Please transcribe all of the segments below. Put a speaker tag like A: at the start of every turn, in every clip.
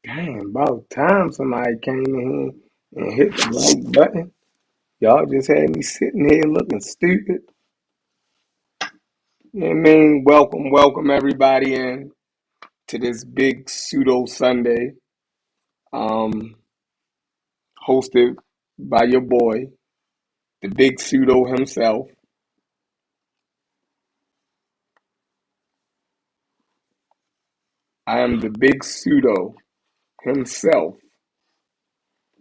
A: Dang, about time somebody came in here and hit the like button. Y'all just had me sitting here looking stupid. You know what I mean? Welcome everybody in to this big pseudo Sunday, um, hosted by your boy, the big pseudo himself. I am the big pseudo himself.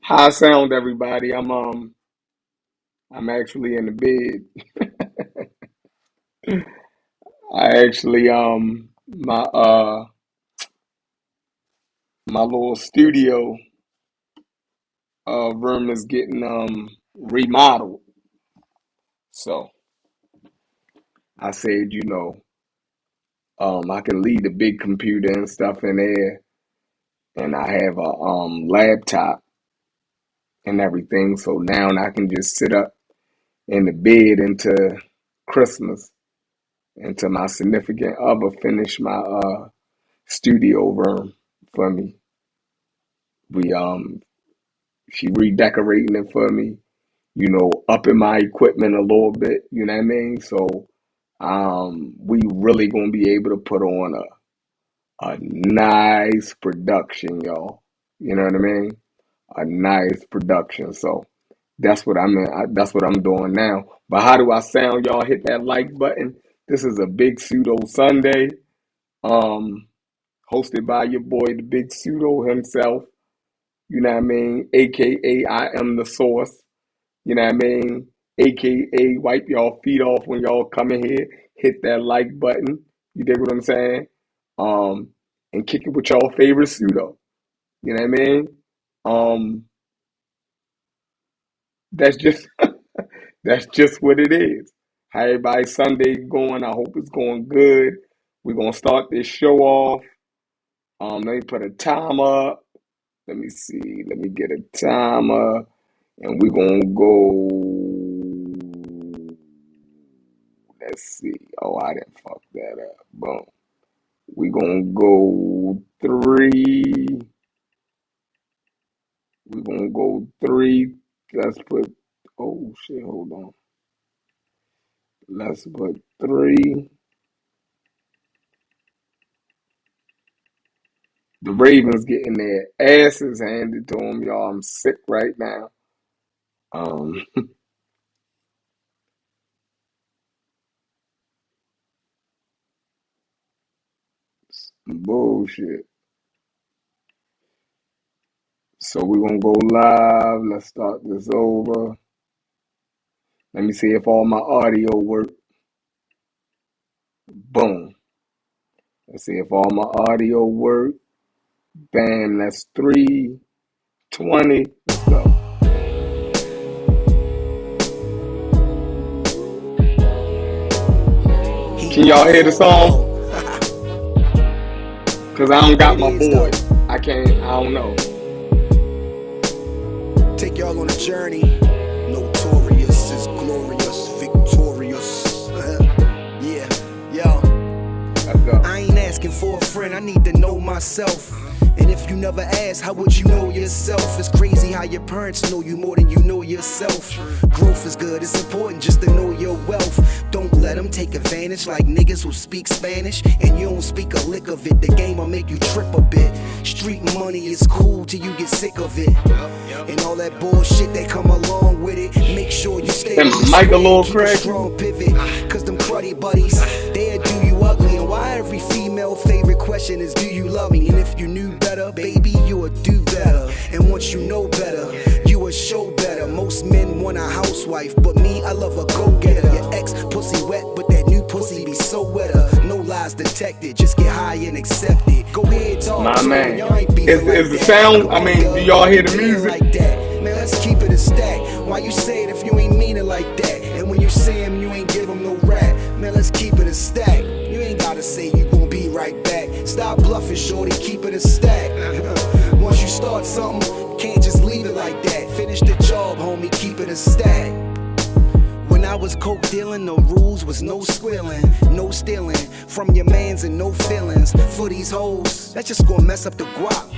A: How I sound, everybody? I'm actually in the bed. I actually my little studio room is getting remodeled. So I said, I can leave the big computer and stuff in there, and I have a laptop and everything. So now I can just sit up in the bed into Christmas, until my significant other finish my studio room for me. We She redecorating it for me, upping my equipment a little bit, you know what I mean? So we really gonna be able to put on a nice production, y'all. You know what I mean? A nice production. So that's what that's what I'm doing now. But how do I sound, y'all? Hit that like button. This is a big pseudo Sunday, um, hosted by your boy, the big pseudo himself. You know what I mean? AKA I am the source. You know what I mean? AKA wipe y'all feet off when y'all come in here. Hit that like button. You dig what I'm saying? Um, and kick it with y'all favorite pseudo. You know what I mean? Um, that's just that's just what it is. How everybody's Sunday going? I hope it's going good. We're gonna start this show off. Let me put a timer up. Let me see. Let me get a timer, and we're gonna go. Let's see. Oh, I didn't fuck that up. Boom. We gonna go three. We gonna go three. Let's put. Oh shit! Hold on. Let's put three. The Ravens getting their asses handed to them, y'all. I'm sick right now. Um, bullshit. So we gonna go live. Let's start this over. Let me see if all my audio work. Boom. Let's see if all my audio work. Bam. That's 3:20. Let's go. Can y'all hear the song? Cause I don't got my voice. I can't. I don't know.
B: Take y'all on a journey. Notorious is glorious, victorious. Yeah, yo.
A: Let's go.
B: I ain't asking for a friend, I need to know myself. And if you never ask, how would you know yourself? It's crazy how your parents know you more than you know yourself. Growth is good, it's important just to know your wealth. Don't let them take advantage like niggas who speak Spanish and you don't speak a lick of it. The game will make you trip a bit. Street money is cool till you get sick of it. And all that bullshit that come along with it. Make sure you stay
A: Them
B: on the
A: mic a
B: square,
A: little
B: keep a
A: cracky.
B: strong pivot. Cause them cruddy buddies, they'll do you ugly. And why every female favorite question is, do you love me? And if you knew better, baby, you would do better. And once you know better, you would show better. Most men want a housewife, but me, I love a go-getter. Your ex pussy wet, but that new pussy be so wetter. No lies detected, just get high and accept it. Go ahead, talk
A: My
B: to
A: man.
B: me, y'all ain't beefing
A: Is the
B: like
A: sound?
B: that.
A: I mean, do y'all hear the music?
B: Like that. Man, let's keep it a stack. Why you say it if you ain't mean it like that? And when you say him, you ain't give him no rap. Man, let's keep it a stack. You ain't gotta say you gon' be right back. Stop bluffing, shorty, keep it a stack. Once you start something, you can't just leave it like that. Finish the job, homie, keep it a stack. When I was coke dealing, the rules was no squealing, no stealing from your mans and no feelings. For these hoes, that's just gonna mess up the guap.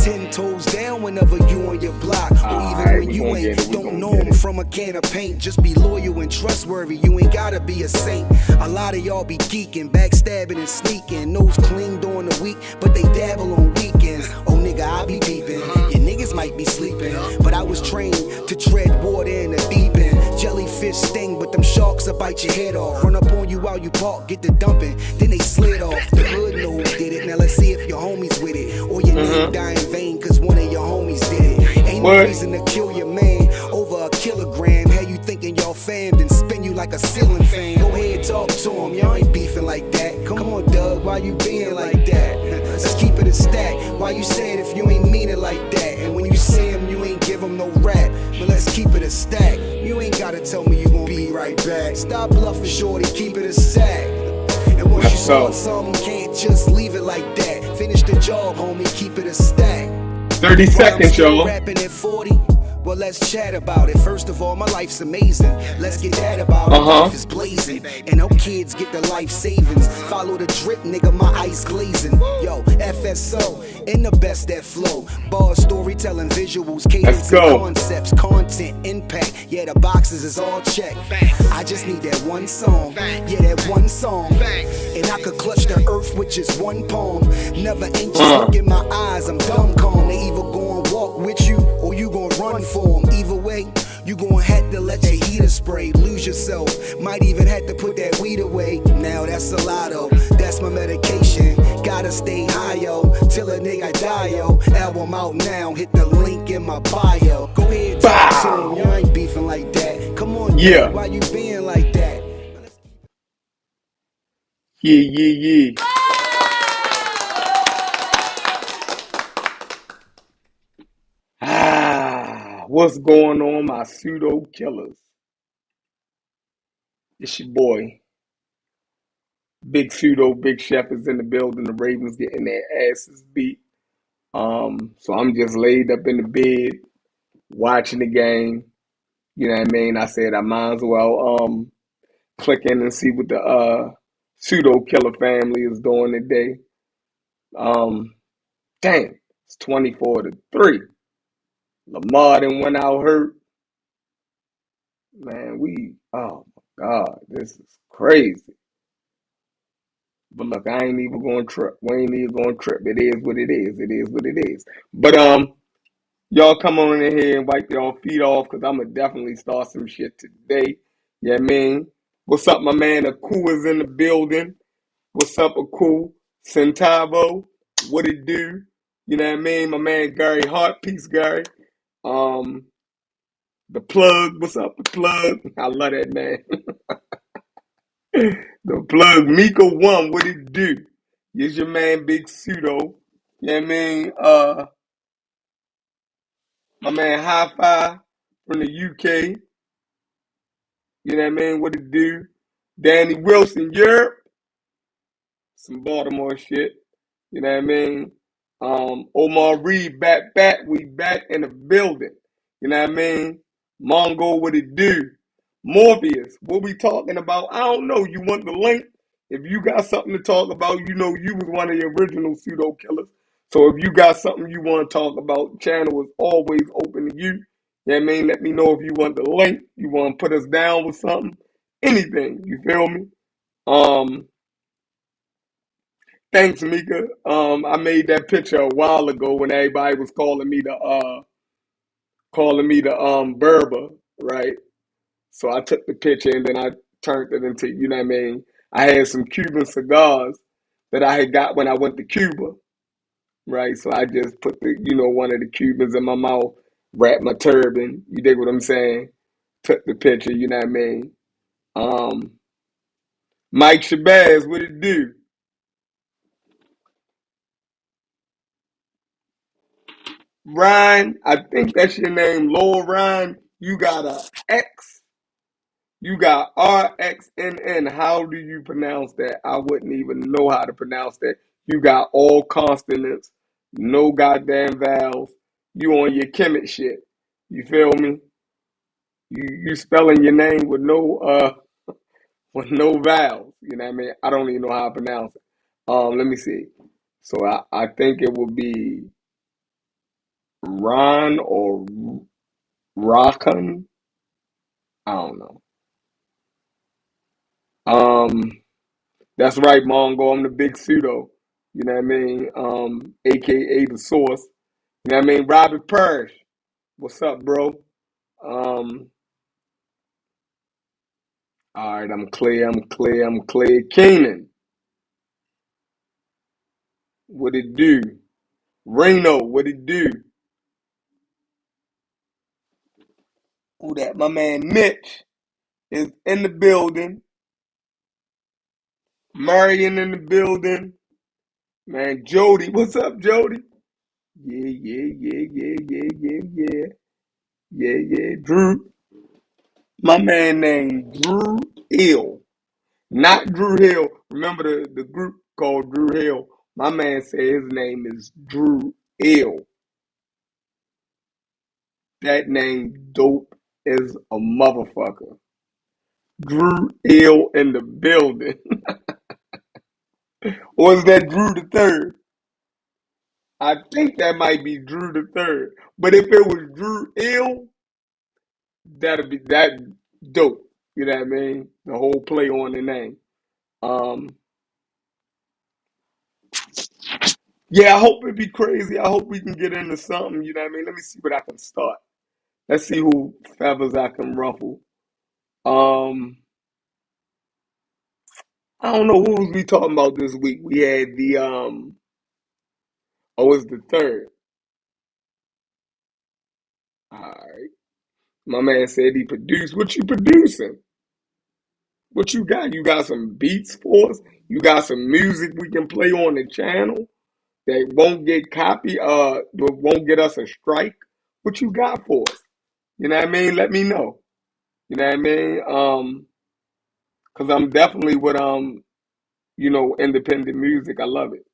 B: 10 toes down whenever you on your block, or even
A: Alright,
B: when
A: we
B: you
A: gonna get
B: ain't.
A: it, we
B: Don't
A: gonna
B: know
A: get
B: them
A: it.
B: from a can of paint. Just be loyal and trustworthy. You ain't gotta be a saint. A lot of y'all be geeking, backstabbing and sneaking. Nose clean during the week, but they dabble on weekends. Oh nigga, I be peeping. Your niggas might be sleeping, but I was trained to tread water in the deep end. Jellyfish sting, but them sharks will bite your head off. Run up on you while you park, get the dumping, then they slid off. The hood know who did it. Now let's see if your homies with it, or your name die in vain cause one of your homies did it. Ain't no reason to kill your man over a kilogram. Had you thinking y'all fam, then spin you like a ceiling fan. Go ahead, talk to him, y'all ain't beefing like that. Come on, Doug, why you being like that? Let's keep it a stack. Why you say it if you ain't mean it like that? And when you see him, you ain't give him no rap. But let's keep it a stack. You ain't gotta tell me you gon' be right back. Stop bluffing, shorty, keep it a stack. And once you start something, can't just leave it like that. Finish the job, homie, keep it a stack.
A: 30 seconds, y'all.
B: Rapping at 40. Well, let's chat about it. First of all, my life's amazing. Let's get that about it. Life is blazing, and no kids get the life savings. Follow the drip, nigga, my eyes glazing. Yo, FSO, in the best that flow. Bars, storytelling, visuals, cadence, and concepts, content, impact. Yeah, the boxes is all checked. I just need that one song. Yeah, that one song. And I could clutch the earth with just one palm. Never inches, look in my eyes, I'm dumb calm. They either gon' walk with you or you gon' run for them. Either way, you gon' have to let your heater spray. Lose yourself, might even have to put that weed away. Now that's a lotto, that's my medication. Gotta stay high, yo, till a nigga die, yo. Album out now, hit the link in my bio. Go ahead, talk to him, you ain't beefing like that. Come on,
A: yeah.
B: Why you being like that?
A: Yeah. What's going on, my pseudo killers? It's your boy, Big Pseudo, Big Chef is in the building. The Ravens getting their asses beat. So I'm just laid up in the bed watching the game. You know what I mean? I said I might as well click in and see what the pseudo killer family is doing today. Damn, it's 24-3. Lamar done went out hurt. Man, oh my God, this is crazy. But look, I ain't even going to trip. We ain't even going to trip. It is what it is. It is what it is. But y'all come on in here and wipe y'all feet off, because I'm going to definitely start some shit today. You know what I mean? What's up, my man? Aku is in the building. What's up, Aku? Centavo, what it do? You know what I mean? My man Gary Hart, peace, Gary. The plug, what's up, the plug? I love that man. The plug, Mika One, what it do? Here's your man, Big Pseudo. You know what I mean? My man Hi-Fi from the UK. You know what I mean? What it do? Danny Wilson, Europe. Some Baltimore shit. You know what I mean? Omar Reed, back. We back in the building. You know what I mean? Mongo, what it do? Morpheus, what we talking about? I don't know. You want the link? If you got something to talk about, you know you was one of the original pseudo killers. So if you got something you want to talk about, channel is always open to you. You know what I mean? Let me know if you want the link. You want to put us down with something. Anything. You feel me? Thanks, Mika. I made that picture a while ago when everybody was calling me the Berber, right? So I took the picture and then I turned it into, you know what I mean? I had some Cuban cigars that I had got when I went to Cuba, right? So I just put one of the Cubans in my mouth, wrapped my turban, you dig what I'm saying? Took the picture, you know what I mean? Um, Mike Shabazz, what it do? Ryan, I think that's your name, Lil Ryan. You got a X. You got RXNN. How do you pronounce that? I wouldn't even know how to pronounce that. You got all consonants, no goddamn vowels. You on your Kemet shit. You feel me? You spelling your name with no vowels. You know what I mean? I don't even know how to pronounce it. Let me see. So I think it would be Ron or Rakan. I don't know. Um, that's right, Mongo. I'm the big pseudo. You know what I mean? AKA the source. You know what I mean? Robert Parrish. What's up, bro? Um, all right, I'm clear. I'm clear. I'm clear. Keenan, what it do? Reno, what it do? Who that? My man Mitch is in the building. Marion in the building. Man, Jody, what's up, Jody? Yeah, yeah, yeah, yeah, yeah, yeah, yeah, yeah, yeah. Drew, my man named Drew Hill, not Drew Hill. Remember the group called Drew Hill? My man said his name is Drew Hill. That name dope as a motherfucker. Drew Hill in the building. Or is that Drew the third? I think that might be Drew the third. But if it was Drew Hill, that'd be that dope. You know what I mean? The whole play on the name. Um, yeah, I hope it be crazy. I hope we can get into something. You know what I mean? Let me see what I can start. Let's see who feathers I can ruffle. Um, I don't know who was we talking about this week. We had the oh, it's the third. All right. My man said he produced. What you producing? What you got? You got some beats for us? You got some music we can play on the channel that won't get that won't get us a strike? What you got for us? You know what I mean? Let me know. You know what I mean? Cause I'm definitely with independent music. I love it.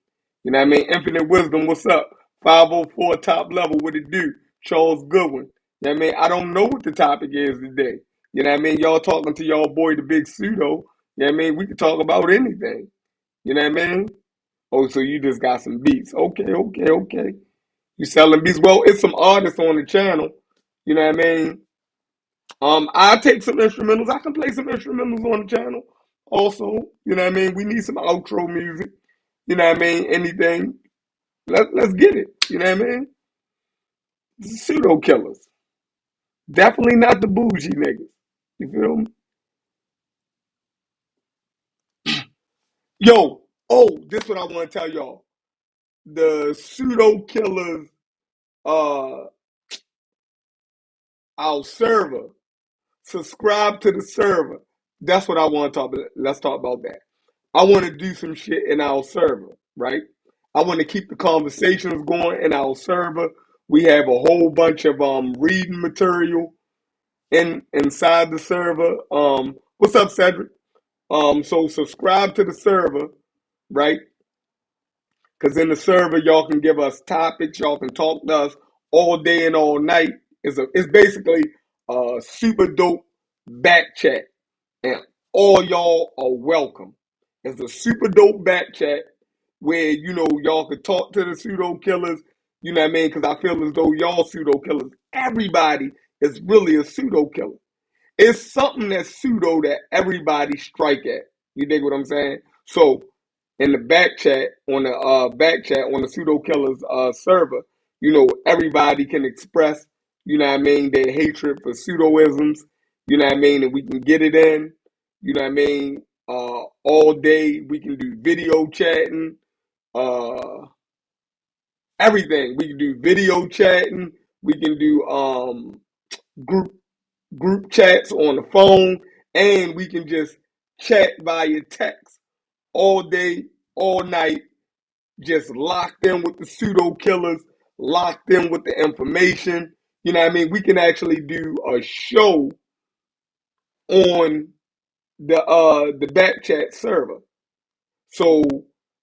A: You know what I mean? Infinite Wisdom, what's up? 504 top level, what it do? Charles Goodwin. You know what I mean? I don't know what the topic is today. You know what I mean? Y'all talking to y'all boy, the big pseudo. You know what I mean? We can talk about anything. You know what I mean? Oh, so you just got some beats. Okay, okay, okay. You selling beats. Well, it's some artists on the channel. You know what I mean? I'll take some instrumentals. I can play some instrumentals on the channel. Also, you know what I mean? We need some outro music. You know what I mean? Anything. Let's get it. You know what I mean? Pseudo killers. Definitely not the bougie niggas. You feel me? Yo, this what I want to tell y'all. The pseudo killers, uh, our server. Subscribe to the server. That's what I want to talk about. Let's talk about that. I want to do some shit in our server, right? I want to keep the conversations going in our server. We have a whole bunch of reading material inside the server. What's up, Cedric? So subscribe to the server, right? Because in the server, y'all can give us topics. Y'all can talk to us all day and all night. It's basically a super dope back chat, and all y'all are welcome. It's a super dope back chat where y'all could talk to the pseudo killers. You know what I mean? Because I feel as though y'all pseudo killers, everybody is really a pseudo killer. It's something that's pseudo that everybody strike at. You dig what I'm saying? So in the back chat on the pseudo killers server, everybody can express, what I mean, their hatred for pseudoisms, what I mean, and we can get it in, what I mean, all day. We can do video chatting, uh everything. We can do video chatting, we can do group group chats on the phone, and we can just chat via text all day, all night, just locked in with the pseudo killers, locked in with the information. You know what I mean? We can actually do a show on the back chat server. So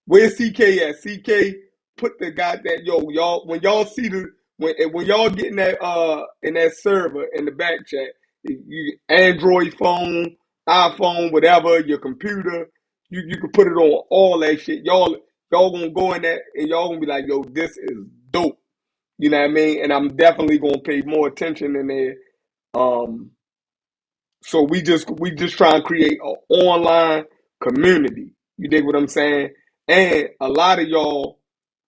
A: where's CK at? CK put the goddamn y'all when y'all see when y'all get in that server in the back chat, you Android phone, iPhone, whatever, your computer, you can put it on all that shit. Y'all gonna go in there and y'all gonna be like, yo, this is dope. You know what I mean? And I'm definitely gonna pay more attention in there. Um, so we just try and create an online community. You dig what I'm saying? And a lot of y'all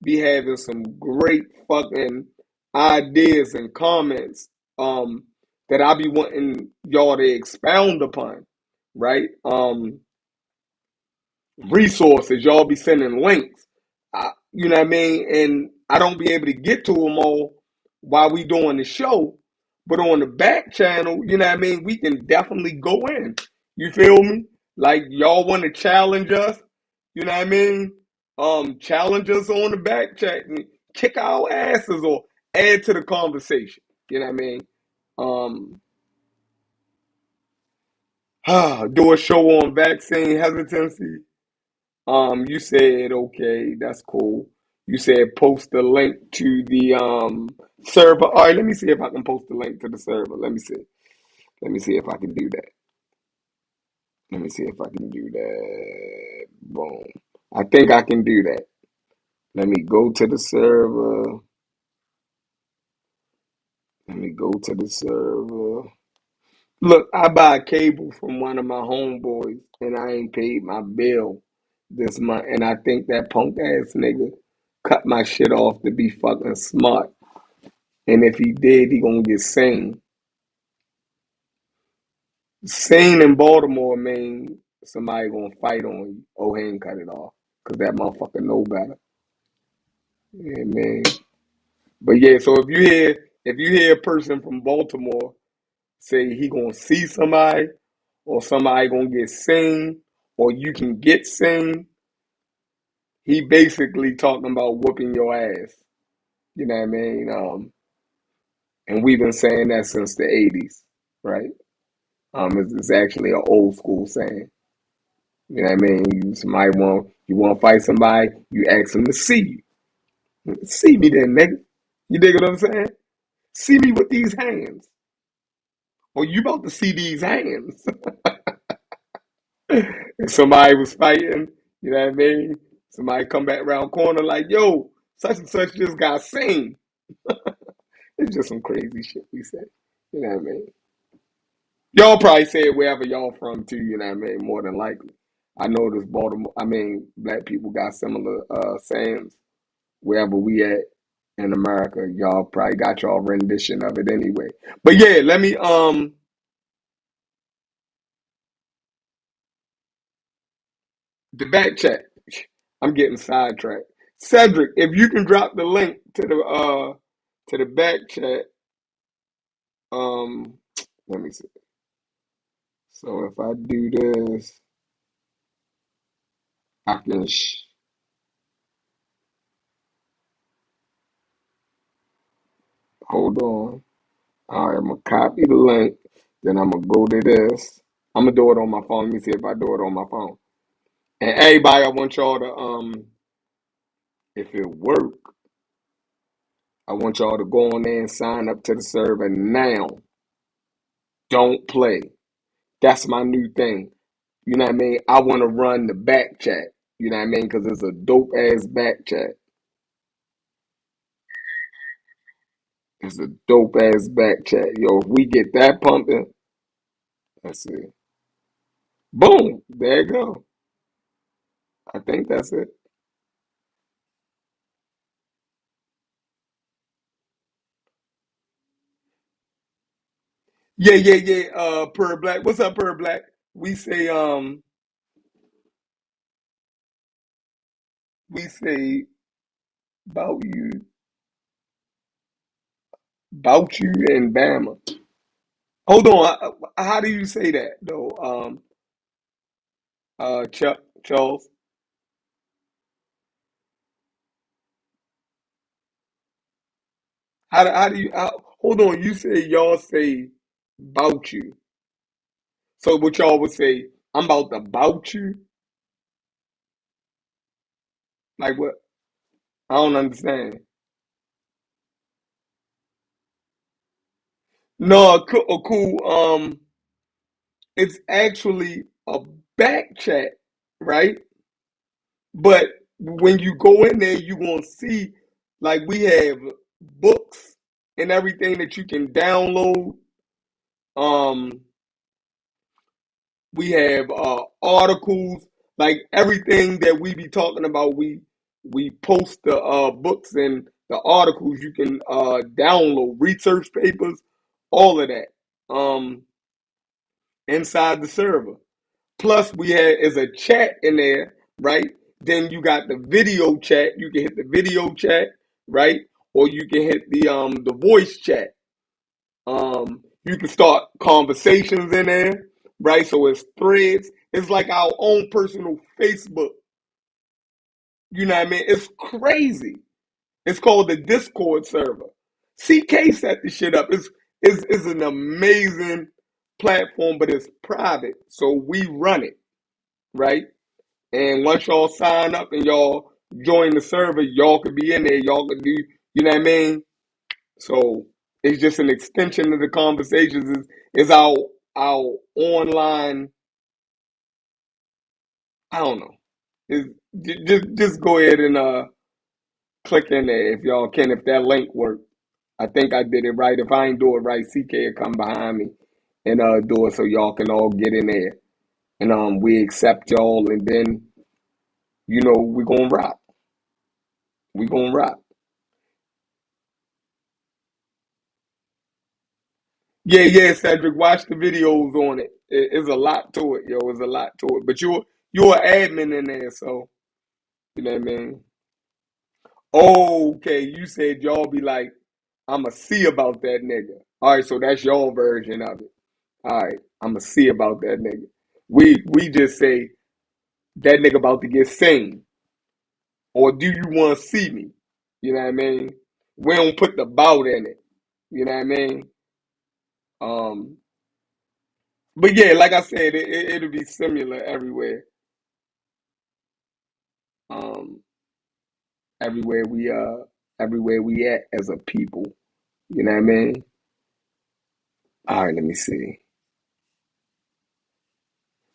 A: be having some great fucking ideas and comments that I be wanting y'all to expound upon, right? Resources. Y'all be sending links. You know what I mean? And I don't be able to get to them all while we doing the show. But on the back channel, you know what I mean? We can definitely go in. You feel me? Like y'all want to challenge us, you know what I mean? Challenge us on the back chat and kick our asses or add to the conversation. You know what I mean? Do a show on vaccine hesitancy. You said okay, that's cool. You said post the link to the server. All right, let me see if I can post the link to the server. Let me see. Let me see if I can do that. Let me see if I can do that. Boom. I think I can do that. Let me go to the server. Let me go to the server. Look, I buy cable from one of my homeboys, and I ain't paid my bill this month. And I think that punk ass nigga cut my shit off to be fucking smart. And if he did, he gonna get sane. Sane in Baltimore mean somebody gonna fight on you. Oh, he ain't cut it off. Cause that motherfucker know better. Yeah, man. But yeah, so if you hear a person from Baltimore say he gonna see somebody or somebody gonna get seen or you can get seen, he basically talking about whooping your ass. You know what I mean? And we've been saying that since the '80s, right? It's actually an old school saying. You know what I mean? You want to fight somebody, you ask them to see you. See me then, nigga. You dig what I'm saying? See me with these hands. Or you about to see these hands. If somebody was fighting, you know what I mean? Somebody come back around corner like, yo, such and such just got seen. It's just some crazy shit we say. You know what I mean? Y'all probably say it wherever y'all from too, you know what I mean? More than likely. I know this Baltimore, black people got similar sayings wherever we at in America. Y'all probably got y'all rendition of it anyway. But yeah, let me the back chat. I'm getting sidetracked. Cedric, if you can drop the link to the back chat, um let me see. So if I do this, I can hold on. All right, I'm gonna copy the link. Then I'm gonna go to this. I'm gonna do it on my phone. Let me see if I do it on my phone. And everybody, I want y'all to if it work, I want y'all to go on there and sign up to the server now. Don't play. That's my new thing. You know what I mean? I want to run the back chat. You know what I mean? Because it's a dope ass back chat. It's a dope ass back chat. Yo, if we get that pumping, that's it. Boom. There you go. I think that's it. Yeah, yeah, yeah. Per Black. What's up, Per Black? We say about you and Bama. Hold on. How do you say that though? Chuck Charles. Hold on? You say y'all say about you. So what y'all would say? I'm about to bout you. Like what? I don't understand. No, cool. It's actually a back chat, right? But when you go in there, you're gonna see like we have books and everything that you can download. Um, we have articles, like everything that we be talking about. We post the books and the articles you can download, research papers, all of that inside the server. Plus, we had is a chat in there, right? Then you got the video chat. You can hit the video chat, right? Or you can hit the voice chat. You can start conversations in there, right? So it's threads. It's like our own personal Facebook. You know what I mean? It's crazy. It's called the Discord server. CK set the shit up. It's an amazing platform, but it's private. So we run it, right? And once y'all sign up and y'all join the server, y'all could be in there. Y'all could do, you know what I mean? So it's just an extension of the conversations. Is our online. I don't know. Is just go ahead and click in there if y'all can. If that link works, I think I did it right. If I ain't do it right, CK will come behind me and do it so y'all can all get in there. And we accept y'all, and then we gonna rock. We gonna rock. Yeah, yeah, Cedric. Watch the videos on it. It's a lot to it, yo. It's a lot to it. But you're an admin in there, so you know what I mean. Oh, okay. You said y'all be like, I'ma see about that nigga. All right, so that's your version of it. All right, I'ma see about that nigga. We just say that nigga about to get seen, or do you want to see me? You know what I mean. We don't put the bout in it. You know what I mean. Um, but yeah, like I said, it'll be similar everywhere. Um, everywhere we everywhere we at as a people. You know what I mean? All right, let me see.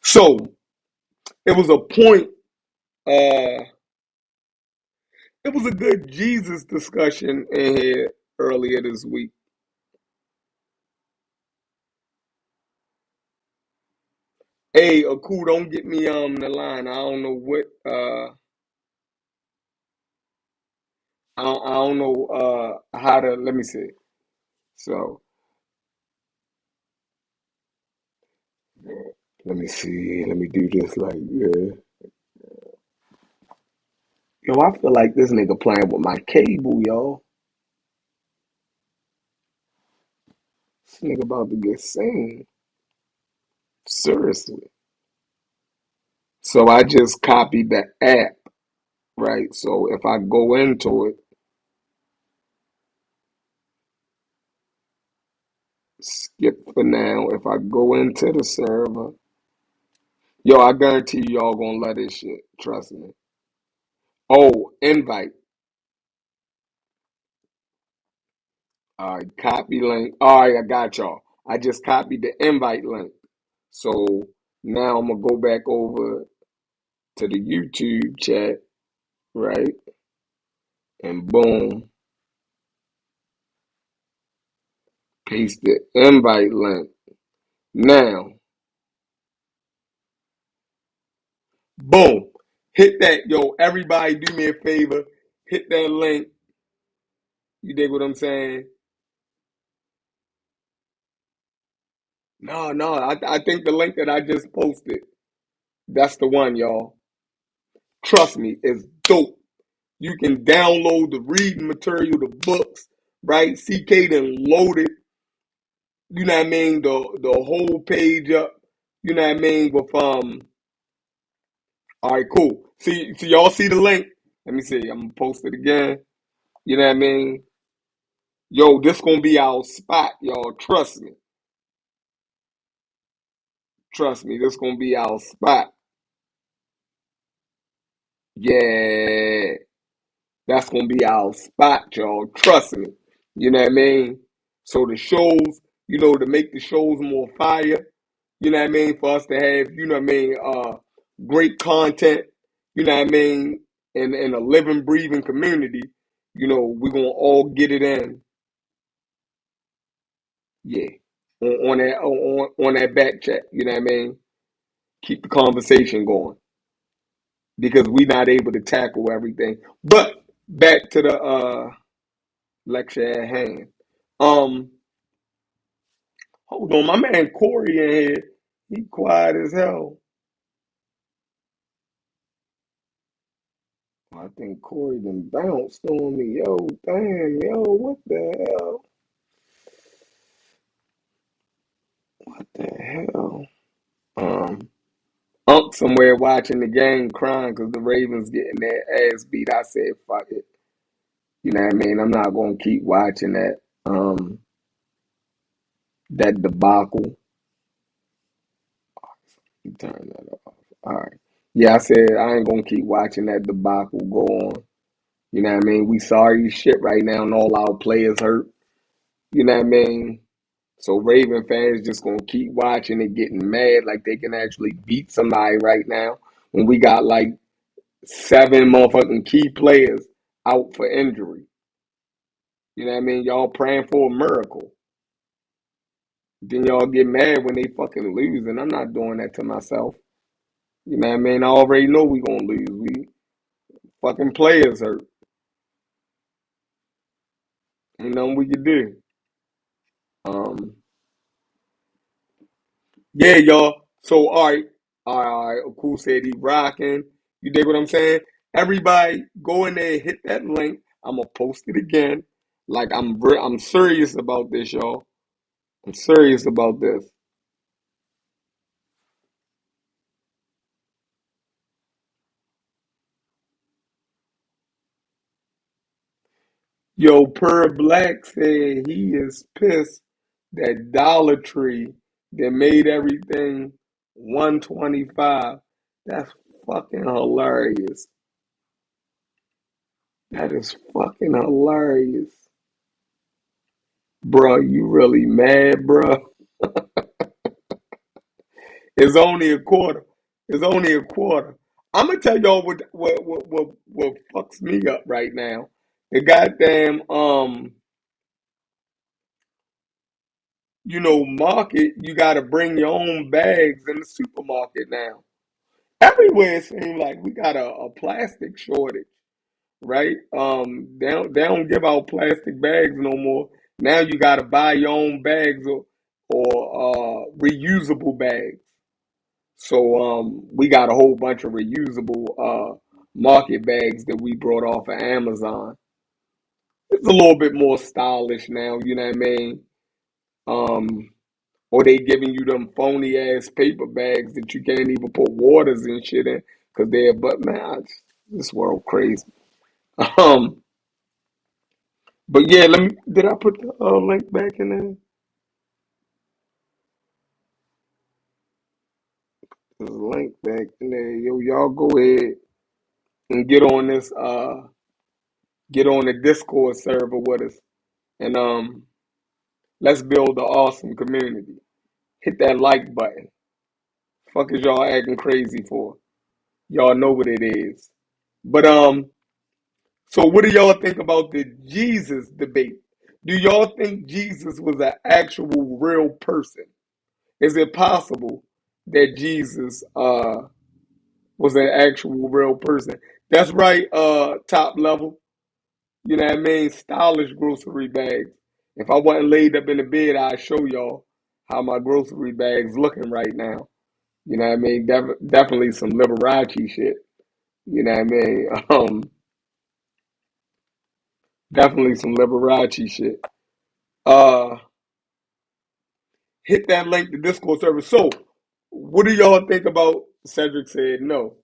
A: So it was a point. Uh, it was a good Jesus discussion in here earlier this week. Hey, Aku, don't get me the line. I don't know what I don't know how to let me see. So let me see. Let me do this like yeah. Yo, I feel like this nigga playing with my cable, yo. This nigga about to get seen. Seriously. So I just copied the app, right? So if I go into it, skip for now. If I go into the server, yo, I guarantee you y'all gonna love this shit. Trust me. Oh, invite. All right, copy link. All right, I got y'all. I just copied the invite link. So now I'm gonna go back over to the YouTube chat, right? And boom, paste the invite link. Now, boom, hit that, yo. Everybody, do me a favor, hit that link. You dig what I'm saying? No, no, I think the link that I just posted, that's the one, y'all. Trust me, it's dope. You can download the reading material, the books, right? CK then loaded, you know what I mean, the whole page up, you know what I mean, with all right, cool. See y'all see the link? Let me see. I'm gonna post it again. You know what I mean? Yo, this gonna be our spot, y'all. Trust me. Trust me, this gonna be our spot. Yeah, that's gonna be our spot, y'all. Trust me. You know what I mean? So the shows, to make the shows more fire. You know what I mean? For us to have, great content. You know what I mean? In a living, breathing community. We're gonna all get it in. Yeah. On that back check. You know what I mean? Keep the conversation going because we're not able to tackle everything. But back to the lecture at hand. Um, Hold on, my man Corey in here. He quiet as hell. I think Corey done bounced on me. Yo, damn, yo, what the hell? What the hell? Um, Unc somewhere watching the game crying because the Ravens getting their ass beat. I said, fuck it. You know what I mean? I'm not gonna keep watching that debacle. You turn that off. All right. Yeah, I said I ain't gonna keep watching that debacle go on. You know what I mean? We sorry as shit right now, and all our players hurt. You know what I mean? So Raven fans just gonna keep watching and getting mad like they can actually beat somebody right now when we got like 7 motherfucking key players out for injury. You know what I mean? Y'all praying for a miracle. Then y'all get mad when they fucking lose, and I'm not doing that to myself. You know what I mean? I already know we gonna lose. We fucking players hurt. Ain't nothing we can do. Um, Yeah, y'all. So, all right. Cool said he rocking. You dig what I'm saying? Everybody, go in there, hit that link. I'm gonna post it again. Like I'm serious about this, y'all. I'm serious about this. Yo, Per Black said he is pissed that Dollar Tree that made everything 125. That's fucking hilarious. That is fucking hilarious. Bro, you really mad, bro? It's only a quarter. It's only a quarter. I'm gonna tell y'all what fucks me up right now. The goddamn market. You got to bring your own bags in the supermarket now. Everywhere it seems like we got a plastic shortage, right? They don't give out plastic bags no more. Now you got to buy your own bags or reusable bags. So we got a whole bunch of reusable market bags that we brought off of Amazon. It's a little bit more stylish now, you know what I mean? Um, or they giving you them phony ass paper bags that you can't even put waters and shit in because they're but man, this world crazy. Um, but yeah, let me. Did I put the link back in there? There's a link back in there. Yo, y'all go ahead and get on the Discord server with us. And let's build an awesome community. Hit that like button. Fuck is y'all acting crazy for? Y'all know what it is. But so what do y'all think about the Jesus debate? Do y'all think Jesus was an actual real person? Is it possible that Jesus was an actual real person? That's right, top level. You know what I mean? Stylish grocery bags. If I wasn't laid up in the bed, I'd show y'all how my grocery bag's looking right now. You know what I mean? Definitely some Liberace shit. You know what I mean? Definitely some Liberace shit. Uh, Hit that link to Discord server. So, what do y'all think about? Cedric said no.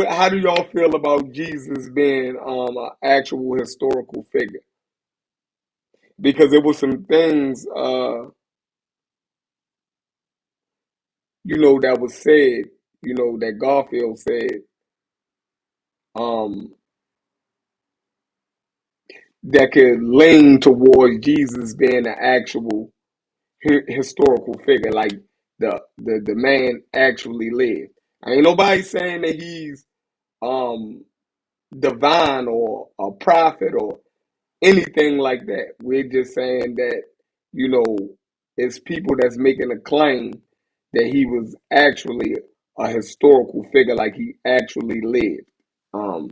A: How do y'all feel about Jesus being an actual historical figure? Because there was some things that was said, that Garfield said, um, that could lean towards Jesus being an actual. historical figure, like the man actually lived. Ain't nobody saying that he's um divine or a prophet or anything like that. We're just saying that, you know, it's people that's making a claim that he was actually a historical figure, like he actually lived. Um,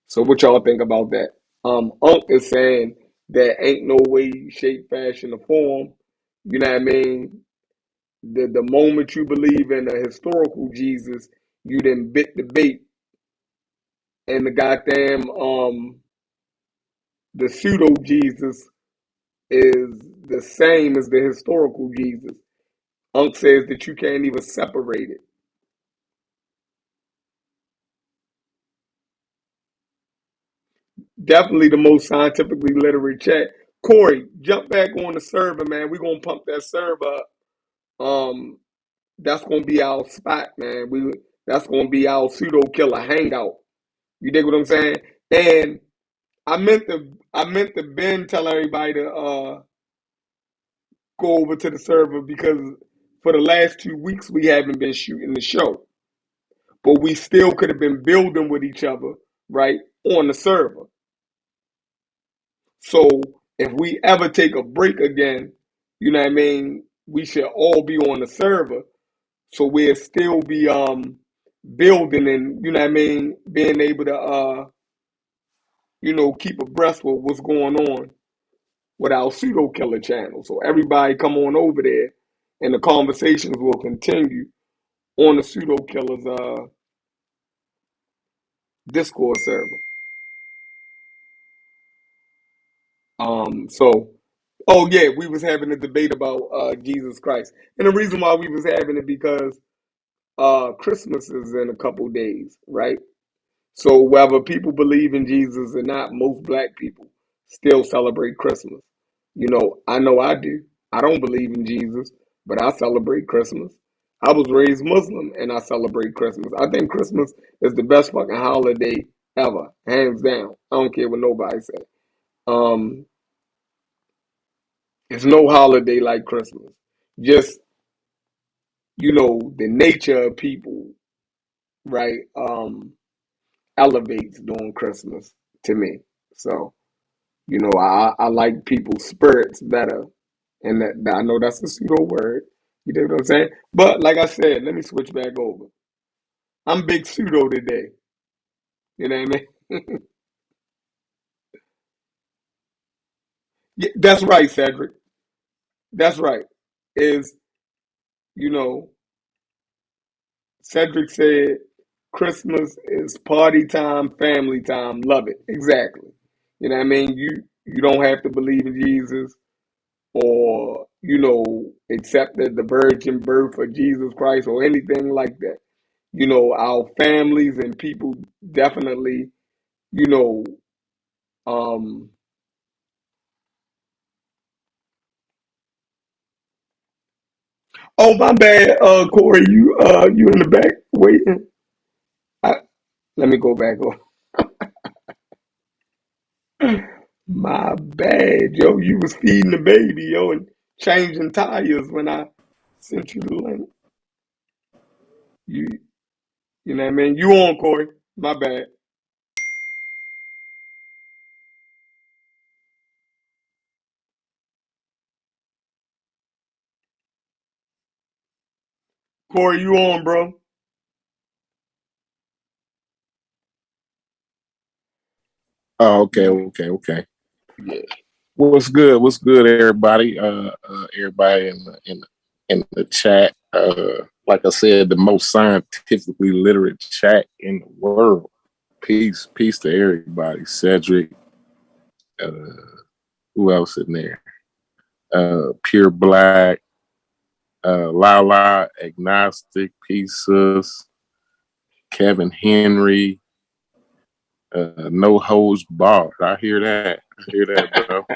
A: so what y'all think about that? Unc is saying that ain't no way, shape, fashion, or form. You know what I mean? The moment you believe in a historical Jesus, you then bit the bait, and the goddamn the pseudo Jesus is the same as the historical Jesus. Unc says that you can't even separate it. Definitely the most scientifically literate chat. Corey, jump back on the server, man. We're gonna pump that server up. Um, that's gonna be our spot, man. That's gonna be our pseudo killer hangout. You dig what I'm saying? And I meant to Ben tell everybody to go over to the server because for the last 2 weeks we haven't been shooting the show. But we still could have been building with each other, right, on the server. So if we ever take a break again, you know what I mean, we should all be on the server. So we'll still be building and you know what I mean, being able to keep abreast with what's going on with our pseudo killer channel. So everybody come on over there and the conversations will continue on the pseudo killers Discord server. So oh yeah, we was having a debate about Jesus Christ. And the reason why we was having it because Christmas is in a couple days, right? So whether people believe in Jesus or not, most black people still celebrate Christmas. I know I do. I don't believe in Jesus, but I celebrate Christmas. I was raised Muslim and I celebrate Christmas. I think Christmas is the best fucking holiday ever, hands down. I don't care what nobody says. Um, There's no holiday like Christmas. Just, the nature of people, right, elevates during Christmas to me. So, I like people's spirits better. And that I know that's a pseudo word. You know what I'm saying? But like I said, let me switch back over. I'm big pseudo today. You know what I mean? Yeah, that's right, Cedric. That's right. Is, you know, Cedric said Christmas is party time, family time. Love it. Exactly. You know what I mean? You don't have to believe in Jesus or, accept the virgin birth of Jesus Christ or anything like that. Our families and people definitely, you know, um oh my bad, Corey, you in the back waiting. I, Let me go back on. My bad, yo. You was feeding the baby, yo, and changing tires when I sent you the link. You, you know what I mean? You on, Corey? My bad, Corey. You on, bro?
C: Oh, okay,
A: Yeah,
C: okay, okay.
A: yeah.
C: What's good? What's good, everybody? Everybody in the chat. Like I said, the most scientifically literate chat in the world. Peace to everybody. Cedric. Who else in there? Pure Black. Lala, Agnostic, Peace, Sis, Kevin Henry. No Hose Barred. I hear that. I hear that, bro.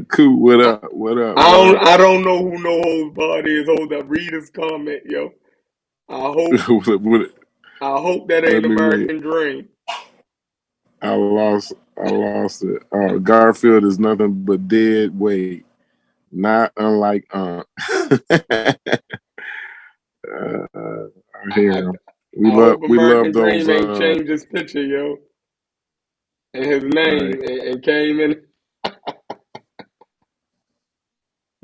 C: Cool, what
A: I,
C: up? What up?
A: I
C: What
A: don't
C: up?
A: I don't know who No Holds Barred is. Hold up, read his comment, yo. I hope
C: what,
A: I hope that
C: let
A: ain't
C: me read.
A: American Dream.
C: I lost it. Garfield is nothing but dead weight. Not unlike I
A: I,
C: hear him.
A: I hope
C: We love
A: American
C: those
A: Dream ain't changed his picture, yo, and his name,
C: right.
A: and came in.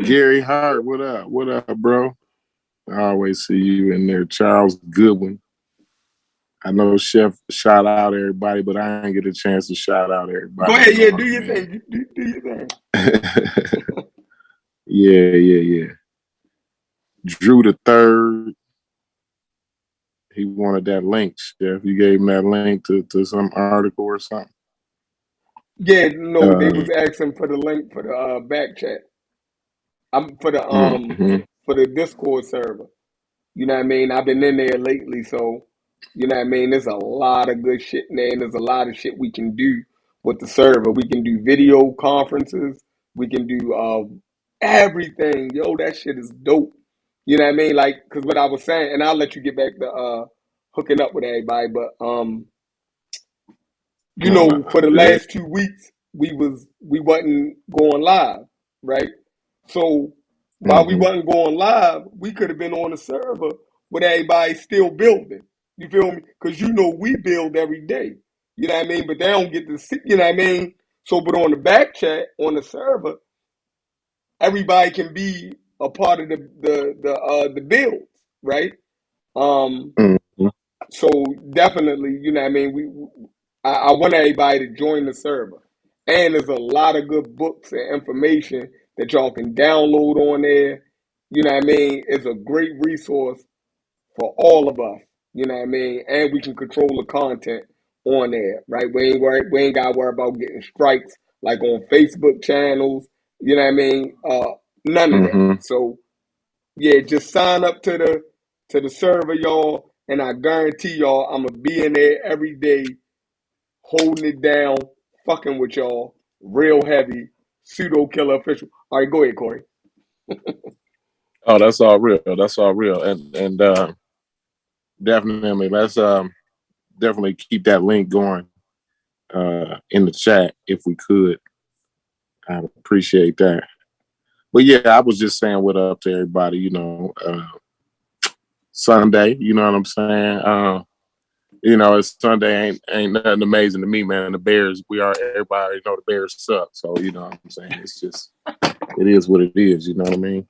C: Gary Hart, what up? What up, bro? I always see you in there. Charles Goodwin. I know Chef shout out everybody, but I ain't get a chance to shout out
A: Go
C: everybody. You
A: ahead,
C: know
A: yeah,
C: what
A: do
C: I
A: your
C: mean?
A: thing. Do your thing.
C: Yeah. Drew the third. He wanted that link, Chef. You gave him that link to some article or something.
A: Yeah, no, they
C: Uh,
A: was asking for the link for the back chat. I'm
C: mm-hmm,
A: for the Discord server. You know what I mean? I've been in there lately, so you know what I mean. There's a lot of good shit in there, and there's a lot of shit we can do with the server. We can do video conferences. We can do everything. Yo, that shit is dope. You know what I mean? Like, cause what I was saying, and I'll let you get back to hooking up with everybody, but you
C: no,
A: know, for the
C: good.
A: last 2 weeks, we wasn't going live, right? So while we
C: Mm-hmm,
A: wasn't going live, we could have been on the server with everybody still building. You feel me? Because you know we build every day. You know what I mean? But they don't get to see. You know what I mean? So, but on the back chat on the server, everybody can be a part of the builds, right? Um,
C: mm-hmm,
A: so definitely, you know what I mean? I want everybody to join the server. And there's a lot of good books and information that y'all can download on there. You know what I mean? It's a great resource for all of us. You know what I mean? And we can control the content on there, right? We ain't gotta worry about getting strikes like on Facebook channels. You know what I mean? None of that.
C: mm-hmm.
A: So yeah, just sign up to the server, y'all, and I guarantee y'all I'm gonna be in there every day, holding it down, fucking with y'all, real heavy, pseudo killer official. All right, go ahead, Corey.
C: Oh, that's all real. That's all real. And definitely let's definitely keep that link going in the chat if we could. I'd appreciate that. But yeah, I was just saying what up to everybody, Sunday, you know what I'm saying? It's Sunday ain't nothing amazing to me, man. The Bears, everybody already know the Bears suck. So, you know what I'm saying? It's just it is what it is, you know what I mean?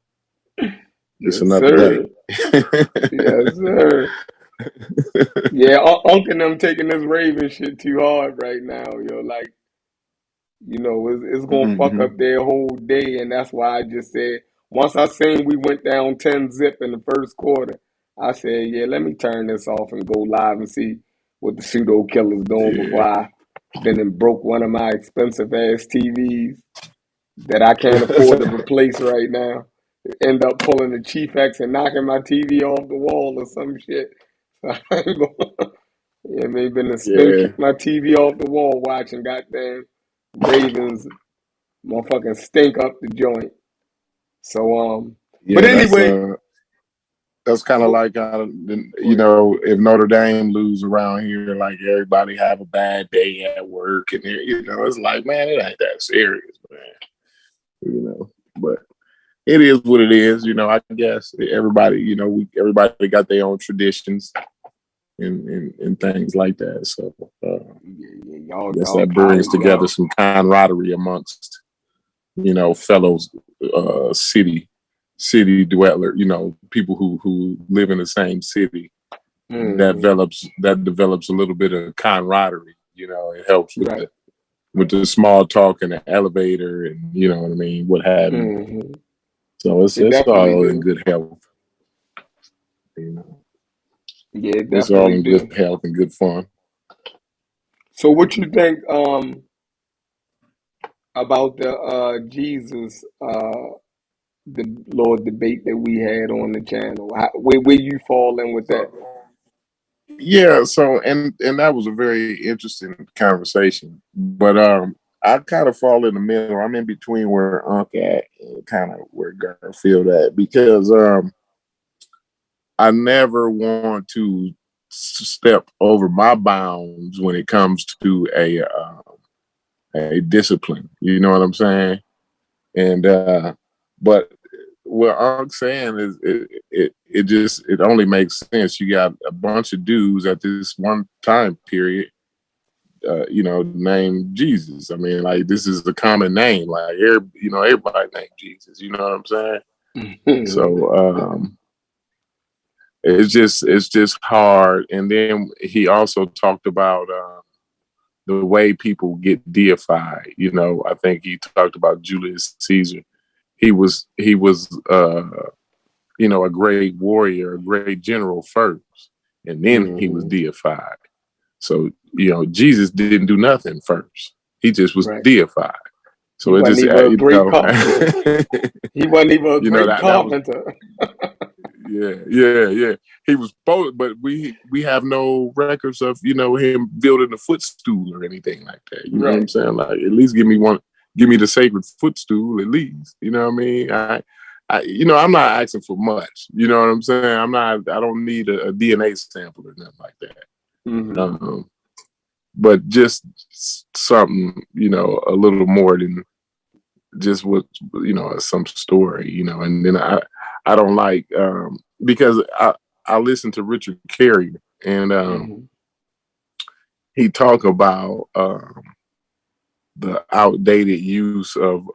C: Just
A: Yes,
C: another day.
A: sir. Yes, sir. Yeah, Unc and them taking this Raven shit too hard right now, yo. Like, you know, it's gonna fuck
C: Mm-hmm.
A: up their whole day, and that's why I just said once I seen we went down 10-0 in the first quarter, I said, yeah, let me turn this off and go live and see what the pseudo killer's doing before
C: Yeah.
A: I then and broke one of my expensive ass TVs that I can't afford to replace right now. End up pulling the Chief X and knocking my TV off the wall or some shit. Yeah, maybe been to spin
C: yeah.
A: kick my TV off the wall watching goddamn Ravens motherfucking stink up the joint. So but
C: Yeah,
A: anyway,
C: that's kind of
A: go
C: like
A: go ahead.
C: if Notre Dame lose around here, like everybody have a bad day at work, and it's like, man, it ain't that serious, man. But it is what it is. I guess everybody, everybody got their own traditions and things like that. So
A: Yeah,
C: I guess
A: y'all
C: that brings
A: college
C: together
A: y'all.
C: some camaraderie amongst fellows, city dweller, people who live in the same city.
A: Mm-hmm.
C: That develops a little bit of camaraderie. It helps
A: Right.
C: with the small talk in the elevator, and you know what I mean, what have you.
A: Mm-hmm.
C: So
A: It
C: it's
A: definitely
C: all in
A: do.
C: good health. You know,
A: Yeah, it
C: it's all
A: definitely
C: in good
A: do.
C: health and good fun.
A: So what you think about the Jesus the Lord debate that we had on the channel? Where you fall in with that?
C: So yeah, so and that was a very interesting conversation. But I kind of fall in the middle. I'm in between where Unc at and kind of where Garfield at because I never want to. step over my bounds when it comes to a discipline. You know what I'm saying? And but what I'm saying is it only makes sense. You got a bunch of dudes at this one time period, named Jesus. I mean, like this is a common name. Like everybody named Jesus. You know what I'm saying? So it's just hard. And then he also talked about the way people get deified. I think he talked about Julius Caesar. He was a great warrior, a great general first, and then he was deified. So, Jesus didn't do nothing first. He just was
A: right.
C: deified.
A: He
C: So it
A: wasn't
C: just,
A: even a great carpenter. He wasn't even a great
C: that was,
A: carpenter.
C: yeah. He was both, but we have no records of, him building a footstool or anything like that. You know what I'm
A: Right.
C: saying? Like, at least give me the sacred footstool, at least. You know what I mean? I'm not asking for much. You know what I'm saying? I don't need a DNA sample or nothing like that. But just something, a little more than just what, some story, and then I don't like, because I listen to Richard Carrier, and he talk about the outdated use of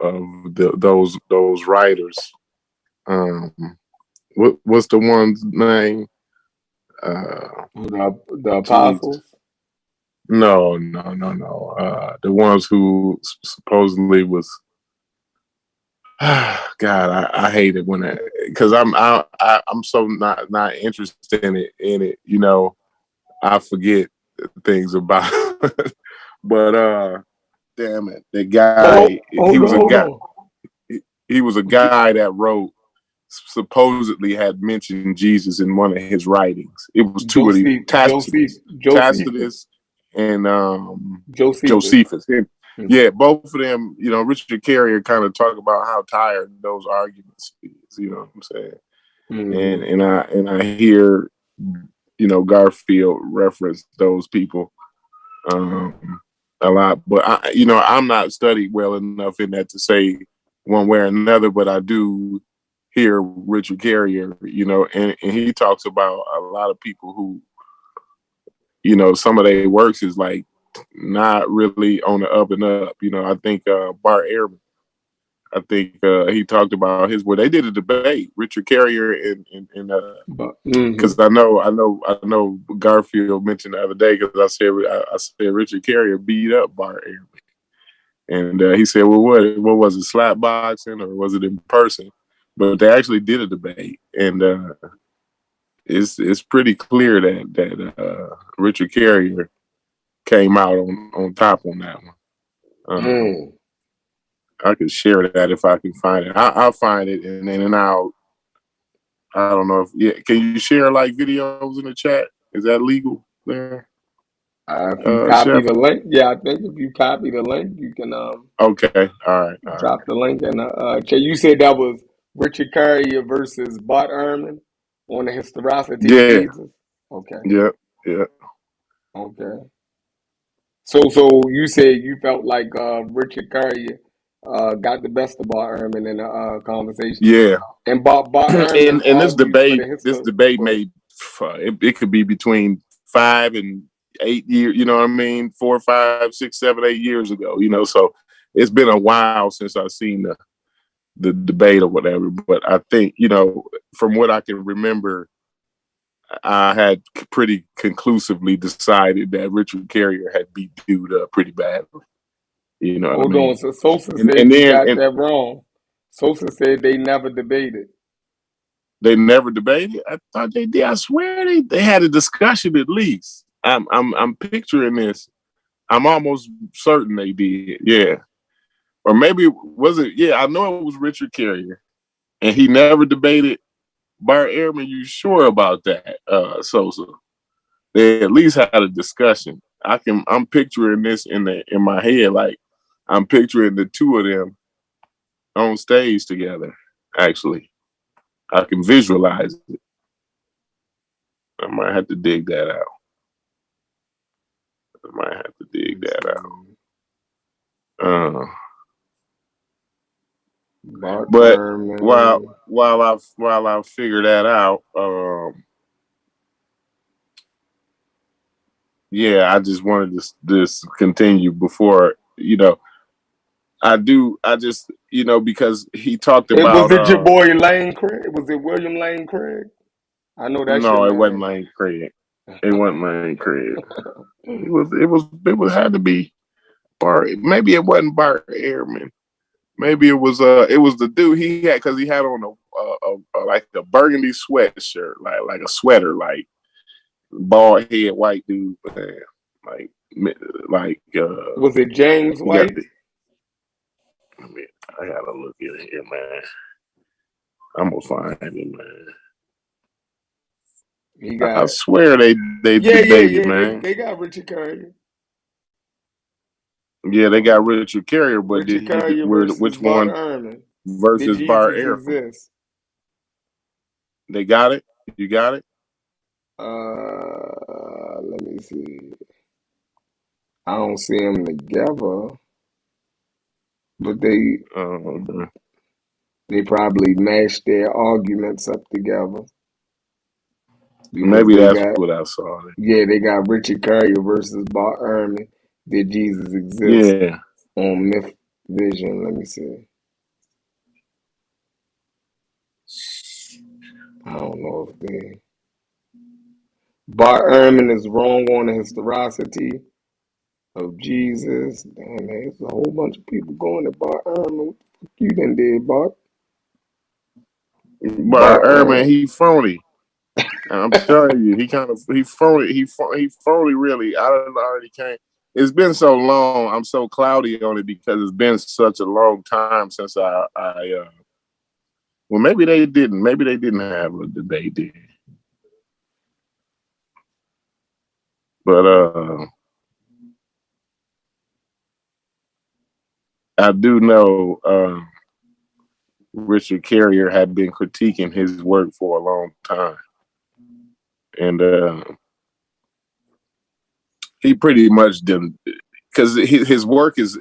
C: those writers. What's the one's name?
A: The
C: Jesus.
A: apostles.
C: No. The ones who supposedly was. God, I hate it when because I'm so not interested in it. I forget things about. But damn it, the guy.
A: Oh, hold on, hold on.
C: He was a guy that wrote, supposedly had mentioned Jesus in one of his writings. It was two of the
A: Josephus.
C: Tacitus and
A: Josephus.
C: Josephus. Yeah, both of them, Richard Carrier kind of talk about how tired those arguments is, you know what I'm saying? And I hear, Garfield reference those people a lot, but I'm not studied well enough in that to say one way or another, but I do hear Richard Carrier, and he talks about a lot of people who, some of their works is like not really on the up and up. I think Bart Ehrman, I think he talked about his where they did a debate, Richard Carrier and because I know Garfield mentioned the other day because I said Richard Carrier beat up Bart Ehrman. And he said, well, what was it, slap boxing or was it in person? But they actually did a debate, and it's pretty clear that Richard Carrier came out on top on that one. I could share that if I can find it. I'll find it, and then I don't know if can you share like videos in the chat? Is that legal there?
A: If you copy
C: Chef?
A: the link, yeah, I think if you copy the link, you can
C: Okay, all right.
A: drop the link. And you said that was Richard Carrier versus Bart Ehrman on the historicity of
C: Yeah,
A: Jesus. Okay,
C: yeah.
A: okay. So you said you felt like Richard Carrier got the best of Bart Ehrman in the conversation,
C: Yeah,
A: and Bart Ehrman
C: and this
A: argued for
C: debate,
A: the
C: this
A: history.
C: debate made it could be between 5 and 8 years. You know what I mean? 4, 5, 6, 7, 8 years ago. So it's been a while since I've seen the debate or whatever. But I think from what I can remember, I had pretty conclusively decided that Richard Carrier had beat dude up pretty badly. You know what I
A: Hold on.
C: mean?
A: So Sosa
C: And
A: said
C: and
A: you
C: then
A: got
C: and
A: that wrong. Sosa said they never debated.
C: they never debated. I thought they did. I swear they had a discussion at least. I'm picturing this. I'm almost certain they did. Yeah. Or maybe was it? Yeah, I know it was Richard Carrier, and he never debated Bart Ehrman. You sure about that, Sosa? They at least had a discussion. I'm picturing this in my head, like I'm picturing the two of them on stage together. Actually, I can visualize it. I might have to dig that out. I might have to dig that out.
A: Bart
C: But
A: Ehrman.
C: while I figure that out, yeah, I just wanted to just continue before I just because he talked
A: It was
C: about
A: it your boy Lane Craig? Was it William Lane Craig? I know that's your
C: no, it wasn't
A: man.
C: Lane Craig. It wasn't Lane Craig. It had to be Bart. Maybe it wasn't Bart Ehrman. Maybe it was the dude he had because he had on a like a burgundy sweatshirt, like a sweater, like bald head white dude, man. Like like
A: Was it James
C: you got
A: White?
C: the I mean, I gotta look at it here, man. I'm gonna find him, man.
A: He
C: I
A: got
C: swear they debated,
A: yeah.
C: man.
A: They got Richard Curry.
C: Yeah, they got Richard Carrier, but did
A: Richard
C: he
A: Curry
C: where
A: versus
C: which
A: Bart
C: one
A: Ehrman. Did
C: versus Bart
A: Jesus
C: Ehrman?
A: exist?
C: They got it. You got it.
A: Let me see. I don't see them together, but
C: Okay.
A: they probably mashed their arguments up together because
C: Maybe
A: they
C: that's
A: got
C: what I saw.
A: they got Richard Curry versus Bart Ehrman. Did Jesus exist
C: Yeah.
A: on Myth Vision? Let me see. I don't know if they. Bart Ehrman is wrong on the historicity of Jesus. Damn, man, there's a whole bunch of people going to Bart Ehrman. What the fuck you done did, Bart?
C: But
A: Bart
C: Ehrman,
A: Ehrman.
C: he phony. I'm telling you, he phony. He phony. Really, I don't already came. It's been so long. I'm so cloudy on it because it's been such a long time since I well, maybe they didn't. Maybe they didn't have a debate then. But I do know Richard Carrier had been critiquing his work for a long time, and he pretty much didn't because his work is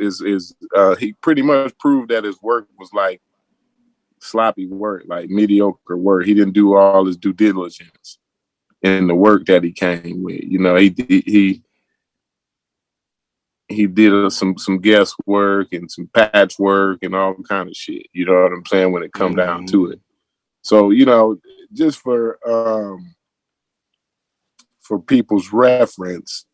C: he pretty much proved that his work was like sloppy work, like mediocre work. He didn't do all his due diligence in the work that he came with. He did some guesswork and some patchwork and all kind of shit. You know what I'm saying when it come down to
A: Mm-hmm.
C: it. So just for people's reference,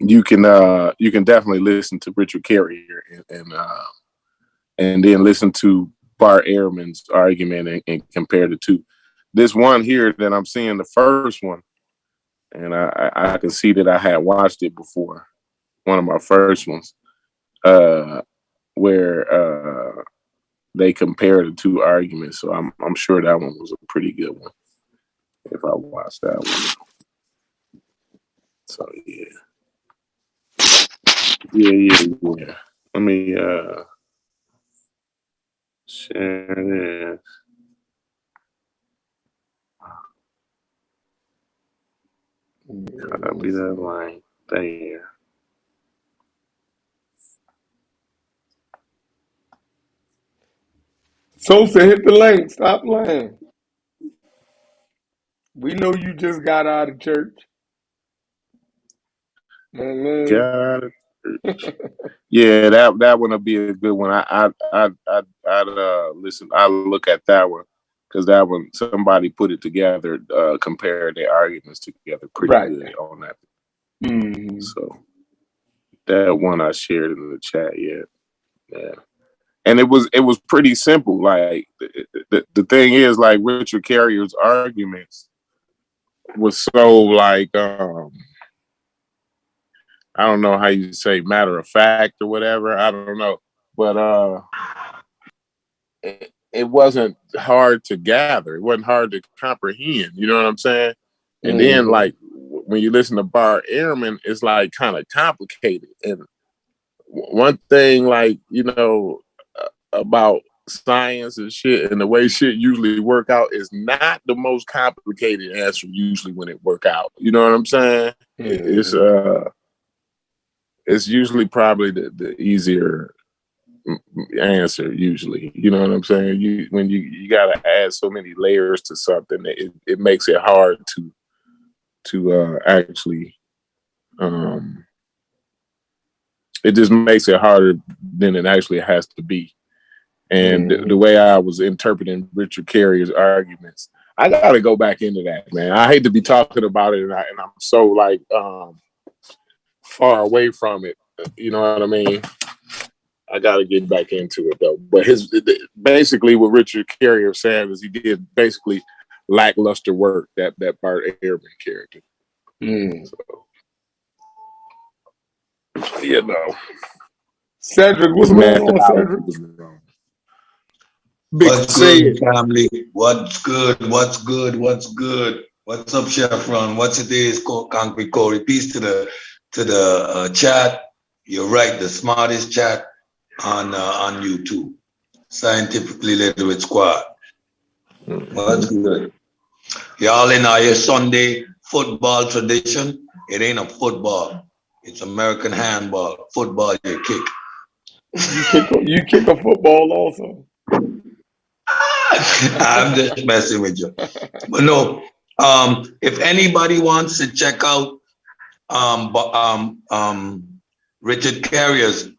C: you can definitely listen to Richard Carrier and then listen to Bart Ehrman's argument and compare the two. This one here that I'm seeing, the first one, and I can see that I had watched it before. One of my first ones, uh, where they compare the two arguments. So I'm sure that one was a pretty good one if I watched that one. So yeah. Let me share this.
A: Yeah, let me
C: Copy that
A: see.
C: line there.
A: Sosa, hit the link. Stop playing. We know you just got out of church. Man.
C: Got it. Yeah, that one will be a good one. I'd listen. I look at that one because that one somebody put it together, compared their arguments together pretty
A: Right.
C: good on that.
A: Mm-hmm.
C: So that one I shared in the chat. Yeah, and it was pretty simple. Like the thing is, like Richard Carrier's arguments was so like I don't know how you say matter of fact or whatever. I don't know, but it wasn't hard to gather. It wasn't hard to comprehend. You know what I'm saying? And then
A: Mm-hmm.
C: like when you listen to Bart Ehrman, it's like kind of complicated. And one thing, like about science and shit and the way shit usually work out is not the most complicated answer usually when it work out. You know what I'm saying? It's usually probably the easier answer usually. You know what I'm saying? You gotta add so many layers to something, it makes it hard to actually it just makes it harder than it actually has to be. And the way I was interpreting Richard Carrier's arguments, I got to go back into that, man. I hate to be talking about it, and I'm so like far away from it. You know what I mean? I got to get back into it though. But basically what Richard Carrier said is he did basically lackluster work, that Bart Ehrman character. So, you know,
A: Cedric, what's going on, Cedric?
D: What's good, family? What's good? What's good? What's good? What's up, Chef Ron? What's it is, Concrete Corey? Peace to the chat. You're right, the smartest chat on YouTube. Scientifically Literate Squad. What's good? Y'all in our Sunday football tradition. It ain't a football. It's American handball. Football, you kick.
A: You kick a football also.
D: I'm just messing with you. But no, if anybody wants to check out Richard Carrier's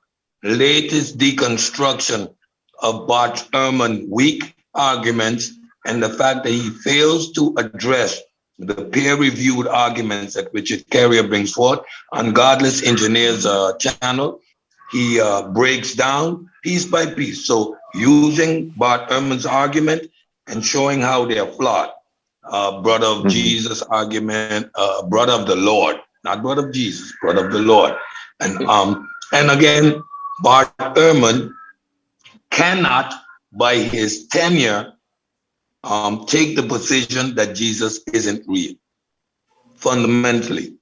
D: latest deconstruction of Bart Ehrman's weak arguments and the fact that he fails to address the peer-reviewed arguments that Richard Carrier brings forth on Godless Engineer's channel, he breaks down piece by piece. So using Bart Ehrman's argument and showing how they are flawed. Brother of Jesus argument, brother of the Lord, not brother of Jesus, brother of the Lord. And again, Bart Ehrman cannot, by his tenure, take the position that Jesus isn't real. Fundamentally,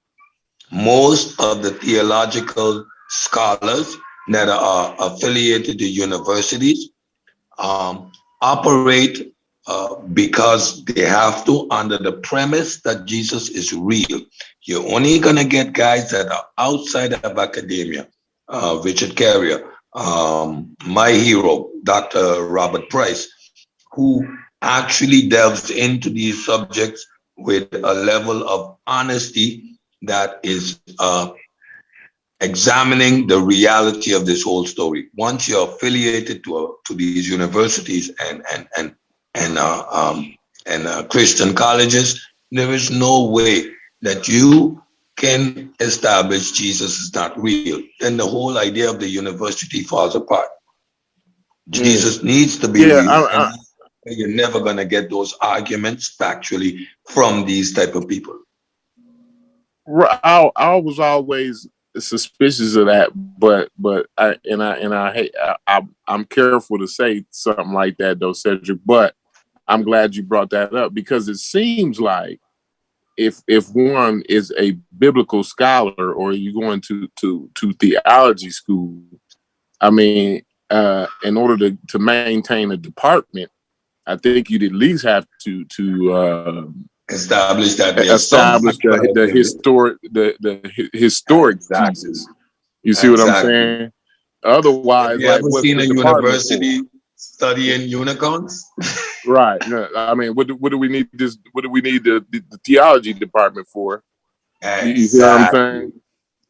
D: most of the theological scholars that are affiliated to universities operate because they have to under the premise that Jesus is real. You're only gonna get guys that are outside of academia. Richard Carrier, my hero, Dr. Robert Price, who actually delves into these subjects with a level of honesty that is examining the reality of this whole story. Once you're affiliated to these universities and Christian colleges, there is no way that you can establish Jesus is not real. Then the whole idea of the university falls apart. Jesus needs to be real. You're never going to get those arguments factually from these type of people.
C: I was always suspicious of that, but I'm careful to say something like that though, Cedric. But I'm glad you brought that up because it seems like if one is a biblical scholar or you're going to theology school, I mean, in order to maintain a department, I think you'd at least have to
D: establish that
C: the historic Jesus. You see what I'm saying? Otherwise,
D: have you ever seen a university studying unicorns?
C: Right. No, I mean, what do we need this? What do we need the theology department for?
D: Exactly.
C: You see what I'm saying?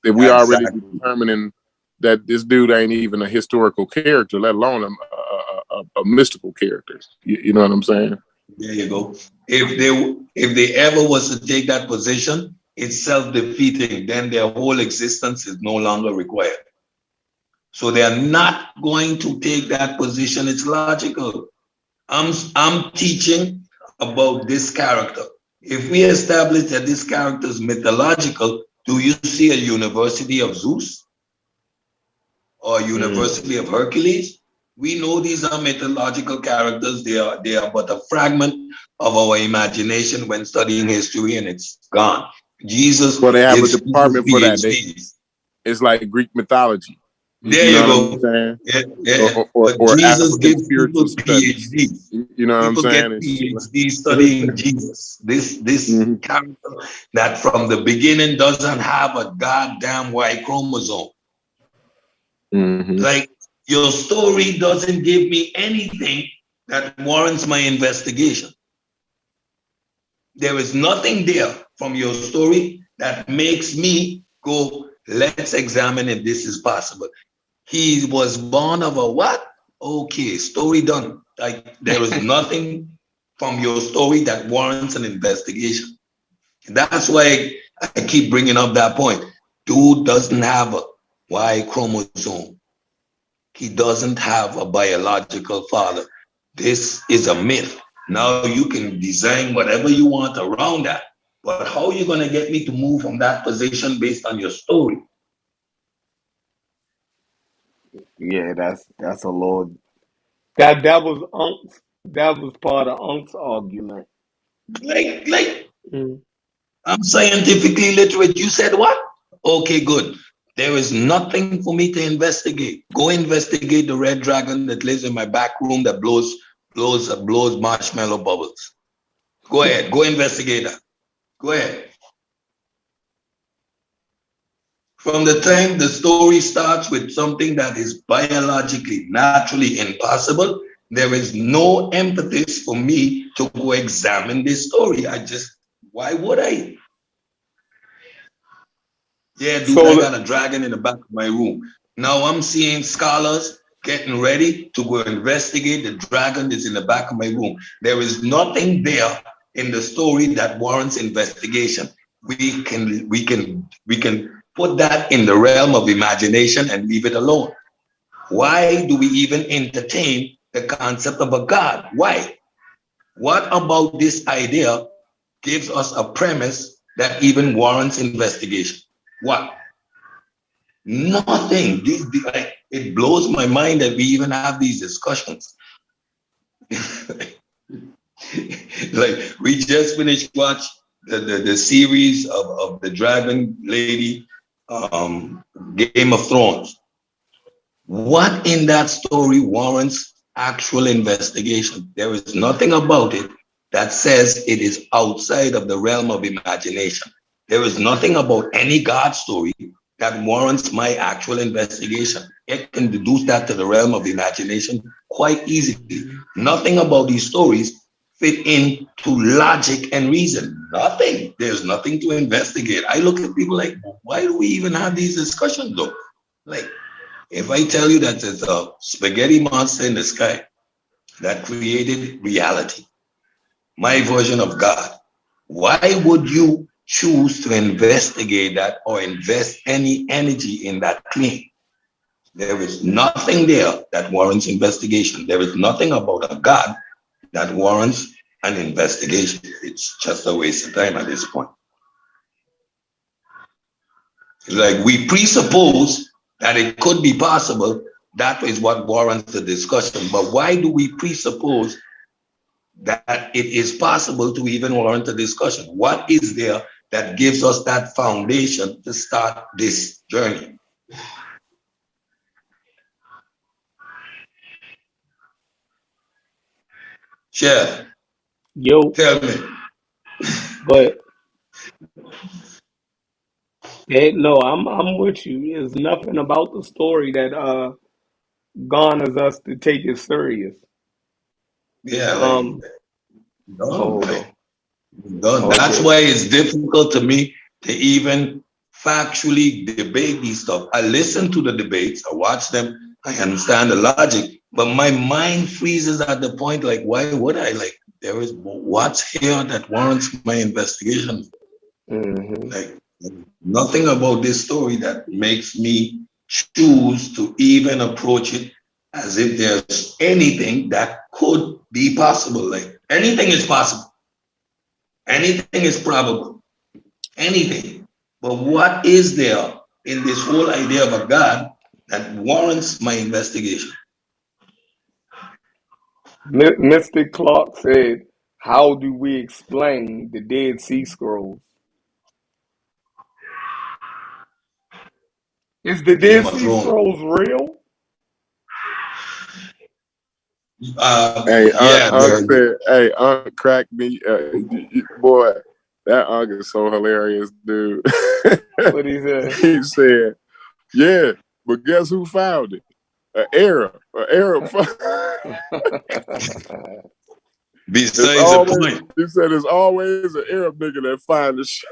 C: If we already determining that this dude ain't even a historical character, let alone a mystical character. You know what I'm saying?
D: There you go. If they ever was to take that position, it's self-defeating. Then their whole existence is no longer required. So they are not going to take that position. It's logical. I'm teaching about this character. If we establish that this character is mythological, do you see a University of Zeus or University of Hercules? We know these are mythological characters. They are but a fragment of our imagination when studying history, and it's gone. Jesus.
C: Well, they have a department for that. It's like Greek mythology.
D: There
C: You know
D: you
C: what I'm
D: go.
C: saying?
D: Yeah, yeah. But
C: Or
D: Jesus
C: African
D: gives
C: spiritual
D: people
C: studies.
D: PhDs.
C: You know what I'm
D: People get
C: saying? It's
D: PhDs studying Jesus. This
C: Mhm.
D: character that from the beginning doesn't have a goddamn Y chromosome.
C: Mhm.
D: Like your story doesn't give me anything that warrants my investigation. There is nothing there from your story that makes me go, let's examine if this is possible. He was born of a what? Okay, story done. Like there is nothing from your story that warrants an investigation. That's why I keep bringing up that point. Dude doesn't have a Y chromosome. He doesn't have a biological father. This is a myth. Now you can design whatever you want around that. But how are you going to get me to move from that position based on your story?
A: Yeah, that's a little that was part of Unc's argument.
D: Like,
A: Mm.
D: I'm scientifically literate. You said what? Okay, good. There is nothing for me to investigate. Go investigate the red dragon that lives in my back room that blows marshmallow bubbles. Go ahead. Go investigate that. Go ahead. From the time the story starts with something that is biologically, naturally impossible, there is no impetus for me to go examine this story. Why would I? Yeah, dude, I
A: So
D: got a dragon in the back of my room. Now I'm seeing scholars getting ready to go investigate the dragon that's in the back of my room. There is nothing there in the story that warrants investigation. We can put that in the realm of imagination and leave it alone. Why do we even entertain the concept of a God? Why? What about this idea gives us a premise that even warrants investigation? What? Nothing. It blows my mind that we even have these discussions. Like we just finished watch the series of the Dragon Lady, Game of Thrones. What in that story warrants actual investigation? There is nothing about it that says it is outside of the realm of imagination. There is nothing about any God story that warrants my actual investigation. It can deduce that to the realm of imagination quite easily. Nothing about these stories fit into logic and reason. Nothing. There's nothing to investigate. I look at people like, why do we even have these discussions though? Like, if I tell you that there's a spaghetti monster in the sky that created reality, my version of God, why would you choose to investigate that or invest any energy in that claim? There is nothing there that warrants investigation. There is nothing about a God that warrants an investigation. It's just a waste of time at this point. Like we presuppose that it could be possible. That is what warrants the discussion. But why do we presuppose that it is possible to even warrant a discussion? What is there that gives us that foundation to start this journey? Chef,
A: yo,
D: tell me.
A: but no, I'm with you. There's nothing about the story that garners us to take it serious.
D: Yeah, like,
A: Um,
D: no,
A: hold
D: like,
A: on.
D: no. That's
A: Okay.
D: why it's difficult to me to even factually debate these stuff. I listen to the debates, I watch them, I understand the logic, but my mind freezes at the point like, why would I? Like, there is what's here that warrants my investigation.
A: Hmm.
D: Like, nothing about this story that makes me choose to even approach it as if there's anything that could be possible. Like, anything is possible, anything is probable, anything. But what is there in this whole idea of a God that warrants my investigation?
A: Mr. Clark said, "How do we explain the Dead Sea Scrolls?" Is the
D: Game
A: Dead
D: of
A: Sea
D: Thrones.
A: Scrolls real?
C: Hey,
D: Yeah,
C: Unc said, hey, Unc cracked me. Boy, that Unc is so hilarious, dude.
A: What he said?
C: He said, yeah, but guess who found it? An Arab. An Arab. It's
D: besides the
C: always,
D: point.
C: he said, it's always an Arab nigga that find the shit.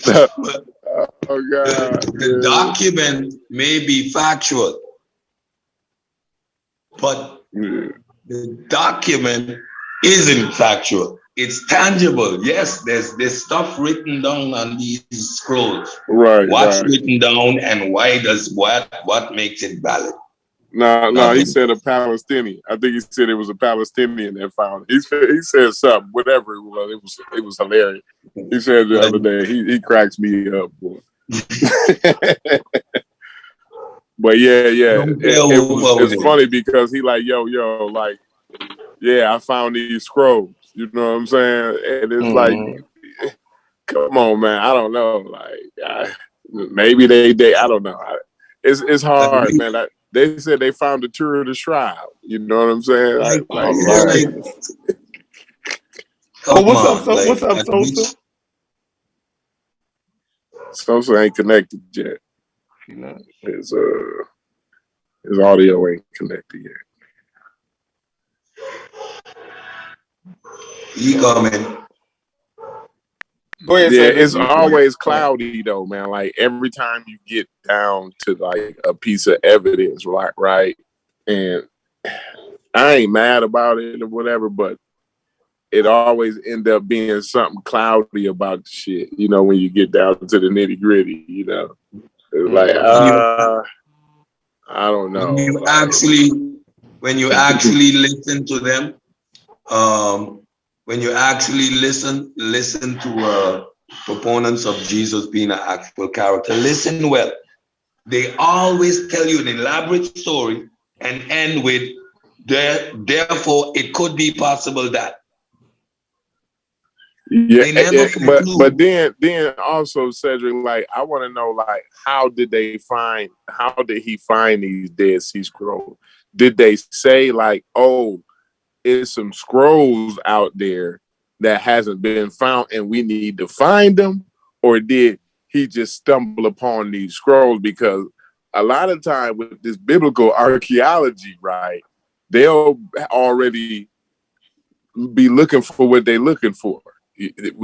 D: But
C: Oh, God.
D: the document may be factual, but
C: Yeah.
D: the document isn't factual. It's tangible. Yes, there's stuff written down on these scrolls.
C: Right,
D: What's
C: right.
D: written down and why does what makes it valid?
C: No, he
D: Nothing.
C: said a Palestinian. I think he said it was a Palestinian that found it. He said something, whatever it was. It was hilarious. He said the other day, he cracks me up, boy. But yeah,
D: Don't care who found
C: it's
D: it.
C: funny because he like, yo, like, yeah, I found these scrolls. You know what I'm saying? And it's like, come on, man. I don't know. Like, maybe they I don't know. It's hard, man. They said they found the tour of the shroud. You know what I'm saying?
D: Like,
A: Oh
D: like,
A: Lord.
D: come
A: Oh, what's up,
D: on,
A: so
D: like
A: what's up,
D: at
A: Sosa?
D: which
C: Sosa ain't connected yet.
A: You know,
C: His audio ain't connected yet.
D: he coming.
A: go ahead,
C: Yeah,
A: Cedric.
C: it's
A: You go
C: always
A: ahead.
C: cloudy though, man. Like every time you get down to like a piece of evidence, right? And I ain't mad about it or whatever, but it always end up being something cloudy about the shit. You know, when you get down to the nitty gritty, you know, it's like
D: When you
C: I don't
D: when
C: know,
D: you
C: like
D: actually when you actually listen to them, when you actually listen to proponents of Jesus being an actual character, listen well. They always tell you an elaborate story and end with therefore it could be possible that.
C: yeah,
D: They never
C: but
D: conclude.
C: then also Cedric, like I want to know, like how did he find these Dead Sea Scrolls? Did they say like, oh, it's some scrolls out there that hasn't been found and we need to find them? Or did he just stumble upon these scrolls? Because a lot of time with this biblical archaeology, right, they'll already be looking for what they're looking for.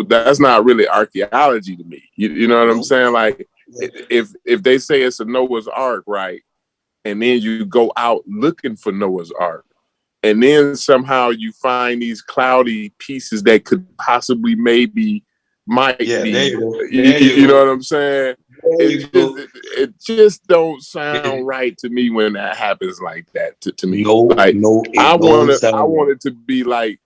C: That's not really archaeology to me. You know what I'm
D: No.
C: saying? Like if they say it's a Noah's Ark, right, and then you go out looking for Noah's Ark, and then somehow you find these cloudy pieces that could possibly might
D: Yeah, there
C: be,
D: you go. There you
C: you know
D: go.
C: what I'm saying?
D: There you go.
C: It just don't sound
D: It,
C: right to me when that happens like that to me.
D: no,
C: Like
D: no,
C: I
D: it don't
C: want
D: sound right.
C: it to be like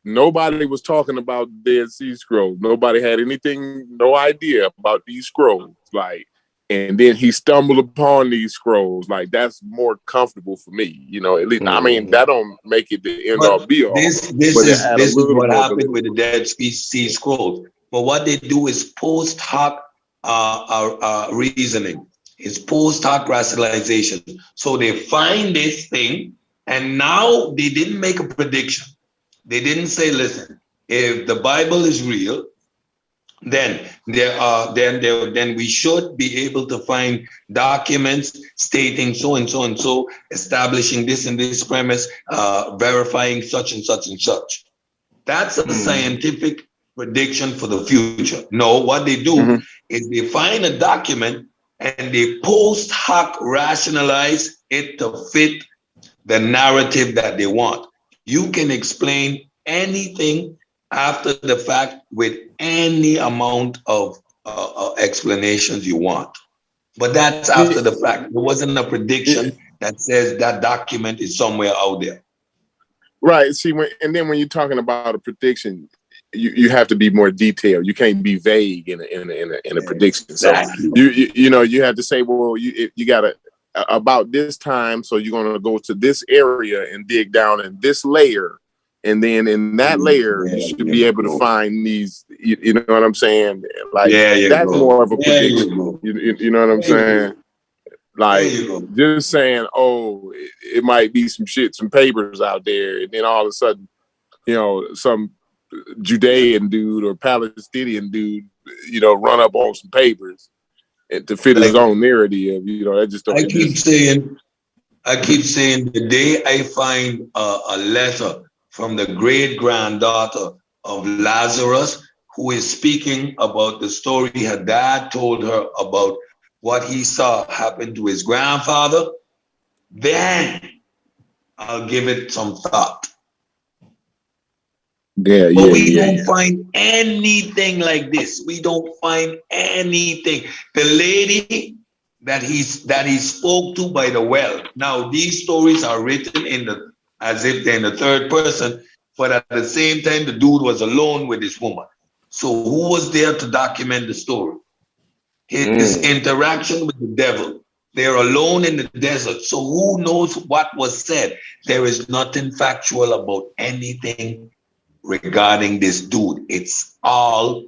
C: nobody was talking about Dead Sea Scrolls. Nobody had no idea about these scrolls. Like, and then he stumbled upon these scrolls. Like, that's more comfortable for me. You know, at least I mean that don't make it the end all
D: But
C: be all,
D: this
C: but it
D: is
C: add a
D: this is
C: little
D: what
C: more
D: happened with
C: validity.
D: the Dead Sea Scrolls. But what they do is post hoc reasoning. It's post hoc rationalization. So they find this thing, and now they didn't make a prediction. They didn't say, "Listen, if the Bible is real, then we should be able to find documents stating so and so and so, establishing this and this premise, verifying such and such and such." That's a scientific prediction for the future. No, what they do is they find a document and they post hoc rationalize it to fit the narrative that they want. You can explain anything after the fact with any amount of explanations you want. But that's after the fact. There wasn't a prediction that says that document is somewhere out there.
C: Right. See, and then when you're talking about a prediction, you have to be more detailed. You can't be vague in a prediction. So
D: Exactly.
C: you know you have to say, well, you got to about this time. So you're going to go to this area and dig down in this layer, And then in that layer, you should be able to find these, you know what I'm saying? Like, that's more of a prediction. You know what I'm saying? Like, just saying, oh, it might be some shit, some papers out there. And then all of a sudden, you know, some Judean dude or Palestinian dude, you know, run up on some papers and to fit his own narrative. You know, that just don't.
D: I keep saying the day I find a letter from the great granddaughter of Lazarus, who is speaking about the story her dad told her about what he saw happen to his grandfather, then I'll give it some thought.
C: But
D: we don't find anything like this. We don't find anything. The lady that he spoke to by the well. Now, these stories are written as if they're in the third person, but at the same time, the dude was alone with this woman. So who was there to document the story? His interaction with the devil. They're alone in the desert. So who knows what was said? There is nothing factual about anything regarding this dude. It's all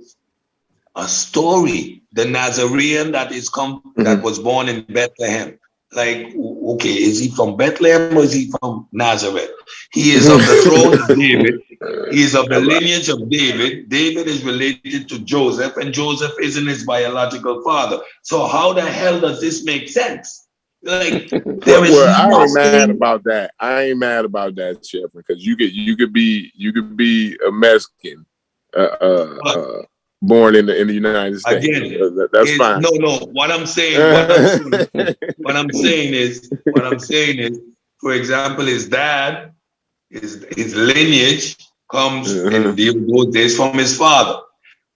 D: a story. The Nazarene that was born in Bethlehem. Like, okay, is he from Bethlehem or is he from Nazareth? He is of the throne of David. He is of the lineage of David. David is related to Joseph, and Joseph isn't his biological father. So how the hell does this make sense? Like, there is
C: I ain't mad about that. I ain't mad about that, Chef, because you could be a Mexican, born in the United States.
D: Again,
C: that's fine.
D: No. What I'm saying is, for example, his dad, his lineage comes in those days from his father,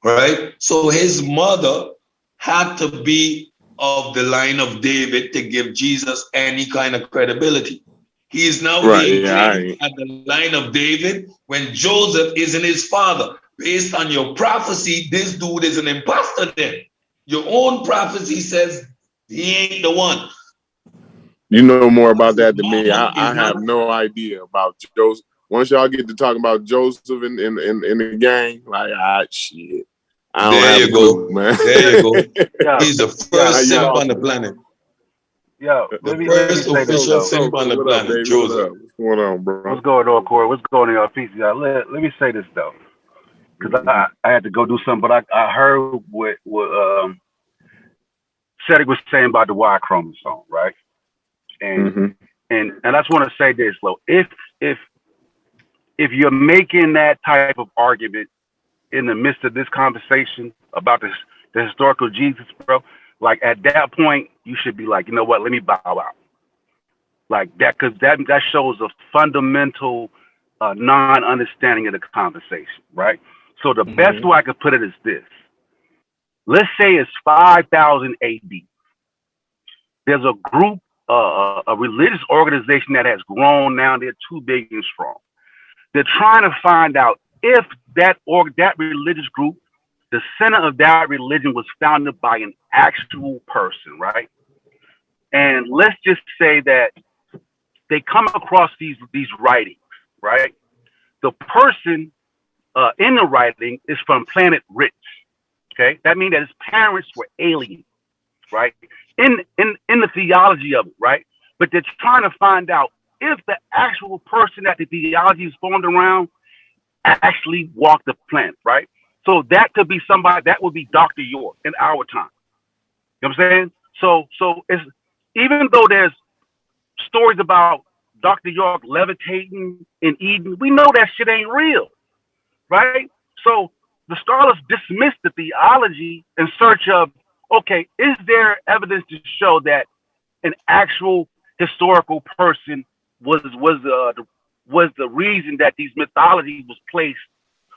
D: right? So his mother had to be of the line of David to give Jesus any kind of credibility. He is now being claimed at the line of David when Joseph isn't his father. Based on your prophecy, this dude is an imposter then. Your own prophecy says he ain't the one.
C: You know more about that than me. I have no idea about Joseph. Once y'all get to talking about Joseph in the gang, like, shit. I don't have a clue, man.
D: There you go. He's the first simp on the planet. The first official simp on the planet, Joseph.
C: What's going on, bro?
E: What's going on, Corey? What's going on, y'all? Peace, y'all. Let me say this, though. Because I had to go do something, but I heard what Cedric was saying about the Y chromosome, right? And and I just want to say this, though. If you're making that type of argument in the midst of this conversation about the historical Jesus, bro, like at that point, you should be like, you know what? Let me bow out. Like that, because that shows a fundamental non-understanding of the conversation, right? So the best way I could put it is this. Let's say it's 5000 AD. There's a group, a religious organization that has grown now. They're 2 billion strong. They're trying to find out if that religious group, the center of that religion was founded by an actual person, right? And let's just say that they come across these writings, right? The person in the writing is from planet Rich. Okay, that means that his parents were aliens, right? In the theology of it, right? But they're trying to find out if the actual person that the theology is formed around actually walked the planet, right? So that could be somebody that would be Dr. York in our time. You know what I'm saying? So it's, even though there's stories about Dr. York levitating in Eden, we know that shit ain't real, right? So the scholars dismiss the theology in search of, okay, is there evidence to show that an actual historical person was the reason that these mythology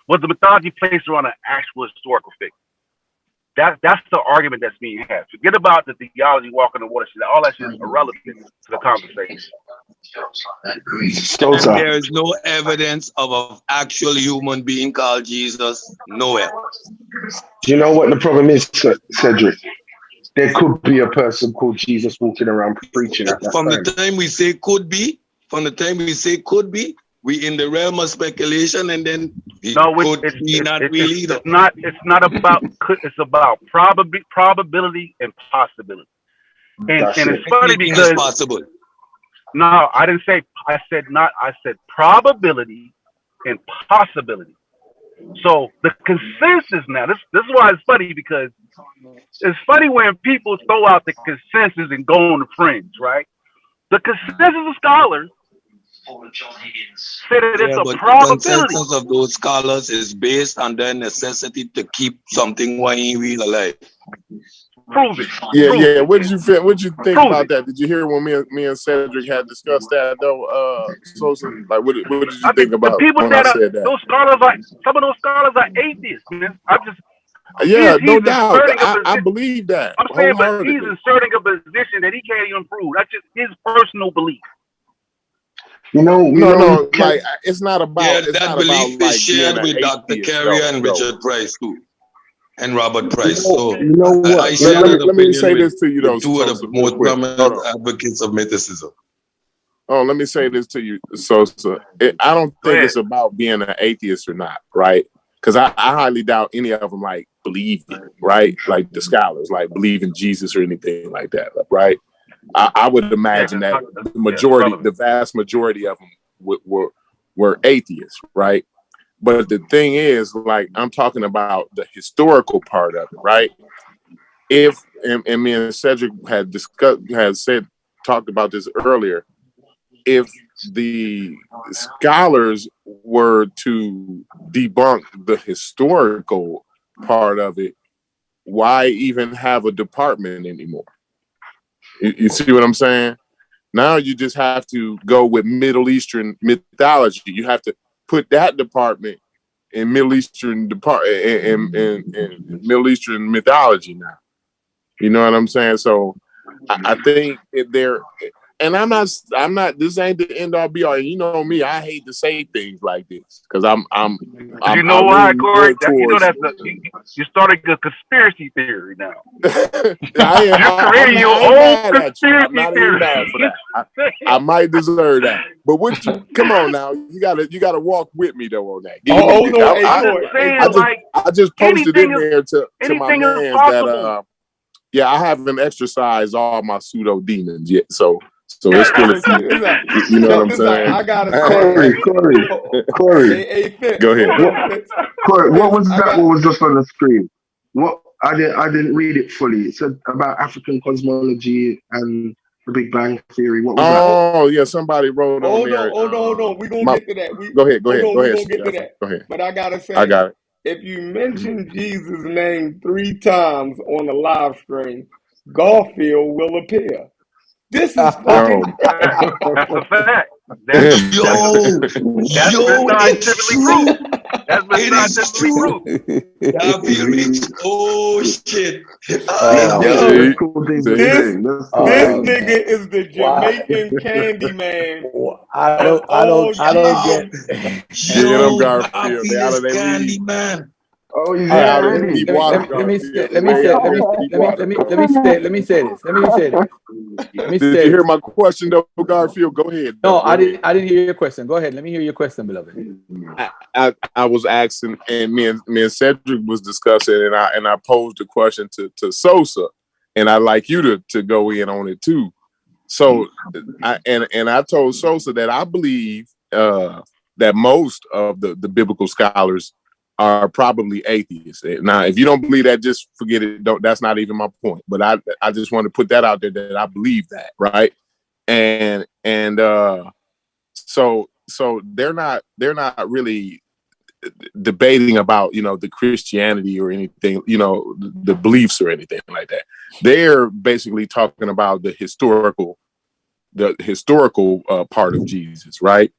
E: was the mythology placed around an actual historical figure? That's the argument that's being had. Forget about the theology walking the water shit. All that shit is irrelevant to the conversation.
D: And there is no evidence of an actual human being called Jesus nowhere.
F: Do you know what the problem is, Cedric? There could be a person called Jesus walking around preaching at that
D: From
F: time.
D: the time we say could be, we in the realm of speculation, and then it
E: No,
D: could be not really though.
E: it's not about it's about probability and possibility. And
F: That's
E: it's
F: it.
E: funny
D: Anything is
E: because
D: possible.
E: no, I didn't say I said not I said probability and possibility. So the consensus now, this is why it's funny because it's funny when people throw out the consensus and go on the fringe, right? The consensus of scholars say that it's
D: Yeah,
E: a
D: but the
E: probability.
D: consensus of those scholars is based on their necessity to keep something while in real alive.
E: Prove it.
C: Yeah,
E: Prove
C: yeah.
E: it.
C: What did you think? What you think
E: Prove
C: about
E: it.
C: that? Did you hear when me and Cedric had discussed that though? Sosa, like, what did you
E: I
C: think
E: think the
C: about
E: people
C: when I
E: that are
C: said that?
E: those scholars are some of those scholars are atheists, man. I just
C: Yeah, no
E: he's
C: doubt.
E: inserting a
C: I
E: position.
C: believe that
E: I'm saying, but he's
C: wholeheartedly.
E: inserting a position that he can't even prove. That's just his personal belief.
C: No, like it's not
D: Yeah,
C: about
D: that belief is
C: like being
D: shared
C: an
D: with Dr.
C: atheist
D: Carrier
C: though.
D: and Richard Price too, and Robert
F: You
D: Price.
F: know,
D: So
F: you know what?
D: I
F: You
D: share
F: know,
D: that
C: Let me
D: opinion
C: say this to you though,
D: with two of the
C: Sosa, real
D: most
C: quick. Hold
D: prominent
C: on.
D: advocates of mysticism.
C: Oh, let me say this to you, Sosa. I don't
E: Go
C: think
E: ahead.
C: it's about being an atheist or not, right? Because I highly doubt any of them like believe it, right? Like the scholars, like believe in Jesus or anything like that, right? I would imagine
E: Yeah,
C: that
E: that's
C: the vast majority of them were atheists, right? But the thing is, like, I'm talking about the historical part of it, right? If and me and Cedric talked about this earlier. If the scholars were to debunk the historical part of it, why even have a department anymore? You see what I'm saying? Now you just have to go with Middle Eastern mythology. You have to put that department in Middle Eastern in Middle Eastern mythology now. You know what I'm saying? So I think they're, and I'm not. This ain't the end all be all. You know me, I hate to say things like this because
E: you
C: I
E: know why,
C: lean
E: Corey?
C: more towards.
E: You're starting a conspiracy theory now. You're
C: I'm
E: creating
C: not,
E: your
C: I ain't
E: own
C: mad at you. I'm
E: conspiracy
C: not even
E: theory.
C: mad for that. I might deserve that. But come on now, you gotta walk with me though on that. Give me.
A: No, hey
E: I'm just
A: Corey, hey
E: saying,
A: Corey.
E: like
C: I just posted in there to my
E: anything is
C: mans
E: possible.
C: that yeah, I haven't exercised all my pseudo demons yet, so it's still a
A: Check
C: few.
A: this out.
C: You know what
A: Check
C: I'm
A: this out.
C: saying?
A: I gotta say,
F: Corey,
A: hey Fitz,
C: Go ahead.
A: hold on, Fitz.
F: Corey, what
A: Fitz,
F: was that? What was just on the screen? What I didn't read it fully. It said about African cosmology and the Big Bang Theory. What was that?
C: Oh yeah, somebody wrote on
A: Hold on,
C: there.
A: hold on. We gonna
C: My,
A: get to that.
C: go ahead,
A: We gonna
C: Sister
A: get to
C: Alpha.
A: that.
C: Go ahead.
A: But I gotta
C: I
A: say,
C: got it.
A: if you mention Jesus' name 3 times on the live stream, Garfield will appear. This is fucking
C: Oh.
E: That's a fact. That's been
D: It's
E: scientifically
D: true.
E: proved. That's been
D: It is
E: scientifically
D: true.
E: proved.
D: Garfield Mix. Oh shit.
A: yo.
C: See,
F: That's cool thing to
C: see.
A: This
F: say. That's cool
A: this
F: thing.
A: nigga is the
G: Why?
A: Jamaican candy man
G: I
A: of
G: don't, I
A: all
G: don't, I don't
D: Yo,
G: get.
A: Jesus.
C: Get them
D: yo,
C: Garfield. They
D: Garfield
C: out
D: is
C: of their
D: candy
C: league.
D: man.
F: Oh, he's
G: All
C: They
F: here
G: right,
C: out of
G: let
C: their
G: me,
F: already.
C: deep
G: let me, let
C: water,
G: me, let me,
C: Garfield.
G: let me
C: They
G: say,
C: out
G: let me,
C: there in deep
G: let me,
C: water,
G: let me,
C: bro.
G: let me say, let me say this. Let me say this. Let me
C: Did
G: say
C: you hear
G: this.
C: my question though, Garfield? Go ahead, though.
G: No,
C: Go ahead.
G: I didn't hear your question. Go ahead. Let me hear your question, beloved.
C: I was asking, and me and Cedric was discussing, and I posed the question to Sosa, and I'd like you to go in on it too. So I told Sosa that I believe that most of the biblical scholars are probably atheists. Now, if you don't believe that, just forget it. That's not even my point. But I just want to put that out there that I believe that, right? And so they're not really debating about the Christianity or anything, the beliefs or anything like that. They're basically talking about the historical part of Jesus, right?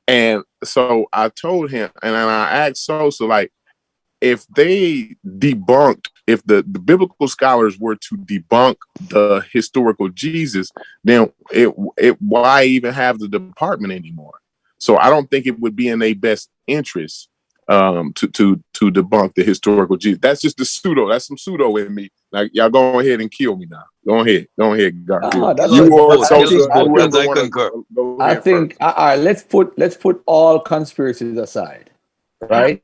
C: And so I told him, and I asked Sosa, like, if the biblical scholars were to debunk the historical Jesus, then why even have the department anymore? So I don't think it would be in their best interest to debunk the historical Jesus. That's just the pseudo. That's some pseudo in me. Like, y'all go ahead and kill me now. Go ahead, Garfield.
G: That's
C: You
G: good.
C: or
G: I think,
C: Sosa, whoever
D: I
C: want to
D: concur.
C: go
G: I
C: ahead
G: think,
C: first.
G: all right, let's put all conspiracies aside, right?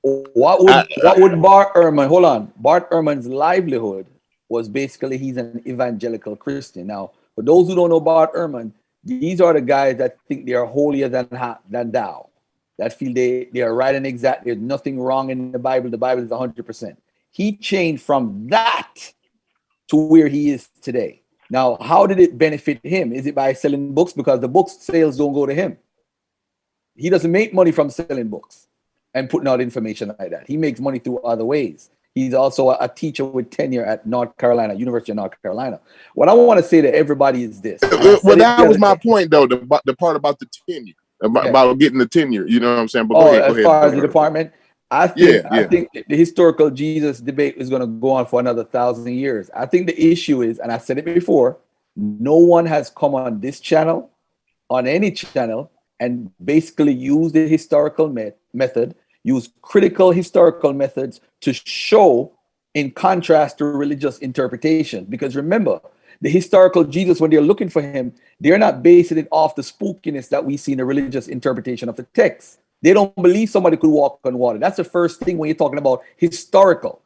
G: What would Bart Ehrman, hold on, Bart Ehrman's livelihood was basically he's an evangelical Christian. Now, for those who don't know Bart Ehrman, these are the guys that think they are holier than thou, that feel they are right and exact. There's nothing wrong in the Bible. The Bible is 100%. He changed from that to where he is today. Now, how did it benefit him? Is it by selling books? Because the book sales don't go to him. He doesn't make money from selling books and putting out information like that. He makes money through other ways. He's also a teacher with tenure at North Carolina, University of North Carolina. What I want to say to everybody is this.
C: Well, that was my point, though. The part about the tenure, about getting the tenure. You know what I'm saying? But go
G: as
C: ahead.
G: far as the department, I think the historical Jesus debate is going to go on for another 1,000 years. I think the issue is, and I said it before, no one has come on this channel, on any channel, and basically use the historical method, use critical historical methods to show in contrast to religious interpretation. Because remember, the historical Jesus, when they're looking for him, they're not basing it off the spookiness that we see in the religious interpretation of the text. They don't believe somebody could walk on water. That's the first thing when you're talking about historical.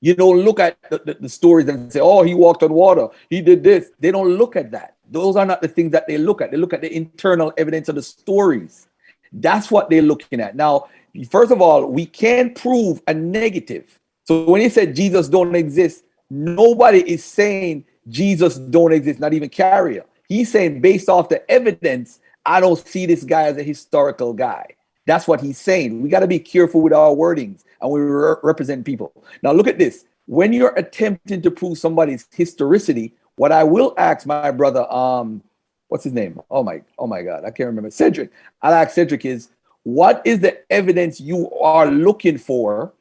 G: You don't look at the stories and say, oh, he walked on water, he did this. They don't look at that. Those are not the things that they look at. They look at the internal evidence of the stories. That's what they're looking at. Now, first of all, we can't prove a negative. So when he said Jesus don't exist, nobody is saying Jesus don't exist, not even Carrier. He's saying based off the evidence, I don't see this guy as a historical guy. That's what he's saying. We got to be careful with our wordings and we represent people. Now look at this. When you're attempting to prove somebody's historicity, what I will ask my brother, what's his name? Oh my God, I can't remember. Cedric. I'll ask Cedric is, what is the evidence you are looking for,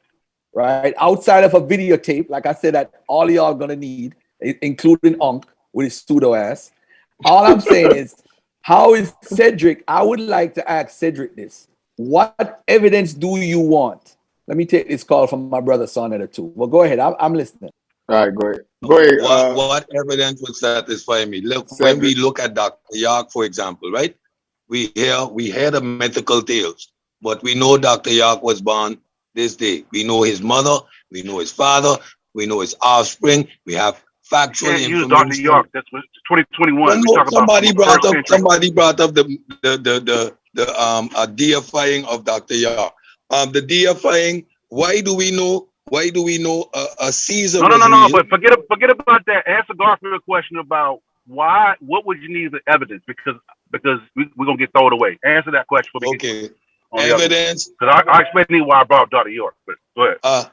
G: right? Outside of a videotape, like I said, that all y'all gonna need, including Unc with his pseudo ass. All I'm saying is, how is Cedric? I would like to ask Cedric this. What evidence do you want? Let me take this call from my brother Sonetta too. Well, go ahead. I'm listening.
A: All right, go ahead. Go ahead.
D: What evidence would satisfy me? Look,
A: Cedric.
D: when we look at Dr. York, for example, right? We hear the mythical tales, but we know Dr. York was born this day. We know his mother, we know his father, we know his offspring. We have factual information.
E: Use Dr. York. That's what 2021.
D: Well,
E: we
D: no,
E: talk
D: somebody
E: about
D: brought up the deifying of Dr. York. The deifying. Why do we know a Caesar?
E: No. But forget about that. Answer Garfield's question about why. What would you need as evidence? Because we're gonna get thrown away. Answer that question for me.
D: Okay. Evidence.
E: Because I explained to you why I brought up Dr. York. But go ahead.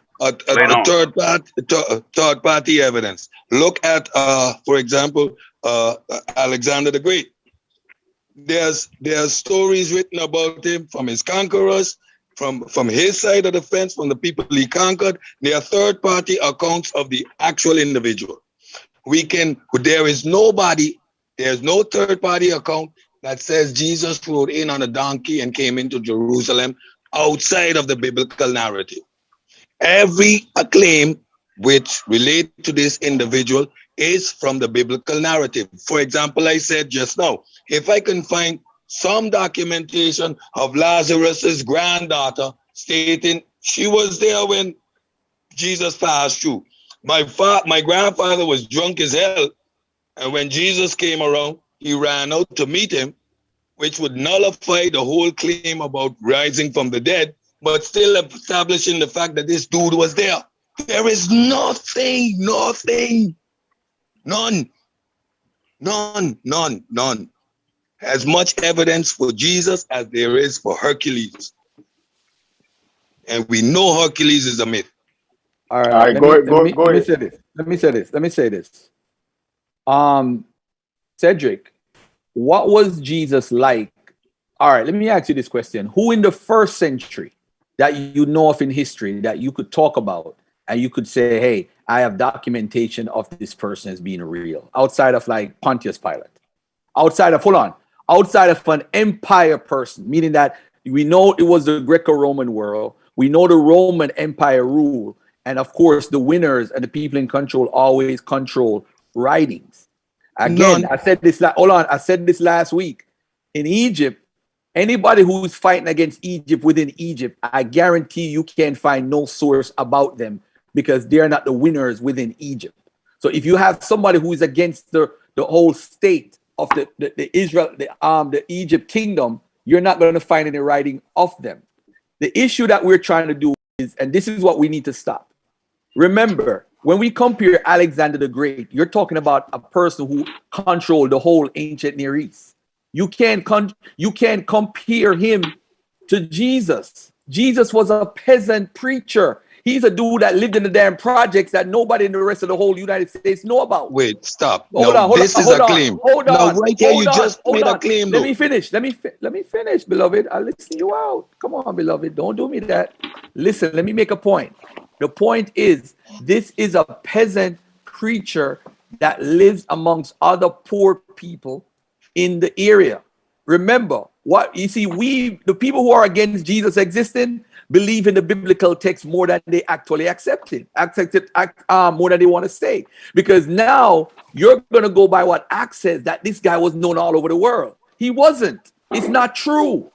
D: Third party evidence. Look at for example, Alexander the Great. There's stories written about him from his conquerors, from his side of the fence, from the people he conquered. There are third party accounts of the actual individual. There's no third party account that says Jesus rode in on a donkey and came into Jerusalem outside of the biblical narrative. Every acclaim which relate to this individual is from the biblical narrative. For example, I said just now, if I can find some documentation of Lazarus's granddaughter stating she was there when Jesus passed through. My grandfather was drunk as hell, and when Jesus came around, he ran out to meet him, which would nullify the whole claim about rising from the dead, but still establishing the fact that this dude was there. There is nothing, none. As much evidence for Jesus as there is for Hercules. And we know Hercules is a myth.
G: All right,
A: go ahead.
G: Let me say this. Cedric, what was Jesus like? All right, let me ask you this question. Who in the first century that you know of in history that you could talk about and you could say, hey, I have documentation of this person as being real, outside of like Pontius Pilate, outside of an empire person, meaning that We know it was the Greco-Roman world. We know the Roman Empire rule. And of course, the winners and the people in control always control writings. Again,
D: None.
G: I said this. Hold on, I said this last week. In Egypt, anybody who's fighting against Egypt within Egypt, I guarantee you can't find no source about them because they're not the winners within Egypt. So if you have somebody who is against the whole state of the Israel, the Egypt kingdom, you're not going to find any writing of them. The issue that we're trying to do is, and this is what we need to stop. Remember, when we compare Alexander the Great, you're talking about a person who controlled the whole ancient Near East. You can't compare him to Jesus. Jesus was a peasant preacher. He's a dude that lived in the damn projects that nobody in the rest of the whole United States know about.
D: Wait, stop.
G: Hold on,
D: This is a claim.
G: Hold on.
D: Now, right here, you just made a claim.
G: Let me finish. Let me finish, beloved. I'll listen you out. Come on, beloved. Don't do me that. Listen, let me make a point. The point is, this is a peasant preacher that lives amongst other poor people in the area. Remember, what you see, the people who are against Jesus existing believe in the biblical text more than they actually accept it more than they want to say. Because now you're going to go by what Acts says, that this guy was known all over the world. He wasn't. It's not true.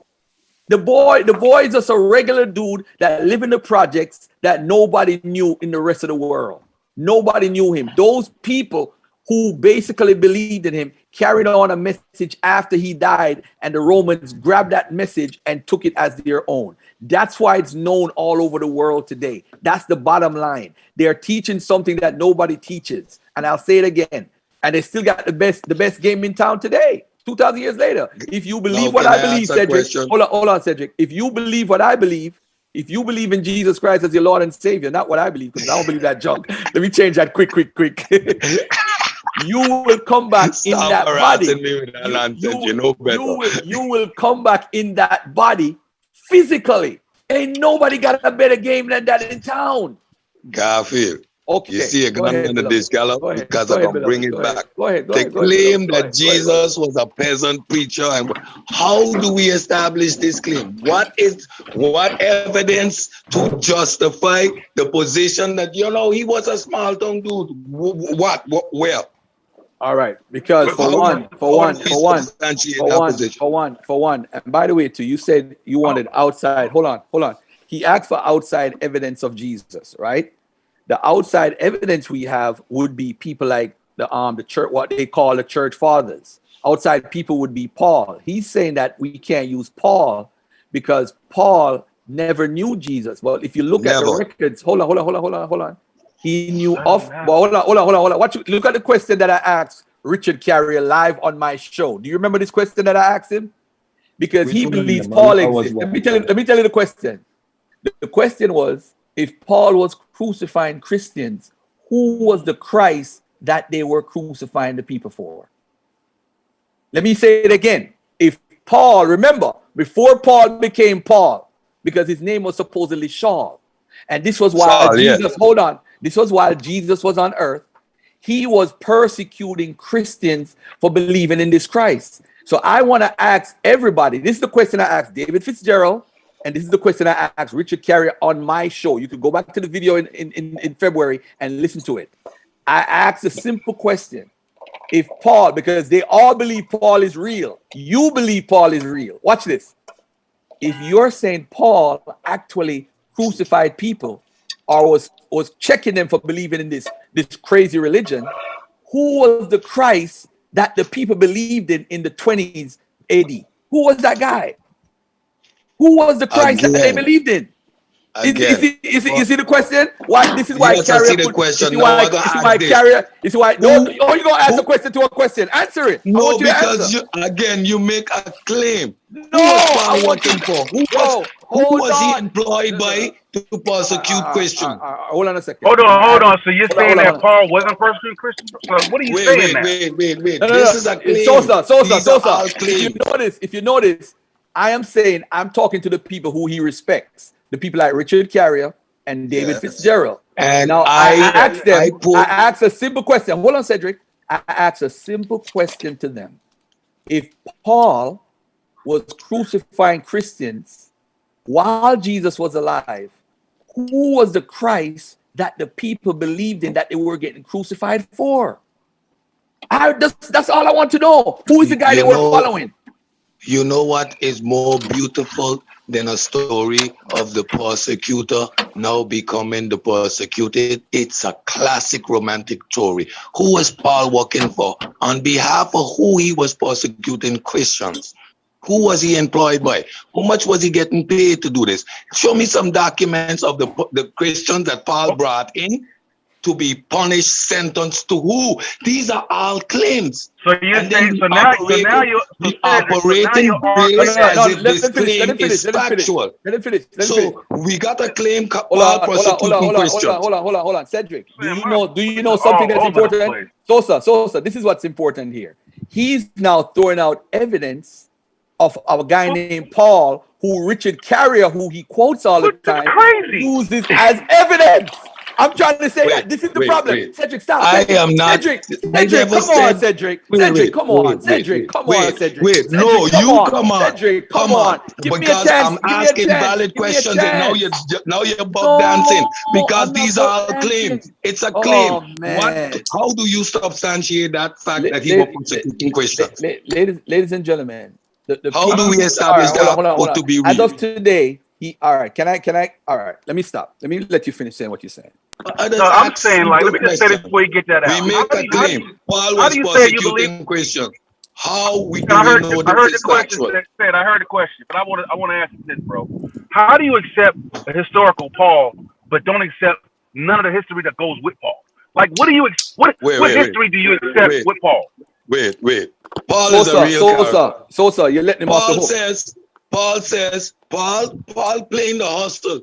G: The boy is just a regular dude that lived in the projects that nobody knew in the rest of the world. Nobody knew him. Those people who basically believed in him carried on a message after he died, and the Romans grabbed that message and took it as their own. That's why it's known all over the world today. That's the bottom line. They're teaching something that nobody teaches. And I'll say it again. And they still got the best game in town today, 2,000 years later. If you believe what I believe, Cedric, hold on, Cedric. If you believe what I believe, if you believe in Jesus Christ as your Lord and Savior, not what I believe, because I don't believe that junk. Let me change that quick. You will come back in that body. You will come back in that body physically. Ain't nobody got a better game than that in town.
D: Garfield. Okay. You see, I'm under this gallop because I'm going to bring it back.
G: They
D: claim that Jesus was a peasant preacher. And how do we establish this claim? What evidence to justify the position that, he was a small town dude? Where?
G: All right, because for one, and by the way, too, you said you wanted outside. Hold on. He asked for outside evidence of Jesus, right? The outside evidence we have would be people like the church, what they call the church fathers. Outside people would be Paul. He's saying that we can't use Paul because Paul never knew Jesus. Well, if you look at the records, hold on. He knew of. Well, hold on. Look at the question that I asked Richard Carrier live on my show. Do you remember this question that I asked him? Because he believes Paul exists. Let me tell you the question. The question was, if Paul was crucifying Christians, who was the Christ that they were crucifying the people for? Let me say it again. If Paul, remember, before Paul became Paul, because his name was supposedly Saul, and this was while this was while Jesus was on earth, he was persecuting Christians for believing in this Christ. So I want to ask everybody, this is the question I asked David Fitzgerald, and this is the question I asked Richard Carrier on my show. You could go back to the video in February and listen to it. I asked a simple question. If Paul, because they all believe Paul is real, you believe Paul is real. Watch this. If you're saying Paul actually crucified people or was checking them for believing in this crazy religion, who was the Christ that the people believed in the 20s AD? Who was that guy? Who was the Christ that they believed in? You see the question? Why? This is why
D: yes,
G: Carrier.
D: I see the question.
G: You see why? No, you're gonna ask a question to a question. Answer it.
D: No, because you make a claim.
G: No,
D: who was Paul working for? Who was he employed by to persecute Christians?
G: Hold on a second.
E: Hold on. So you're saying that Paul wasn't persecuting Christians? So what are you saying?
D: Wait. This is a claim.
G: Sosa. If you notice, I am saying I'm talking to the people who he respects. The people like Richard Carrier and David Fitzgerald. And now I asked a simple question. Hold on, Cedric. I asked a simple question to them. If Paul was crucifying Christians while Jesus was alive, who was the Christ that the people believed in that they were getting crucified for? That's all I want to know. Who is the guy they were following?
D: You know what is more beautiful than a story of the persecutor now becoming the persecuted? It's a classic romantic story. Who was Paul working for? On behalf of who he was persecuting Christians? Who was he employed by? How much was he getting paid to do this? Show me some documents of the Christians that Paul brought in to be punished, sentenced to who? These are all claims.
E: So you're saying, so now you're
D: operating base as if this claim is factual.
G: Let him finish.
D: So we got a claim Paul prosecuting Christians.
G: Hold on, Cedric. Do you know something that's important? Sosa, this is what's important here. He's now throwing out evidence of a guy named Paul, who Richard Carrier, who he quotes all the time, uses as evidence. I'm trying to say that this is the problem. Cedric, stop. Cedric,
D: I am not.
G: Cedric, come on, Cedric. Cedric, come on. Cedric, come on, Cedric.
D: No, you come on.
G: Cedric, come on. Give me a chance.
D: I'm asking valid questions, and now you're bug dancing because these are all claims. It's a claim. How do you substantiate that fact that he was persecuting Christians?
G: Ladies and gentlemen,
D: how do we establish that to be real?
G: As of today, all right. Can I? All right. Let me stop. Let me let you finish saying what you're saying.
E: No, I'm saying, like, let me just say this before you get that out.
D: We make a claim. Paul was persecuting Christians. How we do we know this is factual?
E: I heard the question, but I want to ask this, bro. How do you accept a historical Paul, but don't accept none of the history that goes with Paul? Like, what history do you accept with Paul?
D: Wait. Paul is a real character.
G: Sosa, you're letting him off the hook.
D: Paul playing the hustle.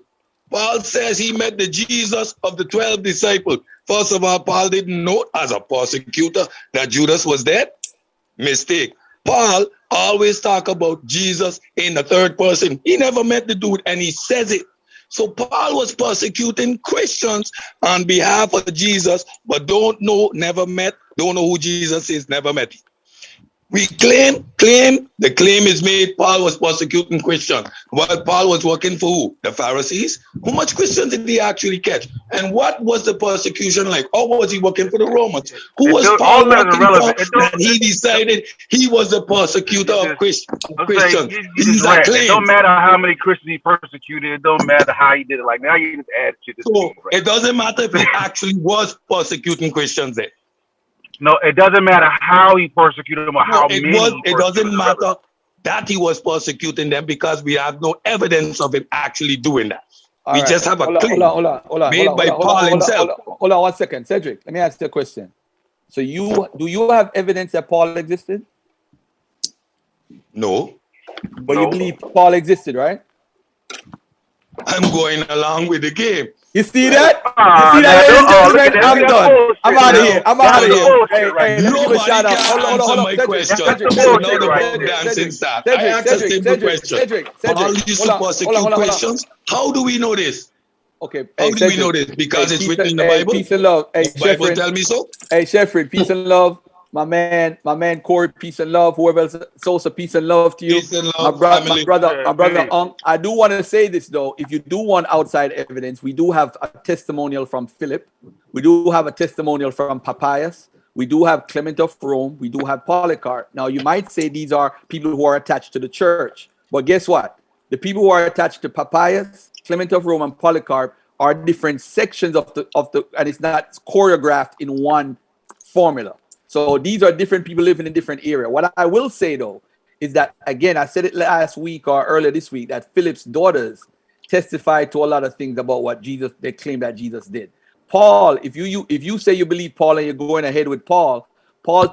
D: Paul says he met the Jesus of the 12 disciples. First of all, Paul didn't know as a persecutor that Judas was dead. Mistake. Paul always talk about Jesus in the third person. He never met the dude, and he says it. So Paul was persecuting Christians on behalf of Jesus, but don't know who Jesus is, never met him. We claim, the claim is made Paul was persecuting Christians. While Paul was working for who? The Pharisees? How much Christians did he actually catch? And what was the persecution like? Or was he working for the Romans? Who was Paul working for? And he decided he was the persecutor of Christians. These are claims.
E: It don't matter how many Christians he persecuted. It don't matter how he did it. Like, now you just add to this.
D: So it doesn't matter if he actually was persecuting Christians then.
E: No, it doesn't matter how he persecuted them or how many.
D: It doesn't matter that he was persecuting them because we have no evidence of him actually doing that. We just have a claim made by Paul himself.
G: Hold on 1 second. Cedric, let me ask you a question. So do you have evidence that Paul existed?
D: No.
G: But you believe Paul existed, right?
D: I'm going along with the game.
G: You see that? Ladies and gentlemen? I'm done. I'm out of here. Hey,
D: nobody can answer my question. I asked a simple question. Paul used to persecute Christians. How do we know this?
G: Okay.
D: How do we know this? Because it's written in the Bible?
G: Peace and love. Hey,
D: the Bible tell me so?
G: Hey, Shefford, peace and love. My man Corey, peace and love. Whoever else, Sosa, peace and love to you.
D: Peace and love,
G: my brother. I do want to say this though. If you do want outside evidence, we do have a testimonial from Philip. We do have a testimonial from Papias. We do have Clement of Rome. We do have Polycarp. Now you might say these are people who are attached to the church, but guess what? The people who are attached to Papias, Clement of Rome, and Polycarp are different sections of the, and it's not choreographed in one formula. So these are different people living in different area. What I will say though is that, again, I said it last week or earlier this week, that Philip's daughters testified to a lot of things about what they claim that Jesus did. Paul, if you say you believe Paul and you're going ahead with Paul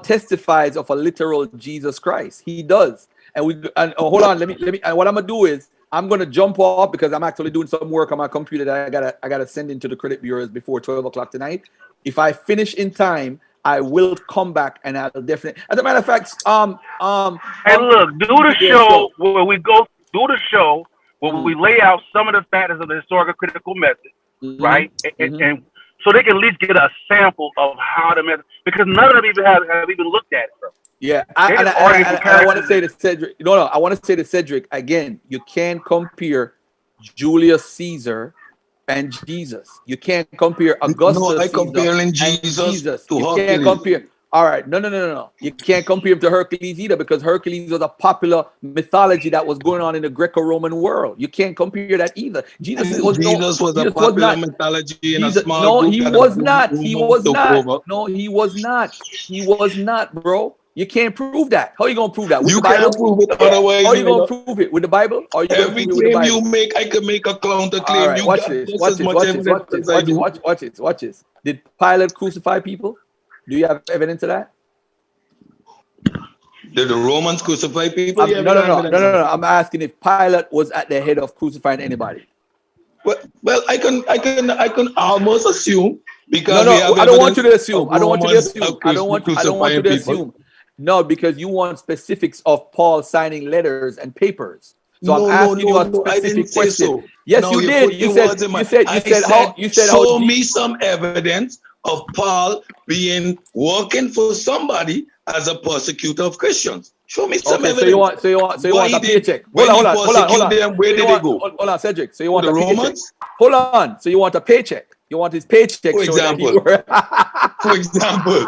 G: testifies of a literal Jesus Christ. He does. And hold on, let me. And what I'm gonna do is I'm gonna jump off because I'm actually doing some work on my computer that I gotta send into the credit bureaus before 12 o'clock tonight. If I finish in time, I will come back and I'll definitely. As a matter of fact,
E: hey, look, do the show where we go. Do the show where we lay out some of the factors of the historical critical method, right? And so they can at least get a sample of how to method, because none of them even have even looked at it, bro.
G: Yeah, I want to say to Cedric. No, I want to say to Cedric again. You can't compare Julius Caesar and Jesus. You can't compare Augustus
D: No, I
G: Caesar
D: comparing
G: and
D: Jesus to
G: You can't
D: Hercules.
G: compare. All right, no. You can't compare him to Hercules either, because Hercules was a popular mythology that was going on in the Greco-Roman world. You can't compare that either. Jesus was
D: a popular mythology in a small
G: no,
D: group.
G: he was not. He was not. No, he was not. He was not, bro. You can't prove that. How are you gonna prove that? With
D: You
G: the Bible?
D: can't prove it otherwise.
G: How are you gonna prove it? With the Bible? Or are you gonna
D: Every
G: prove it with the
D: claim
G: Bible?
D: you make, I can make a counter claim.
G: All right,
D: You
G: watch
D: got
G: this.
D: just
G: Watch
D: as
G: this.
D: much
G: Watch this.
D: evidence
G: Watch this.
D: as I do.
G: Watch this. Watch this. Did Pilate crucify people? Do you have evidence of that?
D: Did the Romans crucify people?
G: No. I'm asking if Pilate was at the head of crucifying anybody.
D: Well, I can almost assume, because
G: No,
D: we have
G: I don't want you to
D: evidence
G: assume.
D: of
G: I don't want you to
D: Romans
G: assume. I don't want you to
D: crucifying people.
G: assume. No, because you want specifics of Paul signing letters and papers. So
D: No,
G: I'm asking you a specific
D: I didn't say
G: question.
D: so.
G: Yes,
D: No,
G: you did. You said
D: show me some evidence of Paul being working for somebody as a persecutor of Christians. Show me some evidence.
G: So you want a paycheck.
D: Hold on. Where did they go?
G: Hold on, Cedric. So you want
D: the
G: a paycheck.
D: Romans?
G: Hold on. So you want a paycheck. You want his paycheck.
D: For example. For example.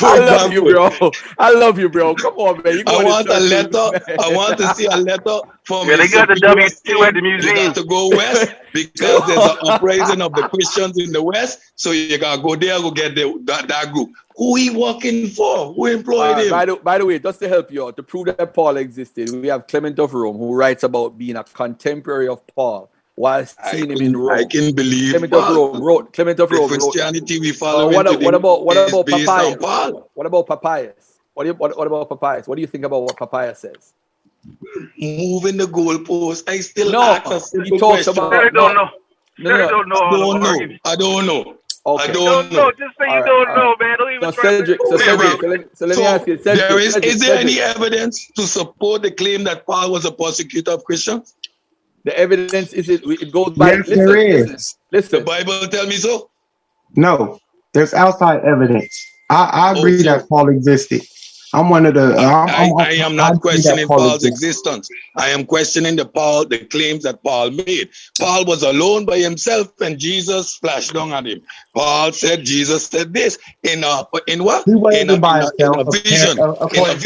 G: I love you, bro. I love you, bro. Come on, man.
D: I want a letter. I want to see a letter from
E: they got the W2 at the museum.
D: You got to go west because there's an uprising of the Christians in the west. So you gotta go there, go get that group. Who he working for? Who employed him?
G: By the way, just to help you out, to prove that Paul existed, we have Clement of Rome, who writes about being a contemporary of Paul while seeing him in Rome.
D: I can believe
G: Clement of Rome wrote.
D: Christianity we follow.
G: What about Papias?
D: Paul.
G: What about Papias? What about Papias? What do you think about what Papias says?
D: Moving the goalpost. I still ask a simple question.
E: I don't know.
D: Okay. I don't know.
E: Just say you don't know, man. Don't even
G: Cedric, so let me ask you. Cedric,
D: is there any evidence to support the claim that Paul was a persecutor of Christians?
G: The evidence it goes by.
H: Yes, there is.
G: Listen.
D: The Bible tell me so?
H: No, there's outside evidence. I agree that Paul existed. I'm one of the.
D: I am not questioning Paul's existence. I am questioning the claims that Paul made. Paul was alone by himself, and Jesus flashed down at him. Paul said, Jesus said this in what? In a vision. In a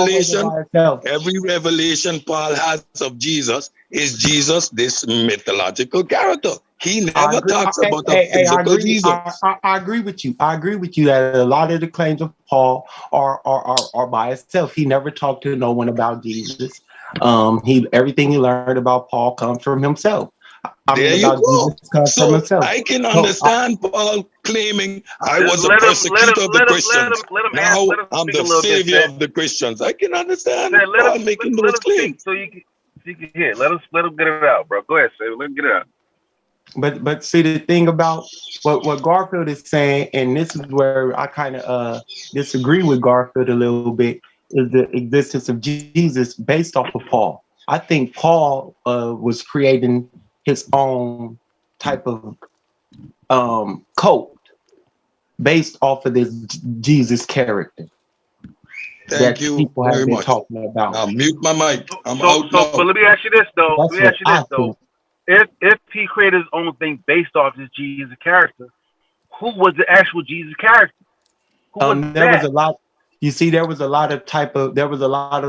D: vision. Every revelation Paul has of Jesus is Jesus, this mythological character. He never talks about a physical Jesus.
H: I agree with you. I agree with you that a lot of the claims of Paul are by itself. He never talked to no one about Jesus. Everything he learned about Paul comes from himself.
D: There you go. So I can understand Paul claiming I was a persecutor of the Christians. Now I'm the savior of the Christians. I can understand Paul making those claims.
E: So you can hear. Let him get it out, bro. Go ahead, say. Let him get it out.
H: But see, the thing about what Garfield is saying, and this is where I kind of disagree with Garfield a little bit, is the existence of Jesus based off of Paul. I think Paul was creating his own type of code based off of this Jesus character.
D: Thank you
H: people have
D: very
H: been
D: much.
H: Talking about.
D: I'll mute my mic. I'm out now.
E: But let me ask you this though. If he created his own thing based off this Jesus character, who was the actual Jesus character?
H: Was a lot. You see, there was a lot of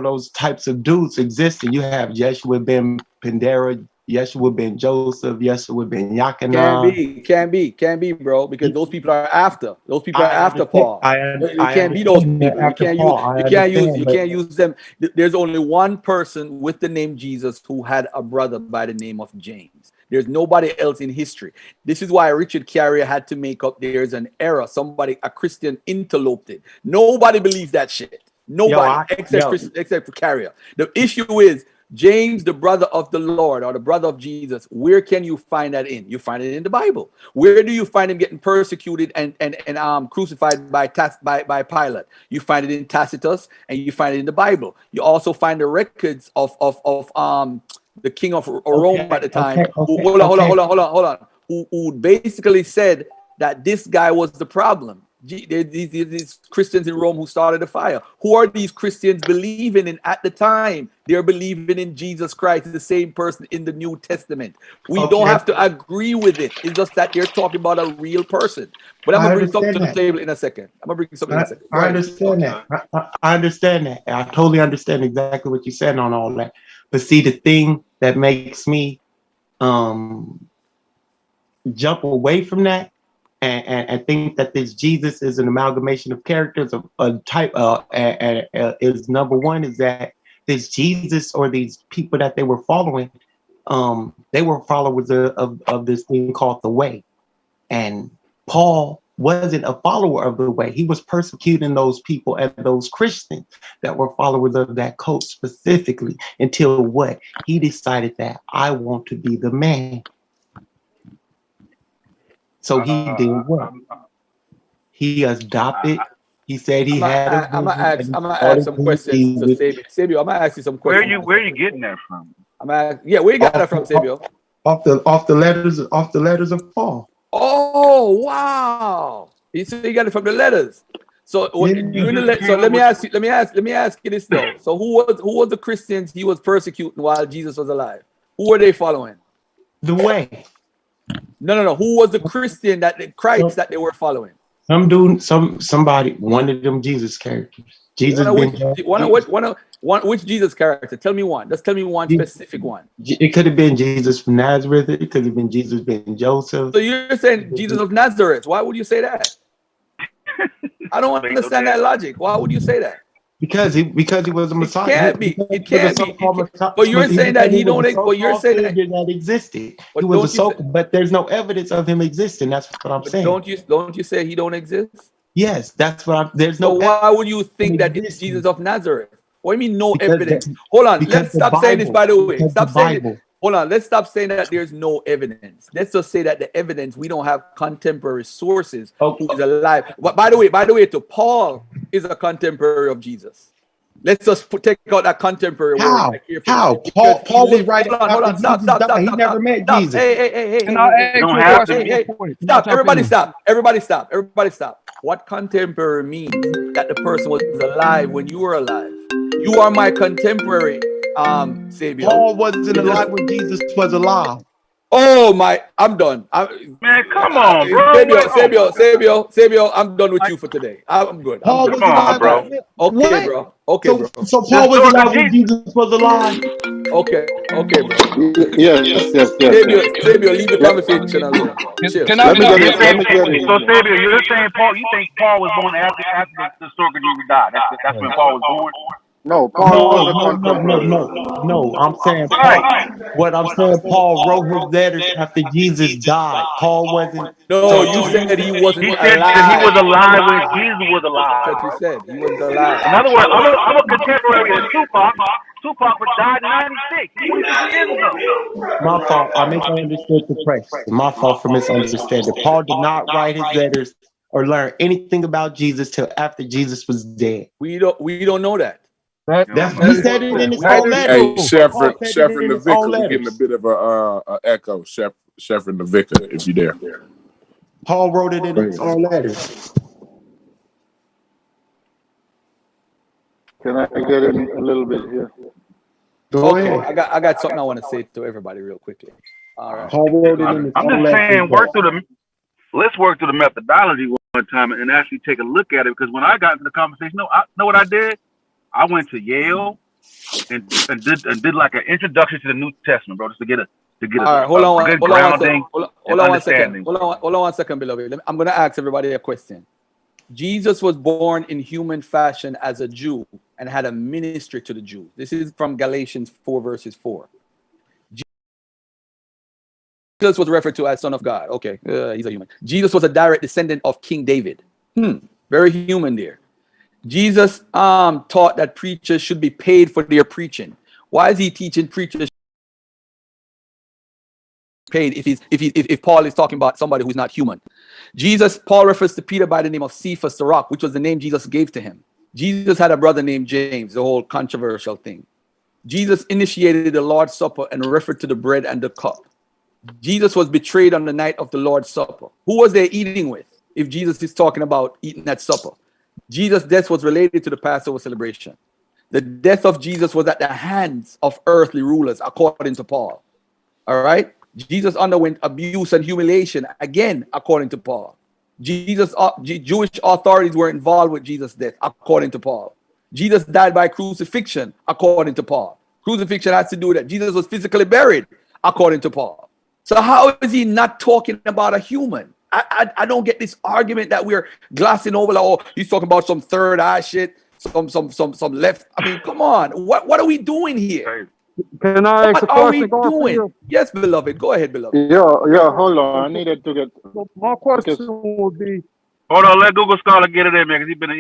H: those types of dudes existing. You have Yeshua ben Pandera, Yeshua ben Joseph, Yeshua ben Yachanan.
G: Can be, bro, because those people are after. Those people are after Paul. You can't be those people. You can't use them. There's only one person with the name Jesus who had a brother by the name of James. There's nobody else in history. This is why Richard Carrier had to make up there's an error. A Christian interloped it. Nobody believes that shit. Nobody except for Carrier. The issue is James, the brother of the Lord, or the brother of Jesus. Where can you find that in? You find it in the Bible. Where do you find him getting persecuted and crucified by Pilate? You find it in Tacitus, and you find it in the Bible. You also find the records of the king of Rome at the time. Hold on. who basically said that this guy was the problem. These Christians in Rome who started the fire. Who are these Christians believing in at the time? They're believing in Jesus Christ, the same person in the New Testament. We don't have to agree with it. It's just that they're talking about a real person. But I'm going to bring something to the table in a second. I'm going to bring something in a second.
H: I understand that. I understand that. I totally understand exactly what you said on all that. But see, the thing that makes me jump away from that and think that this Jesus is an amalgamation of characters of a type is number one, is that this Jesus or these people that they were following, they were followers of this thing called the way. And Paul wasn't a follower of the way. He was persecuting those people and those Christians that were followers of that cult specifically until what? He decided that I want to be the man. So he did what? He adopted. He said he had.
G: I'm gonna ask some questions to Sabio. I'm gonna ask you some questions.
E: Where are you getting that from?
G: Where you got that from, Sabio?
H: Off the letters of Paul.
G: Oh wow! So you got it from the letters. So so let me ask you this though. So who was the Christians he was persecuting while Jesus was alive? Who were they following?
H: The way.
G: No. Who was the Christian that they were following?
H: Somebody, one of them Jesus characters. Jesus. Which
G: Jesus character? Tell me one. Just tell me one specific one.
H: It could have been Jesus from Nazareth. It could have been Jesus being Joseph.
G: So you're saying Jesus of Nazareth. Why would you say that? I don't understand that logic. Why would you say that?
H: Because he was a Messiah.
G: It can't be. But you're saying that he don't. But you're saying
H: that existed. He was but there's no evidence of him existing. That's what I'm saying.
G: Don't you say he don't exist?
H: Yes, that's what there's no.
G: So why would you think that it's Jesus of Nazareth? What do you mean no evidence? Hold on. Let's stop saying this. By the way, stop saying it. Hold on. Let's stop saying that there's no evidence. Let's just say that the evidence, we don't have contemporary sources who is alive. But by the way, to Paul is a contemporary of Jesus. Let's just take out that contemporary word.
H: How? Paul was right.
G: Hold on. Stop.
H: He never met Jesus.
G: Hey. Stop. Everybody stop. What contemporary means that the person was alive when you were alive. You are my contemporary, Sabio.
H: Paul wasn't alive when Jesus was alive.
G: Oh my! I'm done.
E: Man, come on, bro.
G: Sabio. I'm done with you for today. I'm good.
H: Paul was alive,
E: bro.
G: Okay, bro.
H: So Paul was alive when Jesus was alive.
G: Okay, bro.
C: Yes.
G: Sabio, leave the conversation alone.
E: Can I get it? So Sabio, you're saying Paul? You think Paul was born after the story of Jesus died? That's when Paul was born.
C: No, Paul
H: No. I'm saying Paul wrote his letters after Jesus died. Paul wasn't.
G: No, you said he wasn't alive.
E: He said that he was alive when Jesus was alive.
G: That's what you said. He was alive.
E: In other words, I'm a contemporary of Tupac. Tupac died in '96. 26 years ago.
H: My fault. I misunderstood the press. My fault for misunderstanding. Paul did not write his letters or learn anything about Jesus till after Jesus was dead.
G: We don't know that.
H: He said it in his own letter.
C: Hey, Sheffrin the Vicar, we're getting a bit of a echo. Sheffrin the Vicar, if you're there.
H: Paul wrote it in his own letters.
C: Can I get in a little bit here?
H: Go ahead.
G: I got something I want to say to everybody real quickly. All right.
H: Paul wrote it in his
E: I'm
H: own
E: just
H: letters.
E: saying, let's work through the methodology one time and actually take a look at it. Because when I got into the conversation, know what I did? I went to Yale and did like an introduction to the New Testament, bro, just to get a
G: hold on
E: good grounding and understanding.
G: Hold on 1 second, beloved. I'm going to ask everybody a question. Jesus was born in human fashion as a Jew and had a ministry to the Jews. This is from Galatians 4 verses 4. Jesus was referred to as Son of God. Okay, he's a human. Jesus was a direct descendant of King David. Very human there. Jesus taught that preachers should be paid for their preaching. Why is he teaching preachers paid if Paul is talking about somebody who's not human? Paul refers to Peter by the name of Cephas the Rock, which was the name Jesus gave to him. Jesus had a brother named James, the whole controversial thing. Jesus initiated the Lord's Supper and referred to the bread and the cup. Jesus was betrayed on the night of the Lord's Supper. Who was they eating with? If Jesus is talking about eating at supper, Jesus' death was related to the Passover celebration. The death of Jesus was at the hands of earthly rulers, according to Paul. All right? Jesus underwent abuse and humiliation, again, according to Paul. Jewish authorities were involved with Jesus' death, according to Paul. Jesus died by crucifixion, according to Paul. Crucifixion has to do with that. Jesus was physically buried, according to Paul. So how is he not talking about a human? I don't get this argument that we're glossing over. Like, oh, he's talking about some third eye shit, some left. I mean, come on. What are we doing here?
I: Can I ask a question,
G: doing? Yes, beloved. Go ahead, beloved.
C: Yeah, hold on. I needed to get.
I: My question would be.
E: Hold on, let Google Scholar get it in, man, because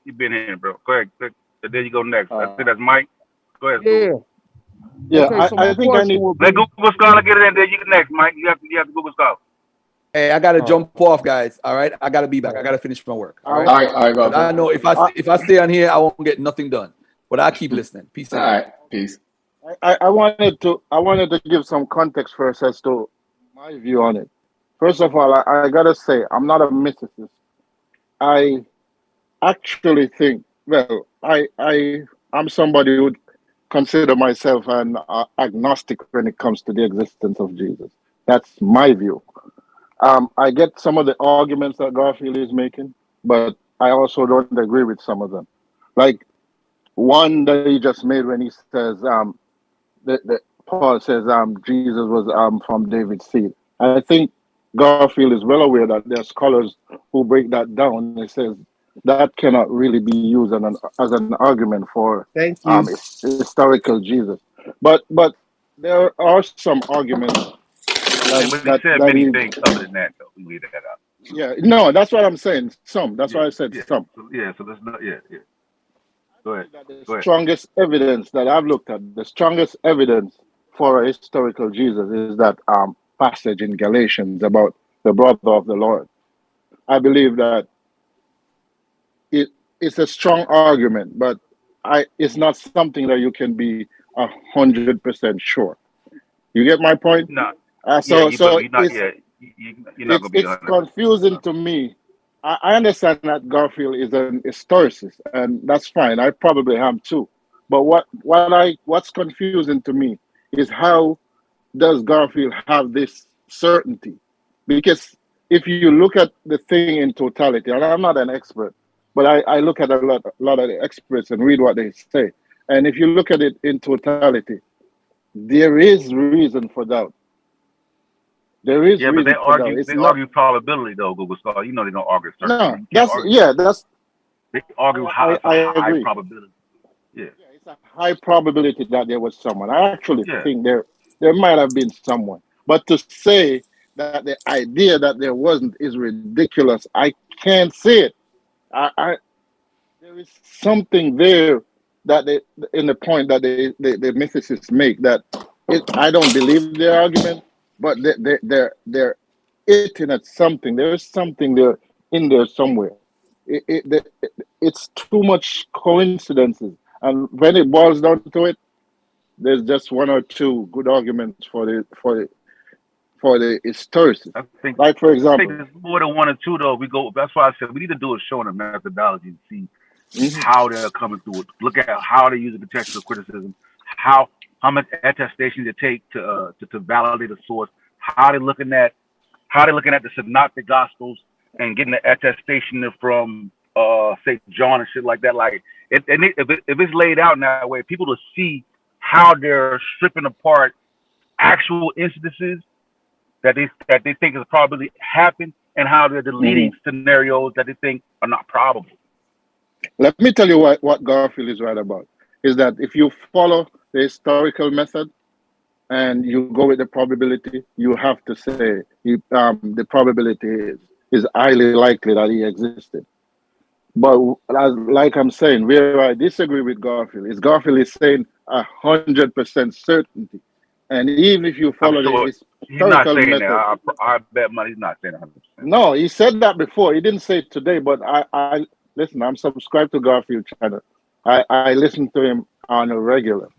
E: he been here, bro. Go ahead. There you go next. I think that's Mike. Go ahead.
I: Yeah.
C: Yeah, okay, so I think I need.
E: Let Google Scholar get it in. There you go next, Mike. You have to Google Scholar.
G: Hey, I gotta jump off, guys. All right, I gotta be back. I gotta finish my work. All right. I know if I stay on here, I won't get nothing done. But I keep listening. Peace out.
A: All right, peace.
C: I wanted to give some context first as to my view on it. First of all, I gotta say I'm not a mysticist. I actually think, well, I'm somebody who would consider myself an agnostic when it comes to the existence of Jesus. That's my view. I get some of the arguments that Garfield is making, but I also don't agree with some of them. Like one that he just made when he says, Paul says, Jesus was from David's seed. I think Garfield is well aware that there are scholars who break that down. It says that cannot really be used as an argument for historical Jesus. But there are some arguments.
E: But he said many things other than that, though. We leave that out.
C: Yeah, no, that's what I'm saying. Some. That's why I said some.
E: So that's not. Yeah. Go ahead.
C: The strongest evidence that I've looked at, the strongest evidence for a historical Jesus is that passage in Galatians about the brother of the Lord. I believe that it's a strong argument, but it's not something that you can be 100% sure. You get my point?
E: No.
C: It's confusing to me. I understand that Garfield is an historicist, and that's fine. I probably am too. But what's confusing to me is how does Garfield have this certainty? Because if you look at the thing in totality, and I'm not an expert, but I look at a lot of the experts and read what they say. And if you look at it in totality, there is reason for doubt. There is
E: but they argue probability though, Google Scholar. You know they don't argue certainty.
C: No,
E: they argue high probability. Yeah,
C: it's a high probability that there was someone. I actually think there might have been someone. But to say that the idea that there wasn't is ridiculous. I can't say it. There is something there that in the point that the mythicists make that I don't believe their argument. But they're hitting at something. There is something there in there somewhere. It's too much coincidences, and when it boils down to it, there's just one or two good arguments for the historicist.
E: I think,
C: like for example,
E: I think there's more than one or two though. That's why I said we need to do a show on the methodology and see how they're coming through it. Look at how they're using contextual criticism, how much attestation they take to validate a source, how they're looking at the synoptic gospels and getting the attestation from say John and shit like that. Like if it's laid out in that way, people will see how they're stripping apart actual instances that they think is probably happened and how they're deleting scenarios that they think are not probable.
C: Let me tell you what Garfield is right about. Is that if you follow the historical method and you go with the probability, you have to say the probability is highly likely that he existed. But like I'm saying, where I disagree with Garfield is saying 100% certainty. And even if you follow the historical method,
E: I bet money he's not saying 100%.
C: No, he said that before. He didn't say it today, but I listen, I'm subscribed to Garfield channel. I listen to him on a regular.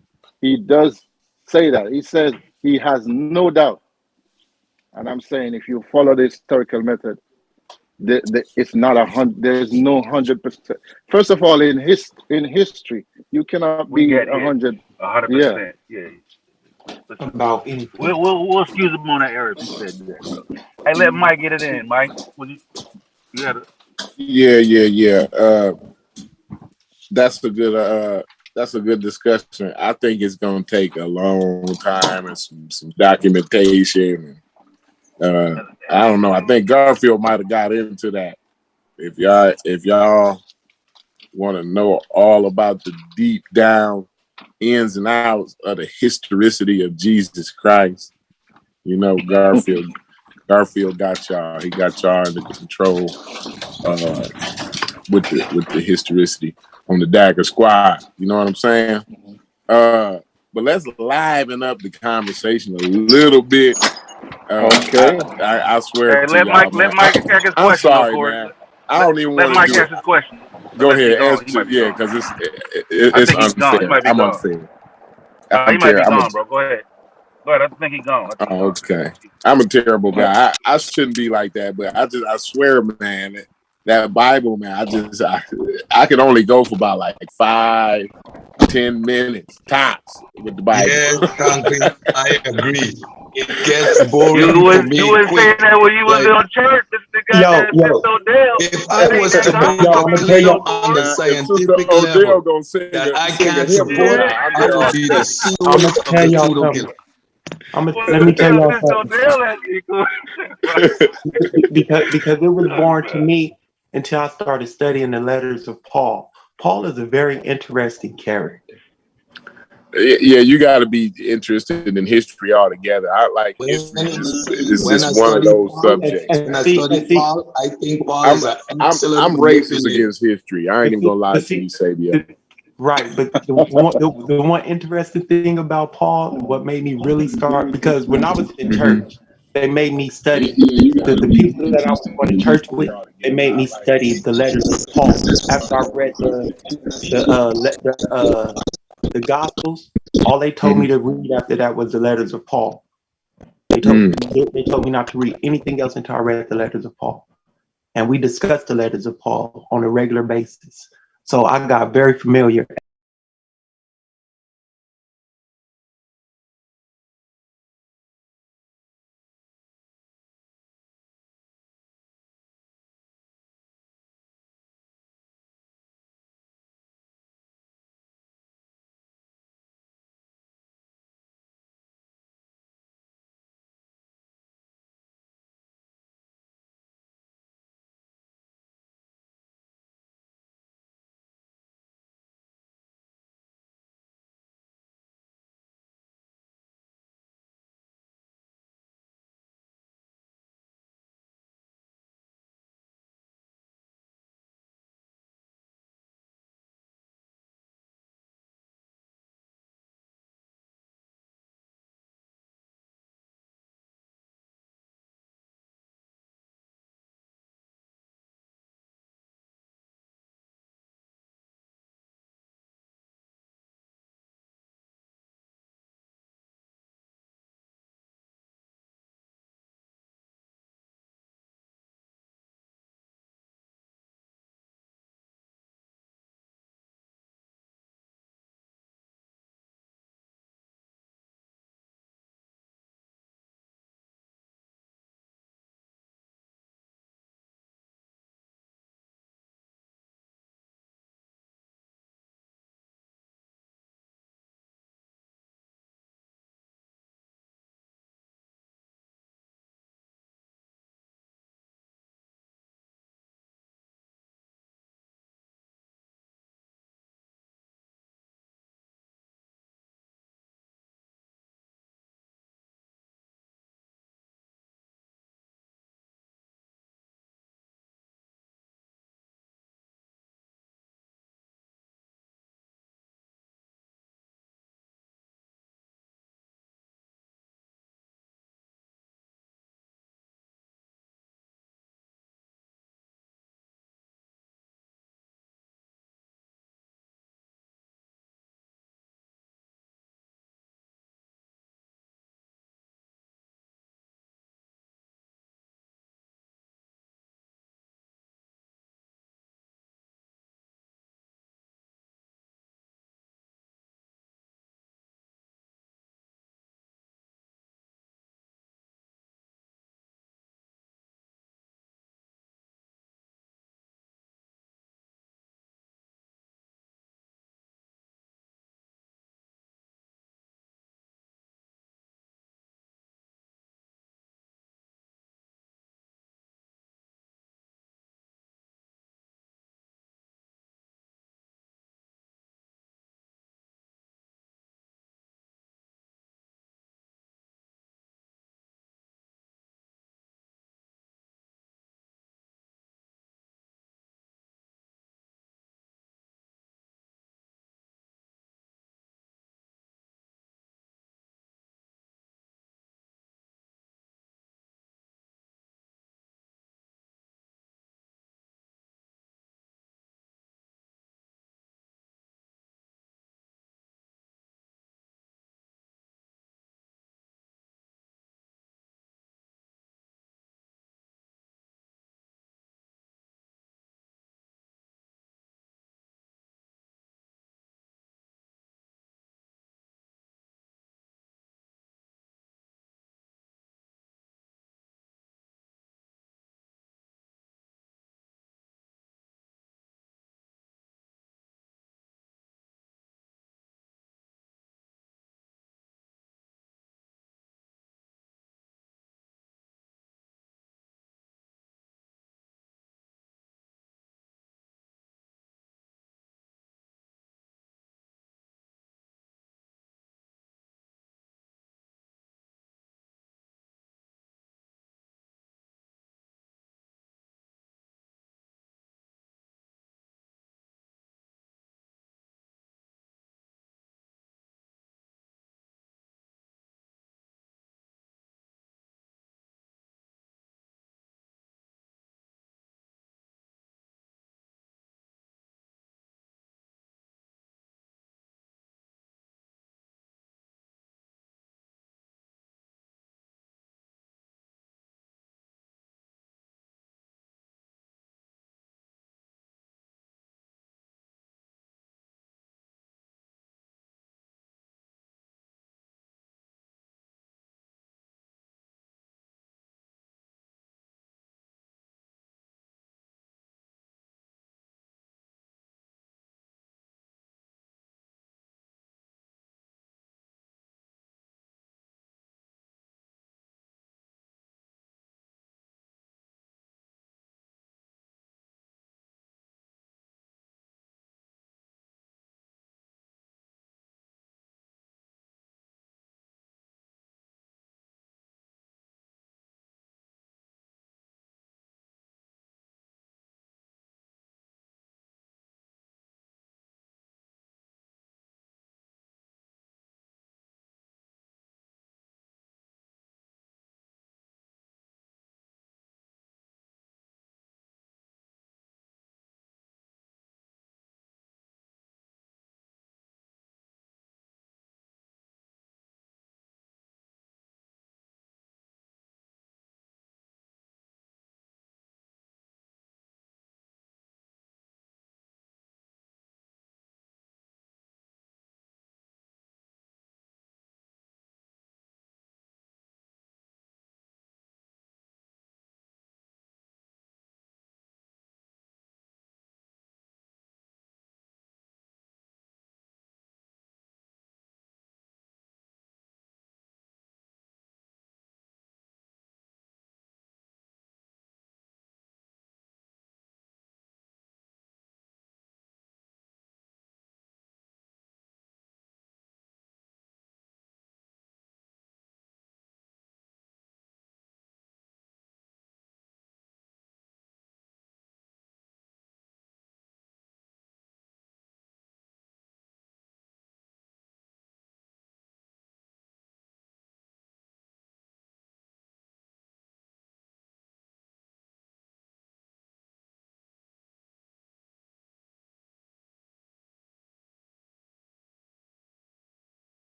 C: He does say that. He says he has no doubt And I'm saying if you follow the historical method, it's not 100. There's no 100%. First of all, in history, you cannot
E: We
C: be
E: get
C: 100. Yeah.
E: 100%. Yeah.
H: About anything.
E: We'll excuse him on that area if he said that. So. Hey, let Mike get it in. Mike, you had a
C: Yeah. That's a good discussion. I think it's gonna take a long time and some documentation. I don't know. I think Garfield might have got into that. If y'all want to know all about the deep down ins and outs of the historicity of Jesus Christ, you know, Garfield got y'all. He got y'all under control with the historicity on the Dagger Squad. You know what I'm saying? But let's liven up the conversation a little bit.
A: Okay.
C: I swear
E: Hey,
C: to
E: let
C: y'all,
E: Mike
C: man.
E: ask his
C: I'm
E: question though,
C: sorry,
E: Corey.
C: man. I
E: Let,
C: don't even
E: let
C: want to
E: Mike
C: do it.
E: ask his question.
C: Go
E: Unless he
C: ahead,
E: gone, he
C: answer.
E: might be
C: Yeah,
E: gone.
C: because
E: I
C: it's
E: think he's gone. He
C: unfair.
E: might be
C: I'm
E: gone.
C: unfair.
E: No, he
C: I'm
E: might be
C: terrible.
E: gone, bro. Go ahead. Go ahead. I think he's gone. I think he's
C: Oh,
E: gone.
C: okay. I'm a terrible guy. I shouldn't be like that, but I swear, man, that Bible, man, I can only go for about like 5-10 minutes tops with the Bible.
D: Yes, Concrete, I agree. It gets
E: You
D: boring for
E: was you
D: me
E: was saying
D: quick.
E: that when you was
D: Like,
E: in church. This
H: Yo,
E: goddamn
H: yo,
E: Sister Odell.
D: if
E: You
D: I
E: saying
D: was
E: that
D: to
E: God
D: make
H: yo,
D: a
H: I'm
E: talking
H: gonna
E: to
H: tell
D: claim
E: you,
H: y'all.
D: on the
E: Corey?
C: Now, if Sister
D: scientific
C: Odell
D: level
C: gonna sing
D: that I
C: sing a
D: can't
C: hymn for
D: support,
C: y'all,
E: Yeah.
C: I'm
D: I
C: there
D: would
C: all
D: be the
C: day.
H: I'm
D: CEO
H: gonna
D: of
H: tell
D: the
H: y'all
D: pseudo
H: something.
D: killer.
H: Let me tell y'all
E: Sister
H: something.
E: Odell asked you, Corey.
H: Because it was born to me until I started studying the letters of Paul. Paul is a very interesting character.
C: Yeah, you got to be interested in history altogether. I like
D: When,
C: history. It's
D: when
C: just
D: I
C: one of
D: study
C: those
D: Paul,
C: subjects,
D: when
H: And
D: I
C: man.
H: see,
D: study Paul, I think Paul
C: I'm
D: is an
C: I'm
D: excellent
C: racist
D: manipulator.
C: against history. I ain't even gonna lie to you, Sabia.
H: right, but the one interesting thing about Paul, and what made me really start, because when I was in
C: Mm-hmm.
H: church, they made me
C: Yeah,
H: study
C: you got to
H: the
C: be
H: people that I was
C: interested
H: going to
C: in
H: church
C: history
H: with. They
C: altogether.
H: made me
C: I like
H: study the letters of Paul. After I read the Gospels, all they told me
C: history.
H: to read after that was the letters of Paul. They told
C: Mm-hmm.
H: they told me not to read anything else until I read the letters of Paul. And we discussed the letters of Paul on a regular basis. So I got very familiar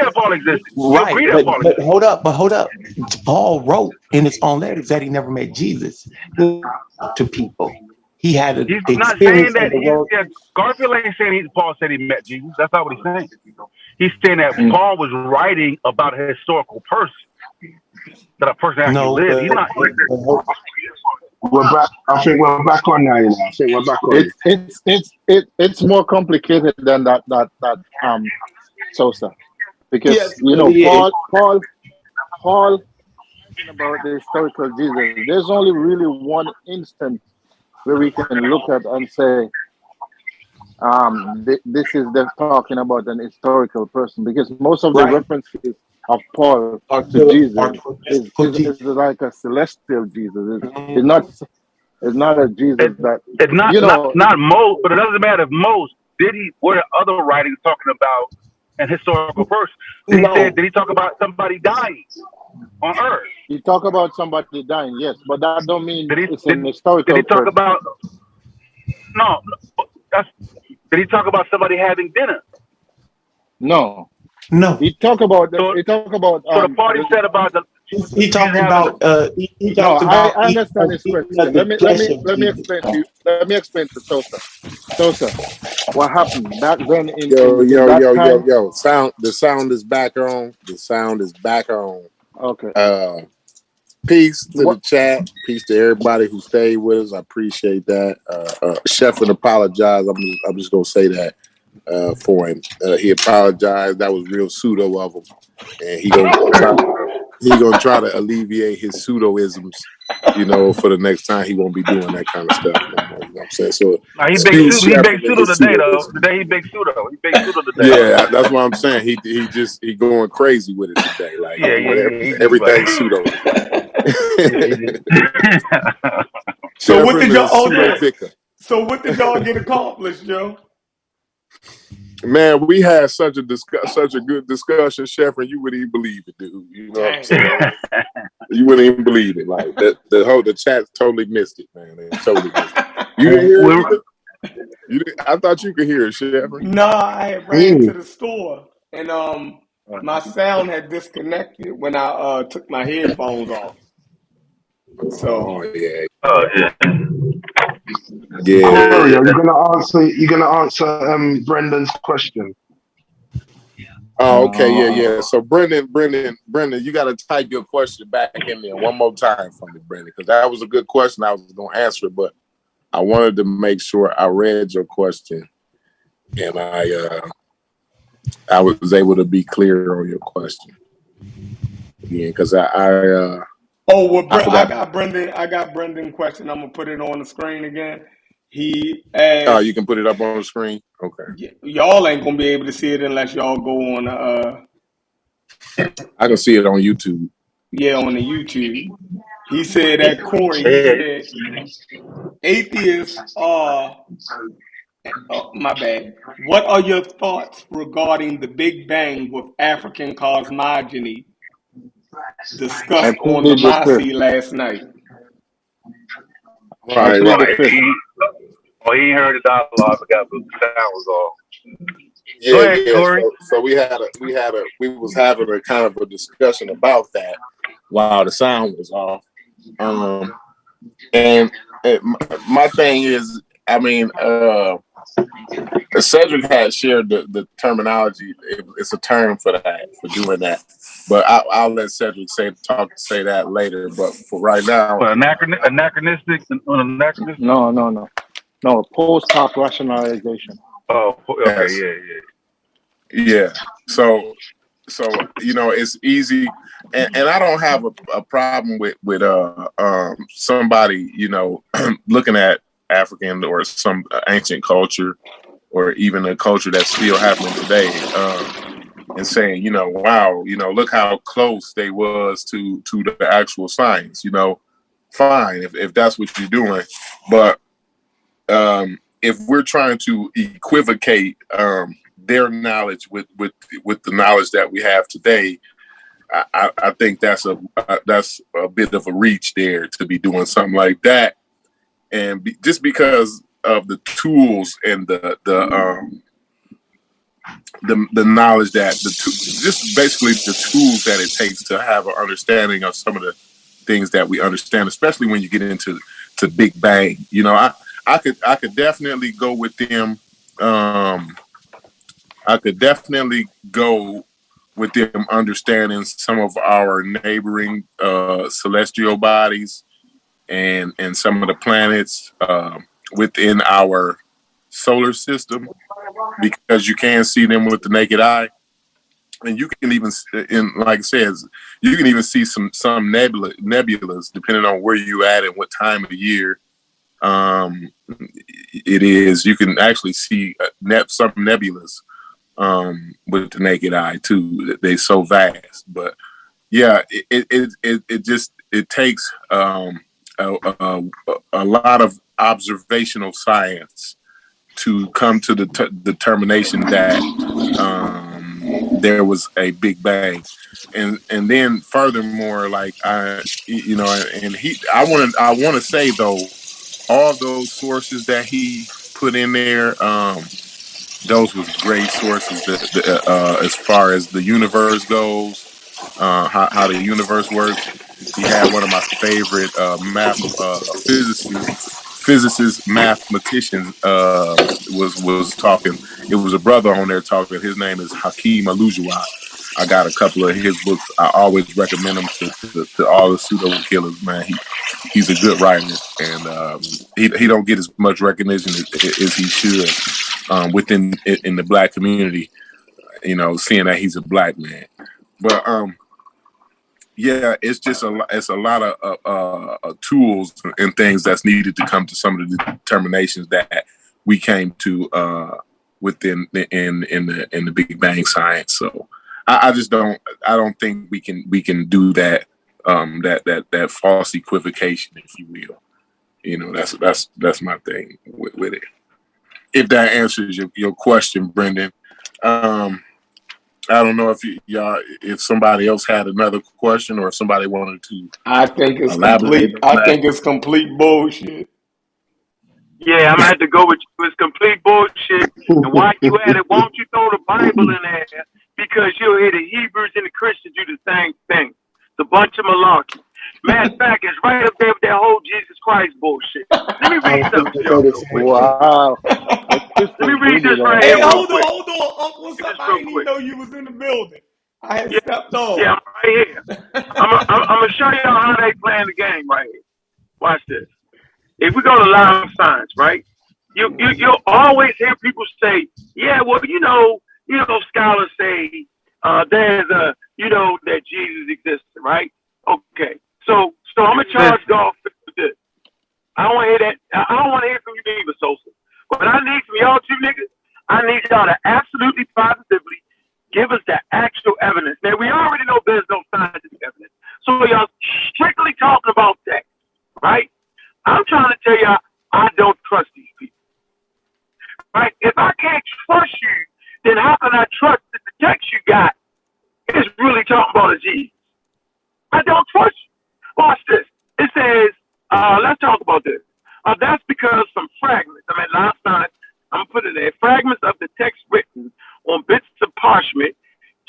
E: that Paul existed.
H: Right,
E: We agree that Paul
H: but
E: existed.
H: hold up. Paul wrote in his own letters that he never met Jesus to people. He had an
E: He's not saying
H: experience
E: that
H: of the world.
E: Garfield ain't saying Paul said he met Jesus. That's not what he's saying. He's saying that Paul was writing about a historical person, that a person actually
H: No,
E: lived. He's not.
F: We're back. I think we're back on now. I think we're back on.
C: It's more complicated than that Sosa, because
H: yes, really
C: Paul talking about the historical Jesus. There's only really one instance where we can look at and say, this is the talking about an historical person, because most of the
H: right.
C: references of Paul to Jesus is like a celestial Jesus. It's not a Jesus that,
E: It's not most, but it doesn't matter if most. Were other writings talking about an historical person? Did he talk about somebody dying on Earth?
C: He talk about somebody dying, yes, but that don't mean it's an
E: Did
C: historical
E: he talk
C: person.
E: about did he talk about somebody having dinner?
C: No.
H: No.
C: He talk about
E: so the party said about the
H: he talked about
C: I understand his question. Let me explain to you. Let me explain to Sosa what happened back then in that time.
J: The sound is back on. The sound is back on.
C: Okay.
J: Peace to the chat. Peace to everybody who stayed with us. I appreciate that. Shefford apologized. I'm just gonna say that for him. He apologized. That was real pseudo of him, and he gonna try to alleviate his pseudoisms. For the next time, he won't be doing that kind of stuff no more. You know what I'm saying? So
E: he baked pseudo today, though. Today he baked pseudo. He baked pseudo today.
J: Yeah, that's what I'm saying. He going crazy with it today. Like everything pseudo.
G: So what did y'all get accomplished, Joe?
J: Man, we had such a good discussion, Chef, and you wouldn't even believe it, dude. You know what I'm saying? You wouldn't even believe it. Like the chat totally missed it, man. They totally missed it. You didn't hear it either? I thought you could hear it, Chef.
G: No, I had ran to the store and my sound had disconnected when I took my headphones off. So
J: yeah.
F: Corey, you're gonna answer Brendan's question.
J: Oh, okay, yeah. So Brendan, you got to type your question back in there one more time for me, Brendan, because that was a good question. I was going to answer it, but I wanted to make sure I read your question, and I was able to be clear on your question. Yeah, because I
G: got Brendan. I got Brendan question. I'm gonna put it on the screen again. He asked.
J: Oh, you can put it up on the screen. Okay.
G: Y'all ain't gonna be able to see it unless y'all go on.
J: I can see it on YouTube.
G: Yeah, on the YouTube. He said that Corey. He said atheists are. My bad. What are your thoughts regarding the Big Bang with African cosmogony discussed on the Massey last night?
J: Right.
E: He ain't heard the dialogue. I forgot what the sound was off.
J: Yeah,
E: Go ahead, Corey.
J: So we was having a kind of a discussion about that while the sound was off. And my thing is, I mean, Cedric had shared the terminology. It's a term for that, for doing that. But I'll let Cedric say that later. But for right now,
E: anachronistic.
C: No, post-hoc rationalization.
E: Oh, okay,
J: yes. Yeah. So it's easy, and I don't have a problem with somebody looking at African or some ancient culture or even a culture that's still happening today, and saying, wow, look how close they was to the actual science. Fine if that's what you're doing, but if we're trying to equivocate their knowledge with the knowledge that we have today, I think that's a bit of a reach there to be doing something like that, and just because of the tools and the the knowledge that just basically the tools that it takes to have an understanding of some of the things that we understand, especially when you get into Big Bang. You know, I could definitely go with them. I could definitely go with them understanding some of our neighboring celestial bodies and some of the planets within our solar system, because you can see them with the naked eye, and you can even, like it says, you can even see some nebulas depending on where you at and what time of year it is. You can actually see some nebulas with the naked eye too. They're so vast, but yeah, it takes a lot of observational science to come to the determination that there was a Big Bang, and then furthermore, like I want to say though, all those sources that he put in there, those was great sources as far as the universe goes, how the universe works. He had one of my favorite physicists, mathematicians was talking. It was a brother on there talking. His name is Hakeem Olajuwon. I got a couple of his books. I always recommend them to all the pseudo killers. Man, he's a good writer, and he don't get as much recognition as he should within in the Black community. You know, seeing that he's a Black man, but yeah, it's just a lot of tools and things that's needed to come to some of the determinations that we came to within in the Big Bang science. So I don't think we can do that that false equivocation, if you will. You know, that's my thing with it. If that answers your question, Brendan. I don't know if somebody else had another question or if somebody wanted to.
A: I think it's complete. I think it's complete bullshit.
E: Yeah, I'm gonna have to go with you. It's complete bullshit. And while you at it, won't you throw the Bible in there? Because you'll hear the Hebrews and the Christians do the same thing. It's a bunch of malarkey. Matter of fact, it's right up there with that whole Jesus Christ bullshit. Let me read something to y'all real quick.
I: Wow.
E: Let me read this right
A: Hey,
E: here real quick.
A: hold on, Uncle. What's up? I didn't even know you was in the building. I had stepped off.
E: Yeah, I'm right here. I'm gonna show y'all how they playing the game right here. Watch this. If we go to live science, right? You'll always hear people say, yeah, well, scholars say there's that Jesus existed, right? Okay. So I'm gonna charge golf with this. I don't want to hear that. I don't want to hear from you neither, Sosa. But I need from y'all two niggas. I need y'all to absolutely positively give us the actual evidence. Now we already know there's no scientific evidence. So y'all strictly talking about text, right? I'm trying to tell y'all I don't trust these people. Right? If I can't trust you, then how can I trust that the text you got is really talking about a Jesus? I don't trust you. Watch this. It says, let's talk about this. That's because some fragments, last night, I'm going to put it there, fragments of the text written on bits of parchment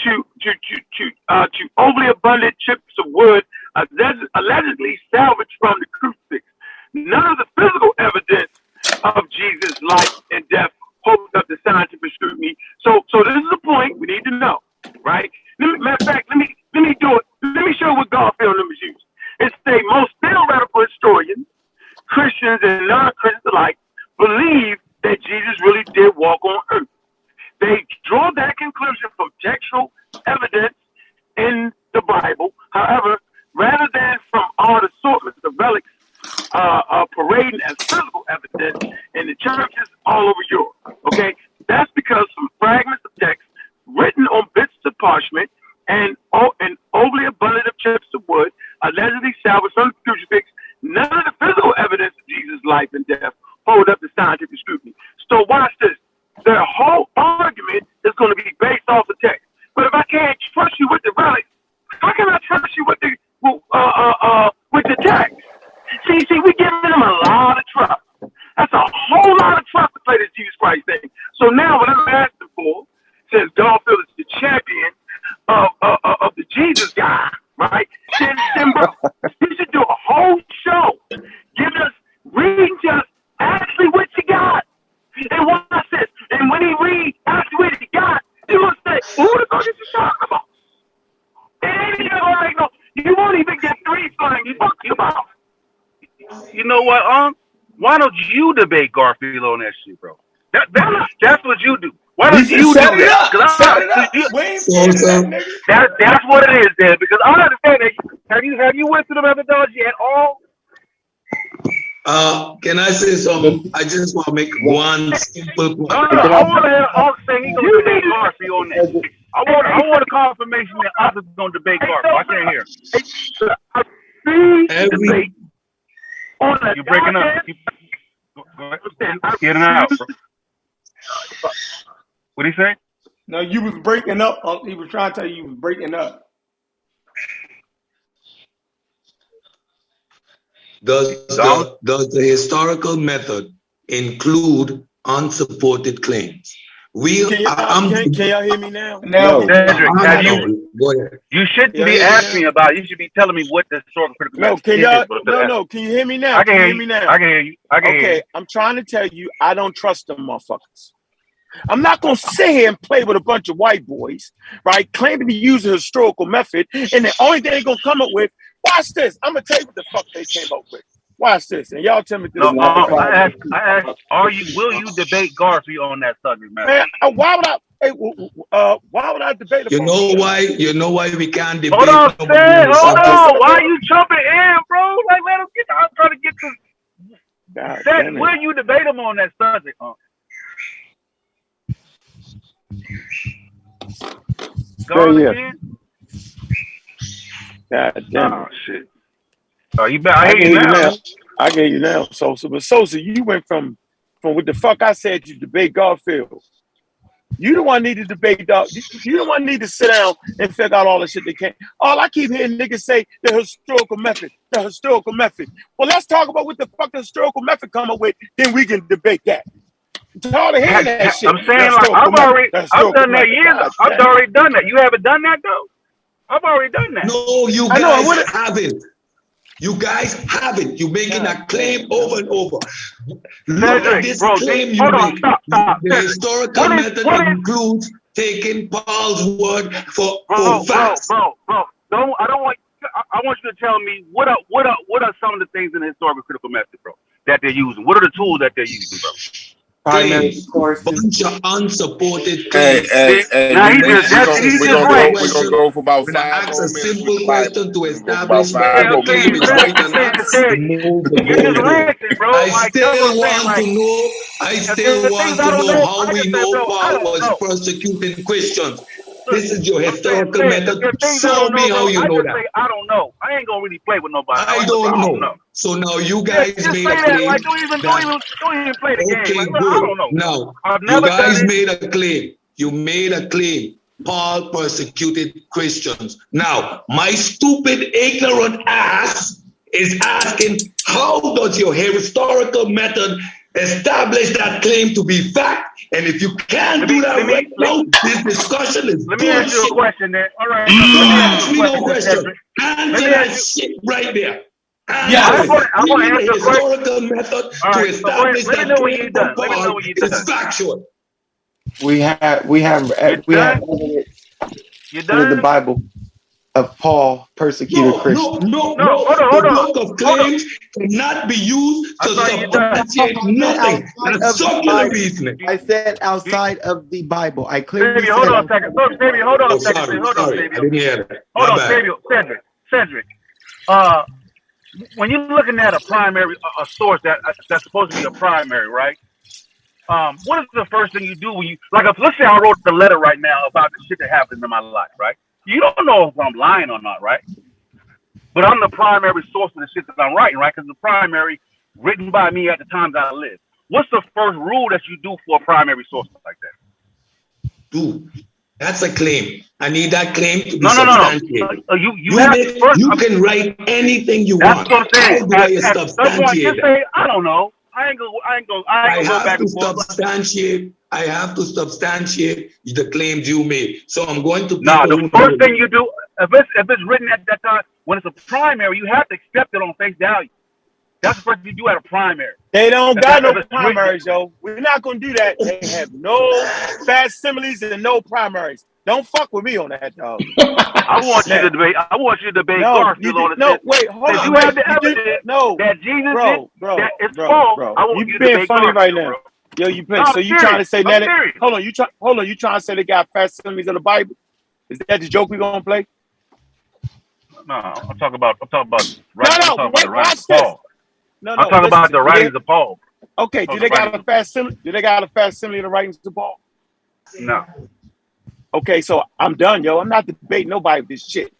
E: to overly abundant chips of wood allegedly salvaged from the crucifix. None of the physical evidence of Jesus' life and death holds up to scientific scrutiny. So this is a point we need to know, right? Matter of fact, let me do it. Let me show what Garfield numbers use. It's the most theoretical historians, Christians and non-Christians alike, believe that Jesus really did walk on earth. They draw that conclusion from textual evidence in the Bible. However, rather than from all the assortments of relics parading as physical evidence in the churches all over Europe. Okay, that's because some fragments of text written on bits of parchment and overly abundant of chips of wood allegedly salvaged from the crucifix. None of the physical evidence of Jesus' life and death hold up to scientific scrutiny. So watch this. Their whole argument is going to be based off of text. But if I can't trust you with the relics, how can I trust you with the text? See, we're giving them a lot of trust. That's a whole lot of trust to play this Jesus Christ thing. So now what I'm asking for, You know what, why don't you debate Garfield on that shit, bro? That's what you do. Why don't you
A: Set
E: do
A: it
E: that?
A: up. Set it up. We ain't
D: So,
A: scared of that,
D: so
A: nigga.
E: That's what it is, then. Because I understand that. Have you went through the methodology at all?
D: can I say something? I just want to make one simple
E: No,
D: point.
E: I want to have Ark say he's gonna debate Garfield on that. I want a confirmation that Ark is gonna debate Garfield. I can't hear.
D: Every
E: You're breaking up. Go ahead. Get it out, bro. What did he say?
A: No, you was breaking up. He was trying to tell you was breaking up.
D: does the historical method include unsupported claims?
K: Can y'all hear me now?
A: Now,
E: Cedric,
D: go ahead.
E: You shouldn't be asking me about it. You should be telling me what the historical critical
K: No,
E: method
K: can
E: is.
K: y'all? Can you hear me now?
E: I can hear
K: you
E: you.
K: now?
E: I can hear you. I can hear you.
K: I'm trying to tell you, I don't trust them motherfuckers. I'm not gonna sit here and play with a bunch of white boys, right? Claiming to use a historical method, and the only thing they're gonna come up with, watch this. I'm gonna tell you what the fuck they came up with. Watch this, and y'all tell me this.
E: No, I asked, will you debate Garfield on that subject matter?
K: Man, why would I? Why would I debate?
D: You know why we can't debate?
E: Hold on, Sam. Hold on. Why are you jumping in, bro? Like, let him get. I'm trying to get to. Sam, will you debate him on that subject? Go again.
K: God damn it.
E: Oh shit. Oh, you better. I hear you now.
K: I get you now, Sosa. But Sosa, you went from what the fuck I said you debate Garfield. You the one need to debate dog. You the one need to sit down and figure out all the shit they can't. All I keep hearing niggas say the historical method, the historical method. Well, let's talk about what the fuck the historical method come up with. Then we can debate that. Tired of hearing that shit.
E: I'm saying like I've done that years. I've already done that. You haven't done that though. I've already done that.
D: No, you guys haven't. You guys haven't. You're making that claim over and over. Look at this claim you make.
E: Stop.
D: The historical method includes taking Paul's word for facts.
E: Bro. I want you to tell me what are some of the things in the historical critical method, bro, that they're using? What are the tools that they're using, bro?
D: Claims, bunch of unsupported
J: claims. Hey, we're gonna go for about 5
D: ask a simple question to establish
J: that
D: the claim is right or not. I still want to know how we know Paul was persecuting Christians. This is your historical method. Show me how you know that.
E: I don't know. I ain't gonna really play with nobody.
D: I don't know. So now you guys made a claim.
E: Don't even play the game.
D: Okay,
E: like,
D: good.
E: I don't know.
D: Now you guys made a claim. You made a claim. Paul persecuted Christians. Now my stupid, ignorant ass is asking, how does your historical method establish that claim to be fact? And if you can't do that right now, this discussion is
E: Let me ask you a question then. All right.
D: Ask me no question. Answer that shit right there.
E: I'm going to answer the
D: historical method to establish that claim for Paul is factual.
H: We have evidence in the Bible of Paul persecuted Christians.
D: No. The book of claims cannot be used to substantiate nothing. That's circular reasoning.
H: I said outside of the Bible. I clearly said.
E: Hold on a second. Hold on a second.
D: Sorry, I didn't hear that.
E: Hold on, Cedric. When you're looking at a primary, a source that's supposed to be a primary, right? What is the first thing you do when you let's say I wrote the letter right now about the shit that happened in my life, right? You don't know if I'm lying or not, right? But I'm the primary source of the shit that I'm writing, right? Because the primary written by me at the times I lived. What's the first rule that you do for a primary source like that?
D: Dude, that's a claim. I need that claim to be substantiated.
E: No.
D: You can write anything you
E: want.
D: That's what I'm saying. How do I substantiate
E: that? I don't know. I have
D: to substantiate the claims you made. So I'm going to.
E: The first thing you do, if it's written at that time, when it's a primary, you have to accept it on face value. That's the first thing you do at a primary.
K: They don't got no primaries, yo. We're not gonna do that. They have no facsimiles and no primaries. Don't fuck with me on that, dog.
E: I want you to debate. I want you to debate Garfield on it.
K: No, wait, hold on.
E: You have the evidence that Jesus that it's false. I want you to
K: being
E: debate
K: funny
E: Garfield,
K: right now.
E: bro.
K: Yo, you
E: No,
K: so you trying to say that?
E: serious.
K: Hold on, you trying to say they got facsimiles of the Bible? Is that the joke we gonna play?
E: No, I'm talking about
K: No, wait, watch this. No,
E: I'm talking about the writings of Paul.
K: Okay, do they got a facsimile? Do they got a facsimile of the writings of Paul?
E: No.
K: Okay, so I'm done, yo. I'm not debating nobody with this shit.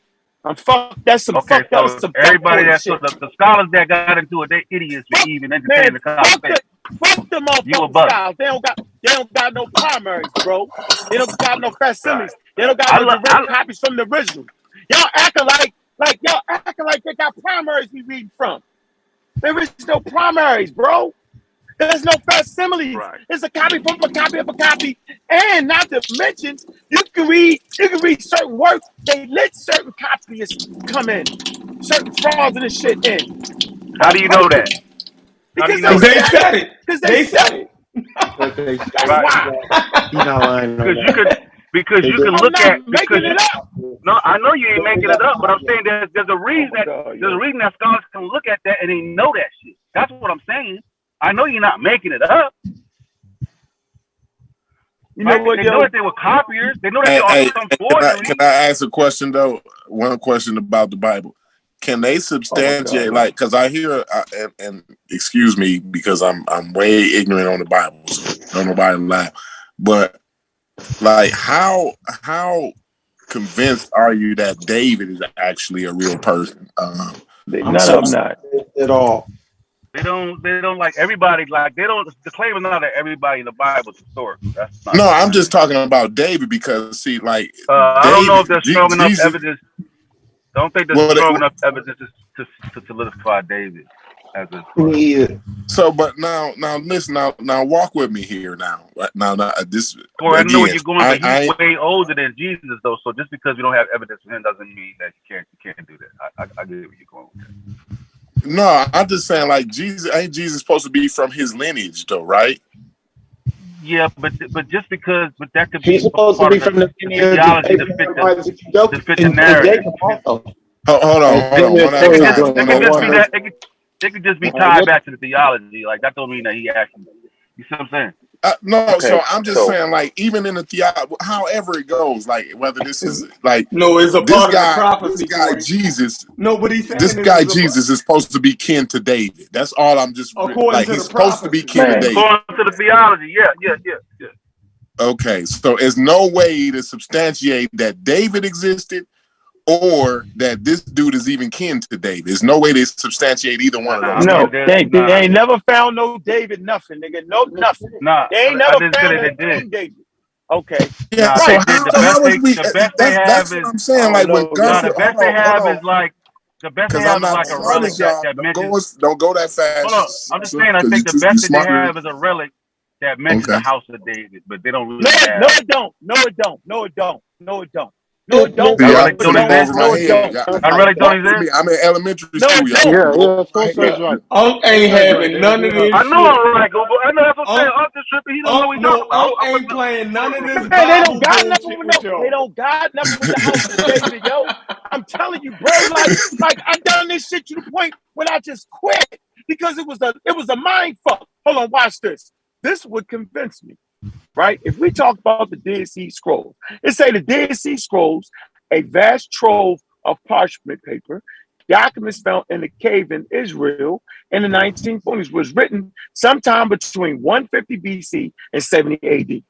K: That's some
E: Okay,
K: fucked up.
E: so everybody that's the scholars that got into it, they idiots for even entertaining the conversation.
K: Fuck them motherfucking scholars. They don't got no primaries, bro. They don't got no facsimiles. They don't got no direct copies from the original. Y'all acting like they got primaries we reading from. There is no primaries, bro. There's no facsimiles. Right. It's a copy from a copy of a copy. And not to mention, you can read certain works. They let certain copyists come in, certain fraudulent shit in.
E: How do you know that?
K: Because
A: they said it.
K: Because they said it.
E: That's why. Because you can look at No, I know you ain't making it up, but I'm saying there's a reason that scholars can look at that and they know that shit. That's what I'm saying. I know you're not making it up. You know what? They know that they were copiers. They know that they are some forgery.
J: Can I ask a question though? One question about the Bible. Can they substantiate because I hear and excuse me because I'm way ignorant on the Bible, so don't nobody lie. But like how convinced are you that David is actually a real person?
K: None of them not at all.
E: They don't like everybody. Like the claim is not that everybody in the Bible is historical. That's not.
J: No, I'm just talking about David because see, like
E: I don't know if there's strong enough evidence. I don't think there's strong enough evidence to solidify David as a.
J: Yeah. So, but now listen. Now walk with me here. Now this.
E: Or I know where you're going, but he's way older than Jesus, though. So just because we don't have evidence for him doesn't mean that you can't do that. I get where you're going with that.
J: No, I'm just saying, like ain't Jesus supposed to be from his lineage, though, right?
E: Yeah, but just because, but that could be
H: he's supposed to be from the
E: theology to fit the narrative.
J: Hold on.
E: It could just be tied back to the theology. Like that don't mean that he actually. You see what I'm saying?
J: So I'm just saying, like, even in the theology, however it goes, like, whether this is like,
A: it's a part of the prophecy.
J: This guy Jesus,
A: this
J: guy Jesus is supposed to be kin to David. That's all I'm just like. He's supposed to be kin to David.
E: According to the theology, yeah.
J: Okay, so there's no way to substantiate that David existed or that this dude is even kin to David. There's no way to substantiate either one of those.
K: No, they ain't never found no David nothing, nigga. No, nothing.
E: Nah,
K: they ain't never found no David. Okay.
J: Yeah, so the best they have is, I'm saying, like, when
E: the best they have is like, the best they have is like a relic that mentions.
J: Don't go that fast.
E: Hold on, I'm just saying, I think the best that they have is a relic that mentions the house of David, but they don't really have.
K: No, it don't. No, it don't. No, it don't. No, it don't.
J: No, it don't.
E: I really don't exist.
J: I'm in elementary school.
A: Yeah. Unc ain't having none of this.
E: I know I'm right, Google. I know that's what I'm saying. Unc is tripping. He don't know what he's talking about.
A: Unc ain't playing none of this.
K: They don't got nothing with They don't got nothing with the house of David, yo. I'm telling you, bro. Like I done this shit to the point when I just quit because it was a mind fuck. Hold on, watch this. This would convince me. Right? If we talk about the Dead Sea Scrolls, it say the Dead Sea Scrolls, a vast trove of parchment paper, documents found in a cave in Israel in the 1940s, was written sometime between 150 BC and 70 AD.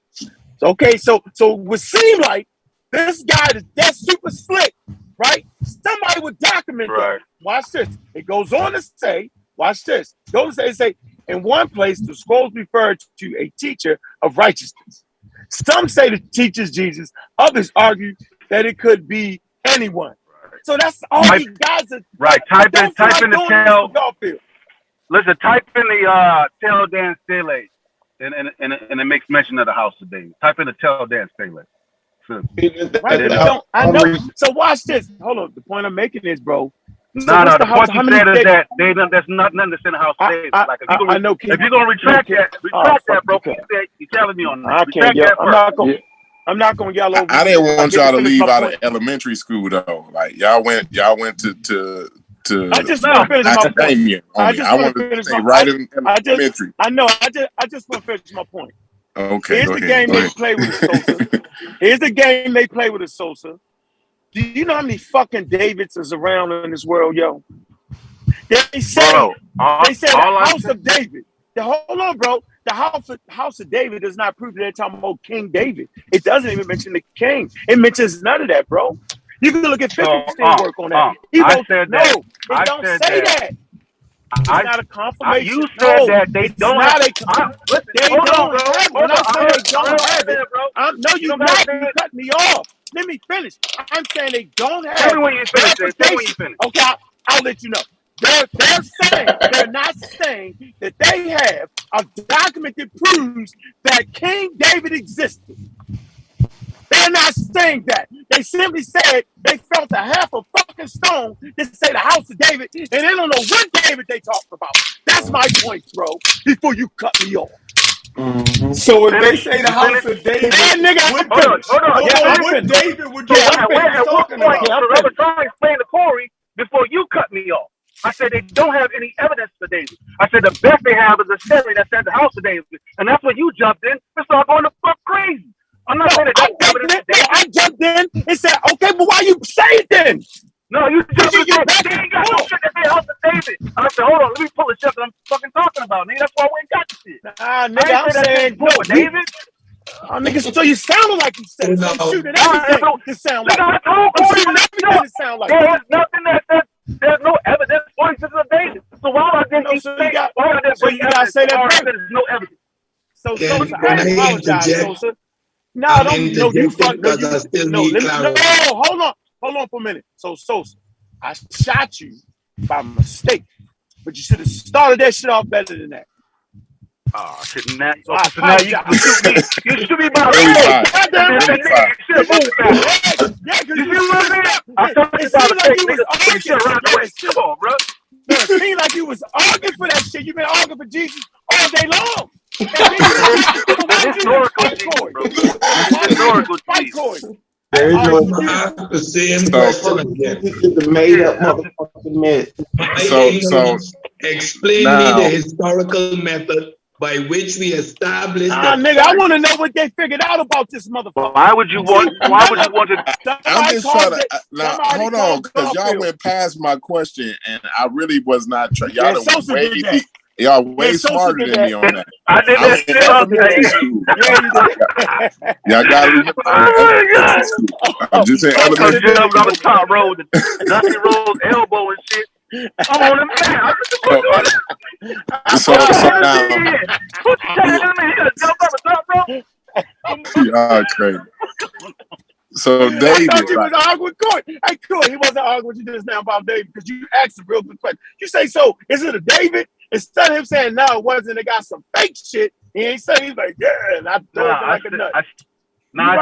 K: So it would seem like this guy that's super slick, right? Somebody would document that. Watch this. It goes on to say, watch this. It goes on to say, in one place, the scrolls refer to a teacher of righteousness. Some say the teacher's Jesus. Others argue that it could be anyone. So that's all these guys are.
E: Right. Type in the tell. Listen, type in the tell Dan Stele, and it makes mention of the house of David. Type in the tell Dan Stele.
K: Right. I know. So watch this. Hold on. The point I'm making is, bro.
E: So the point you said is that there's nothing that's in the house of David. Like if you're gonna retract that, bro. You're telling me on that.
K: I can't. I'm not going. I'm not gonna yell over.
J: I didn't want y'all to leave out
K: point.
J: of elementary school though. Like y'all went to.
K: I just want to finish my point. I just want to finish my
J: right in elementary.
K: I know. I just want to finish my point.
J: Okay.
K: Here's the game they play with Sosa. Here's the game they play with Sosa. Do you know how many fucking Davids is around in this world, yo? They say the house of David. Hold on, bro. The house of David does not prove that they're talking about King David. It doesn't even mention the king. It mentions none of that, bro. You can look at Finkelstein's work on that. It don't say that. It's not a confirmation.
E: You said that they don't have.
K: They don't have it. When I say they don't have it, no, you're not. You cut me off. Let me finish. I'm saying they don't have.
E: Tell me when you finish.
K: Okay, I'll let you know. They're not saying that they have a document that proves that King David existed. They're not saying that. They simply said they felt a half a fucking stone to say the house of David, and they don't know what David they talked about. That's my point, bro. Before you cut me off.
A: Mm-hmm. So if they say the house of David, what David would get talking about?
E: I was trying to explain to Corey before you cut me off. I said they don't have any evidence for David. I said the best they have is a story that said the house of David, and that's when you jumped in and started going the fuck crazy. I'm not saying that
K: I jumped in and said, okay, but why you say it then?
E: No, you jumped in and said, they ain't got no shit that say house of David. I said, hold on, let me pull the shit that I'm fucking talking about, nigga. That's why we ain't got the shit.
K: Nigga, I'm saying, no, David. Nigga, so you sounded like you said shooting everything to sound like.
E: I told Corey
K: everything to sound like.
E: There's nothing that says there's no evidence points to David. So why didn't you say that?
K: So you gotta say that.
E: There's no evidence.
K: So I apologize, Sosa. No, you fuck. No, hold on for a minute. So Sosa, I shot you by mistake, but you should have started that shit off better than that.
E: Oh, shouldn't that? So now you should be by mistake.
K: Yeah, because you see what I mean? It seemed like you was arguing. Come on, bro. It seemed like you was arguing for that shit. You've been arguing for Jesus all day long.
F: There is no
D: the same question again.
F: This is a made up motherfucking mess.
D: So explain me the historical method by which we established.
K: Nigga, I want to know what they figured out about this motherfucker.
E: Why would you want to?
J: I'm just trying to. Now, hold on, because y'all went past my question, and I really was not trying. Y'all way smarter than me on that.
E: I didn't
J: Y'all got to remember. I'm just saying.
E: On the top road, Dusty Rose elbow and shit. I'm on him now.
J: So now. Y'all crazy. So David,
K: I thought you was arguing with Corey. Hey, Corey, he wasn't arguing with you just now about David because you asked a real good question. You say, so is it a David? Instead of him saying no, it wasn't. They got some fake shit. He ain't saying. He's like, yeah, and I throw it like a nut.
E: I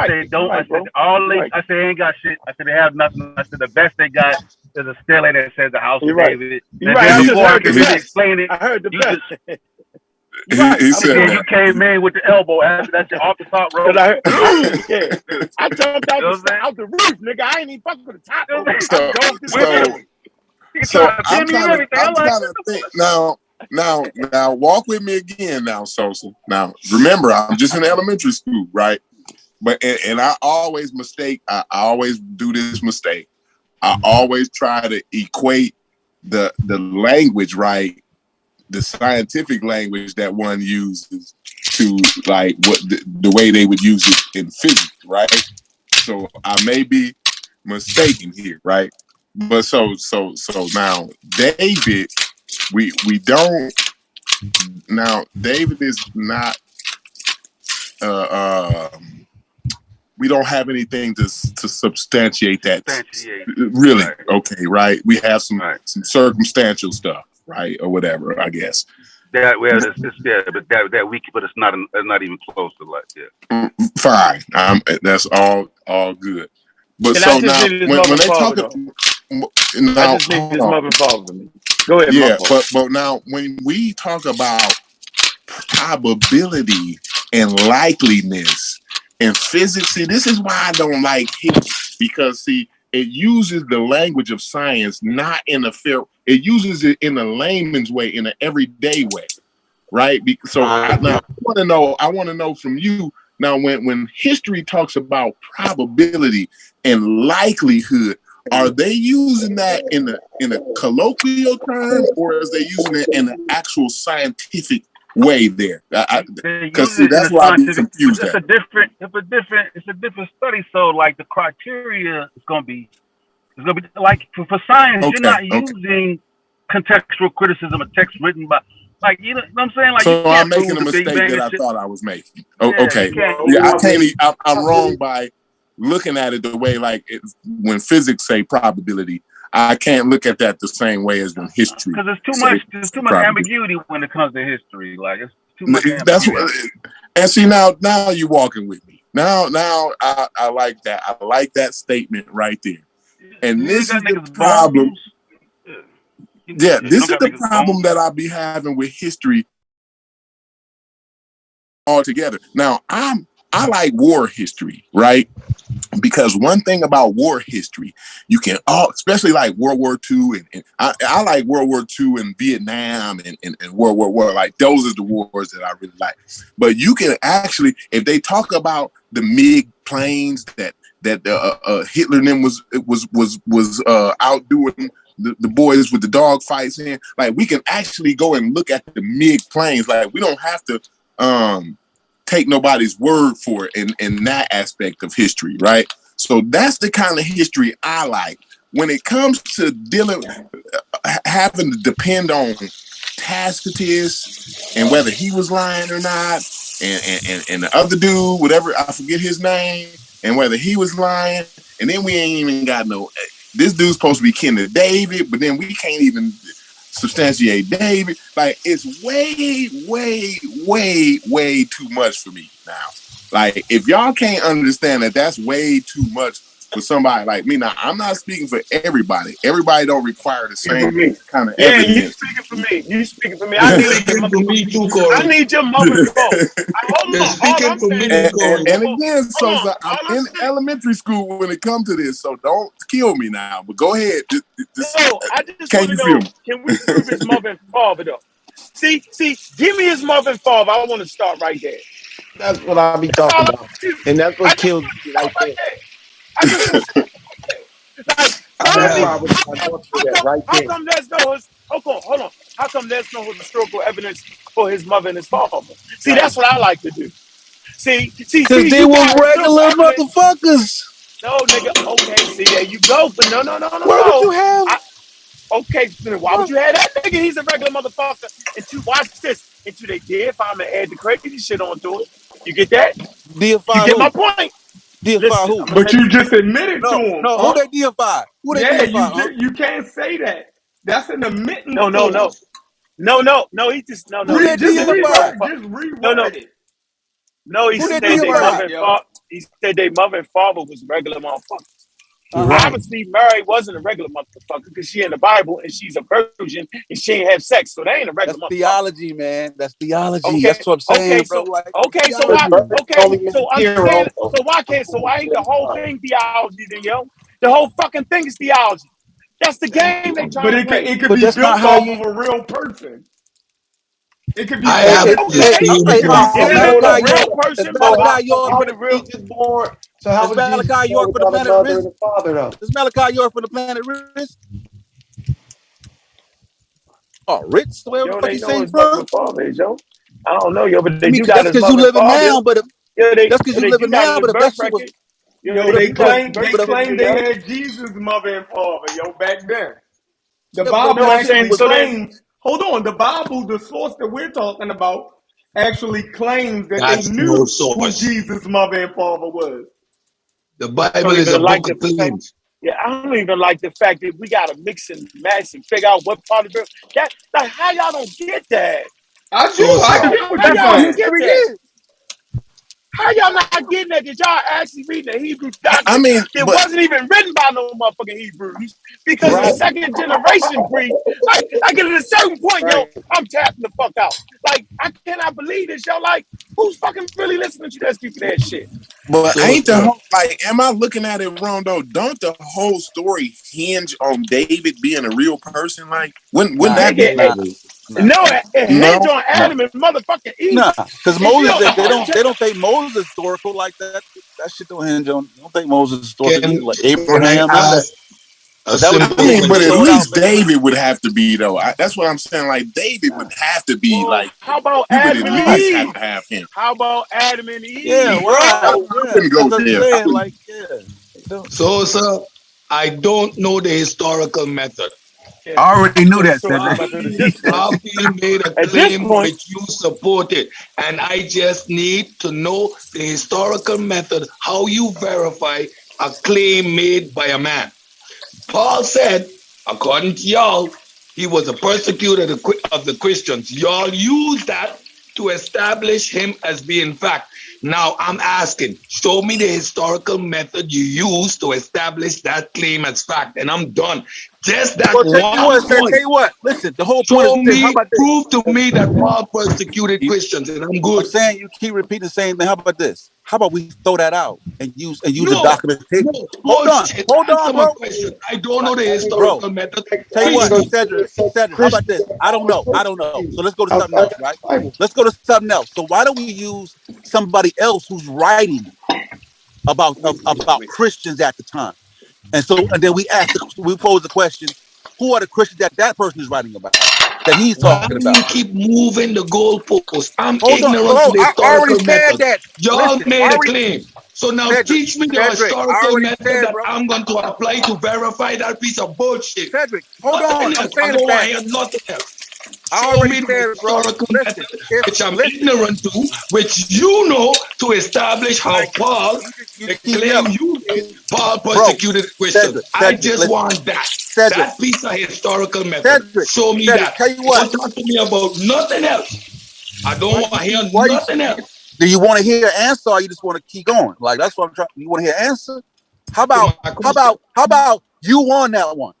E: said don't. I said I said they ain't got shit. I said they have nothing. I said the best they got is a stele that says the house of David.
K: You're right.
E: Before I can really explain it,
K: I heard the best.
J: He said
E: you came in with the elbow after that shit off the top rope.
K: I jumped out the roof, nigga. I ain't even fucking with the top rope.
J: So I'm trying to think now walk with me again now, Sosa. Now remember, I'm just in elementary school, right? But and I always always do this mistake. I always try to equate the language, right? The scientific language that one uses to like what the way they would use it in physics, right? So I may be mistaken here, right? But so now David, we don't now David is not we don't have anything to substantiate that. Really, okay, right? We have some circumstantial stuff, right, or whatever, I guess.
E: But that week, but it's not even close to like
J: Fine, that's all good. But so now when they talk,
K: I just need this mother involved with me. Go ahead.
J: Yeah, but now when we talk about probability and likeliness, And physics, see, this is why I don't like history, because see, it uses the language of science not in a fair. It uses it in a layman's way, in an everyday way, right? So I want to know. I want to know from you now. When history talks about probability and likelihood, are they using that in a colloquial term, or is they using it in an actual scientific way there? Because see, that's why I be confused.
E: It's a different study. So like the criteria is gonna be like for science, you're not using contextual criticism of text written by, like, you know what I'm saying? Like,
J: so
E: you can't
J: I'm making
E: prove
J: a
E: the Big
J: mistake
E: Bang
J: that I
E: shit.
J: thought I was making.
E: Yeah,
J: Okay. I'm wrong by looking at it the way, like, when physics say probability, I can't look at that the same way as when history.
E: Because there's too much ambiguity when it comes to history. Like, it's too much ambiguity.
J: That's what, and see, now you're walking with me. Now I like that. I like that statement right there. And this is the problem. Yeah, this is the problem that I'll be having with history altogether. Now, I like war history, right? Because one thing about war history, you can especially like World War II, and I like World War II and Vietnam and World War I. Like, those are the wars that I really like. But you can actually, if they talk about the MiG planes that Hitler and them was outdoing the boys with the dog fights in, like, we can actually go and look at the MiG planes. Like, we don't have to take nobody's word for it in that aspect of history, right? So that's the kind of history I like. When it comes to having to depend on Tacitus and whether he was lying or not, and the other dude, whatever, I forget his name, and whether he was lying, and then we ain't even got this dude's supposed to be kin to David, but then we can't even substantiate David. Like, it's way, way, way, way too much for me now. Like, if y'all can't understand that that's way too much for somebody like me. Now, I'm not speaking for everybody. Everybody don't require the same kind of evidence.
K: You speaking for me. I need your mother. I need your mother involved.
J: And again, so I'm in elementary school when it comes to this, so don't kill me now. But go ahead.
K: I just want to know, can we prove his mother and father though? See, give me his mother and father. I want to start right there.
H: That's what I'll be talking about. And that's what kills me right there.
K: I just want to start how come there's no hold on. How come there's no historical evidence for his mother and his father? See, that's what I like to do. See,
L: because they were regular motherfuckers.
K: No, nigga. Okay, see, there you go. But no.
L: Why would you have?
K: Okay, why would you have that nigga? He's a regular motherfucker. And watch this. Until they did find and add the crazy shit onto it. You get that?
L: Deify
K: you get my point?
L: Deify who?
I: But you just admitted to him.
L: No, who they deify? Who they deify?
I: You can't say that. That's an admittance.
K: No. He just no.
L: Who they deify?
I: Just reword it.
K: No, he said their mother and father. He said their mother and father was regular motherfuckers.
H: Right.
K: Obviously, Mary wasn't a regular motherfucker because she in the Bible and she's a virgin and she ain't have sex, so they ain't a regular motherfucker.
L: Theology, man. That's theology. Okay. That's what I'm saying, bro.
K: So why ain't the whole thing theology then, yo? The whole fucking thing is theology. That's the game they trying to play.
I: It could be built off of a real person. It could be.
H: So how was Malachi York for the planet Risk?
L: Is Malachi York for the planet Risk? Oh, Ritz, where the fuck you say from?
K: I don't know, yo, but they do
L: that's because you living now, but that's because you living now, but if that shit was,
I: they claim they had Jesus' mother and father, yo, back then. The Bible actually claims. Hold on, the Bible, the source that we're talking about, actually claims that they knew who Jesus' mother and father was.
D: The Bible is a book of claims.
K: Yeah, I don't even like the fact that we gotta mix and match and figure out what part of the that. Like, how y'all don't get that?
I: I do. I get what you're saying.
K: How y'all not getting that? Did y'all actually read the Hebrew document? It wasn't even written by no motherfucking Hebrews because the second generation Greek. Like at a certain point, yo, I'm tapping the fuck out. Like, I cannot believe this, yo. Like, Who's fucking really listening to that stupid ass shit?
J: But ain't the whole, like, am I looking at it wrong though? Don't the whole story hinge on David being a real person? Like, wouldn't that be?
K: No, it hinge on Adam and motherfucking Eve.
L: Nah, because Moses, they don't think Moses historical like that. That shit don't hinge on. Don't think Moses historical either, like
D: Can I
L: Abraham, none of that.
D: ask a
L: That was
D: simple
J: I mean, but at
L: throw it out,
J: least
L: man.
J: David would have to be though. That's what I'm saying. Like, David would have to be like.
K: How about
J: You would
K: Adam
J: at
K: and
J: least
K: Eve?
J: have to have him.
K: How about Adam and Eve?
L: Yeah,
K: Bro?
L: right.
J: I wouldn't go
L: That's what I'm
J: there.
L: saying. Like, yeah.
D: So, sir, I don't know the historical method.
L: I already knew that,
K: Historical
L: Cedric.
K: method at this point.
D: Garfield made a
K: At this
D: claim
K: point,
D: which you supported, and I just need to know the historical method, how you verify a claim made by a man. Paul said, according to y'all, he was a persecutor of the Christians. Y'all use that to establish him as being fact. Now I'm asking, show me the historical method you use to establish that claim as fact, and I'm done. Just that
L: Well,
D: one
L: tell you what. Listen, the whole point
D: show
L: is this. How
D: me,
L: about this?
D: prove to me that Paul persecuted Christians, and I'm good.
L: I'm saying you keep repeating the same thing. How about this? How about we throw that out and use the
D: No,
L: documentation?
D: no,
L: Hold
D: bullshit.
L: on,
D: Answer my
L: bro.
D: question. I don't know the
L: Bro,
D: historical method.
L: tell you
D: Teach
L: what,
D: me.
L: Cedric. How about this? I don't know. So let's go to something else, right? Let's go to something else. So why don't we use somebody else who's writing about Christians at the time? And then we pose the question: who are the Christians that person is writing about? That he's
D: Why
L: talking
D: do you
L: about?
D: keep moving the goalposts? I'm
L: Hold on,
D: ignorant
L: bro.
D: to the
L: I already
D: historical
L: said
D: method.
L: that.
D: Y'all
L: Listen,
D: made a claim. So now
L: Cedric,
D: teach me the
L: I
D: historical
L: already
D: method
L: said,
D: that
L: bro.
D: I'm going to apply to verify that piece of bullshit.
L: Cedric, hold on.
D: Nothing
L: I'm
D: else. I
L: saying
D: don't want
L: that.
D: to hear nothing else.
L: I
D: Show
L: already
D: me the
L: said, bro.
D: historical
L: Listen,
D: method, which I'm ignorant to, which you know to establish how Paul,
L: you
D: the
L: keep
D: claim
L: yelling,
D: you made, Paul
L: bro.
D: persecuted Christians. I
L: Cedric,
D: just
L: listen,
D: want that.
L: Cedric,
D: That piece of historical method. Show me that.
L: Tell you what.
D: Don't talk to me about nothing else. I don't want to hear nothing else.
L: Do you want to hear an answer, or you just want to keep going? Like that's what I'm trying. You want to hear an answer? How about you won that one?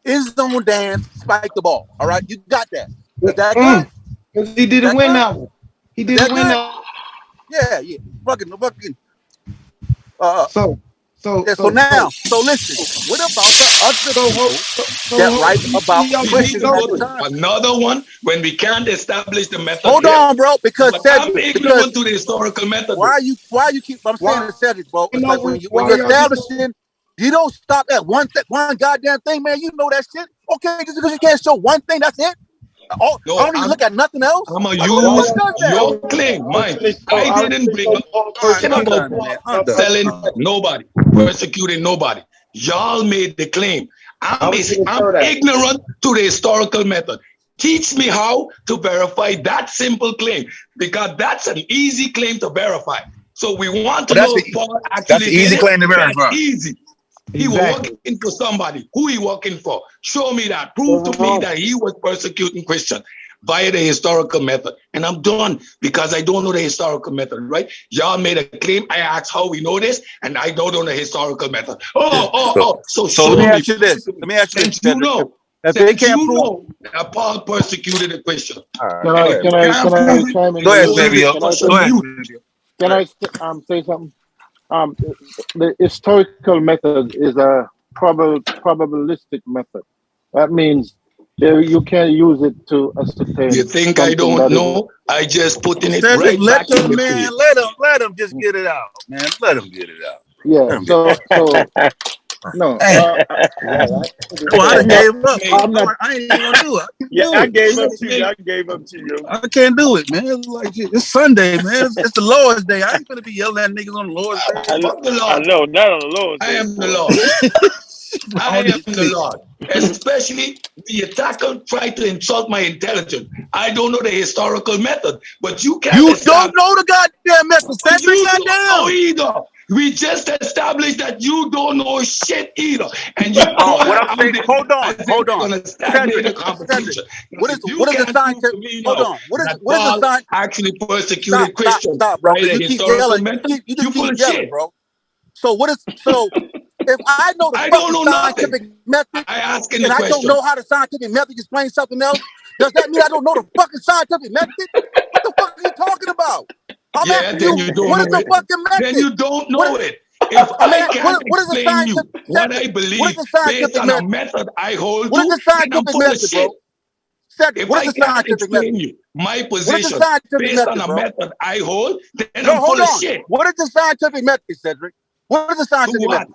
L: Is zone dance, spike the ball. All right, you got that. Is that good?
F: Because he didn't win that one. He didn't win that.
L: Yeah. Fucking.
F: So
L: listen. What about the other people that write about Christians at the time?
D: Another one when we can't establish the method.
L: Hold on, bro. Because
D: I'm ignorant to the historical method.
L: Why you keep? I'm saying it, Cedric, bro. It's like when you're establishing, you don't stop at one goddamn thing, man. You know that shit. Okay, just because you can't show one thing, that's it. I don't need to look at nothing else.
D: I'm gonna use your claim, mine. I didn't bring up about selling nobody, persecuting nobody. Y'all made the claim. I'm ignorant to the historical method. Teach me how to verify that simple claim, because that's an easy claim to verify. So we want to know if Paul actually
L: that's an easy claim to verify.
D: That's easy. He was working for somebody. Who he working for? Show me that. Prove to me that he was persecuting Christians via the historical method. And I'm done because I don't know the historical method, right? Y'all made a claim. I asked how we know this, and I don't know the historical method. So
L: let me ask you this.
D: Since you know that Paul persecuted a Christian.
M: Can I chime in?
L: Go ahead, Fabio.
M: Can I say something? The historical method is a probabilistic method. That means you can use it to ascertain.
D: You think I don't know? I just put in it
L: Cedric,
D: right back in the
L: man. Let him just get it out, man. Let him get it out.
M: Yeah. No.
L: I gave up. I ain't even gonna do it.
K: I gave up to you.
L: I can't do it, man. It's like it's Sunday, man. It's the Lord's Day. I ain't gonna be yelling at niggas on the Lord's Day.
K: I know, not on the Lord's Day.
D: I am the Lord. I am the Lord. Especially the attacker tried to insult my intelligence. I don't know the historical method, but you can't.
L: You don't know the goddamn method.
D: You don't know either. We just established that you don't know shit either, and you.
L: What I'm saying. Hold on.
D: Cedric,
L: what is the scientific? Hold on. What is the science?
D: Actually persecuted Christians.
L: Stop, bro. You keep yelling. You just keep yelling, bro. So if I know the scientific method, and I don't know how the scientific method explains something else, does that mean I don't know the fucking scientific method? What the fuck are you talking about? I'm
D: Yeah,
L: asking
D: then
L: you,
D: you don't
L: what is
D: know
L: the
D: it.
L: fucking
D: Then
L: method?
D: you don't
L: What
D: know
L: is,
D: it. If I can't
L: what is the
D: explain you
L: scientific
D: what
L: Cedric?
D: I
L: What is
D: believe
L: the
D: based
L: scientific
D: on a
L: method?
D: method I hold
L: What is
D: to,
L: the
D: then I'm
L: scientific
D: full of
L: method,
D: shit.
L: bro? Cedric,
D: If
L: what is
D: I
L: the
D: can't
L: scientific
D: explain
L: method?
D: you my
L: What is the
D: position
L: scientific
D: based on
L: method,
D: a
L: bro?
D: method I hold, then
L: No,
D: I'm full
L: hold
D: of
L: on.
D: shit.
L: What is the scientific method, Cedric? What is the
D: To
L: scientific
D: what?
L: method?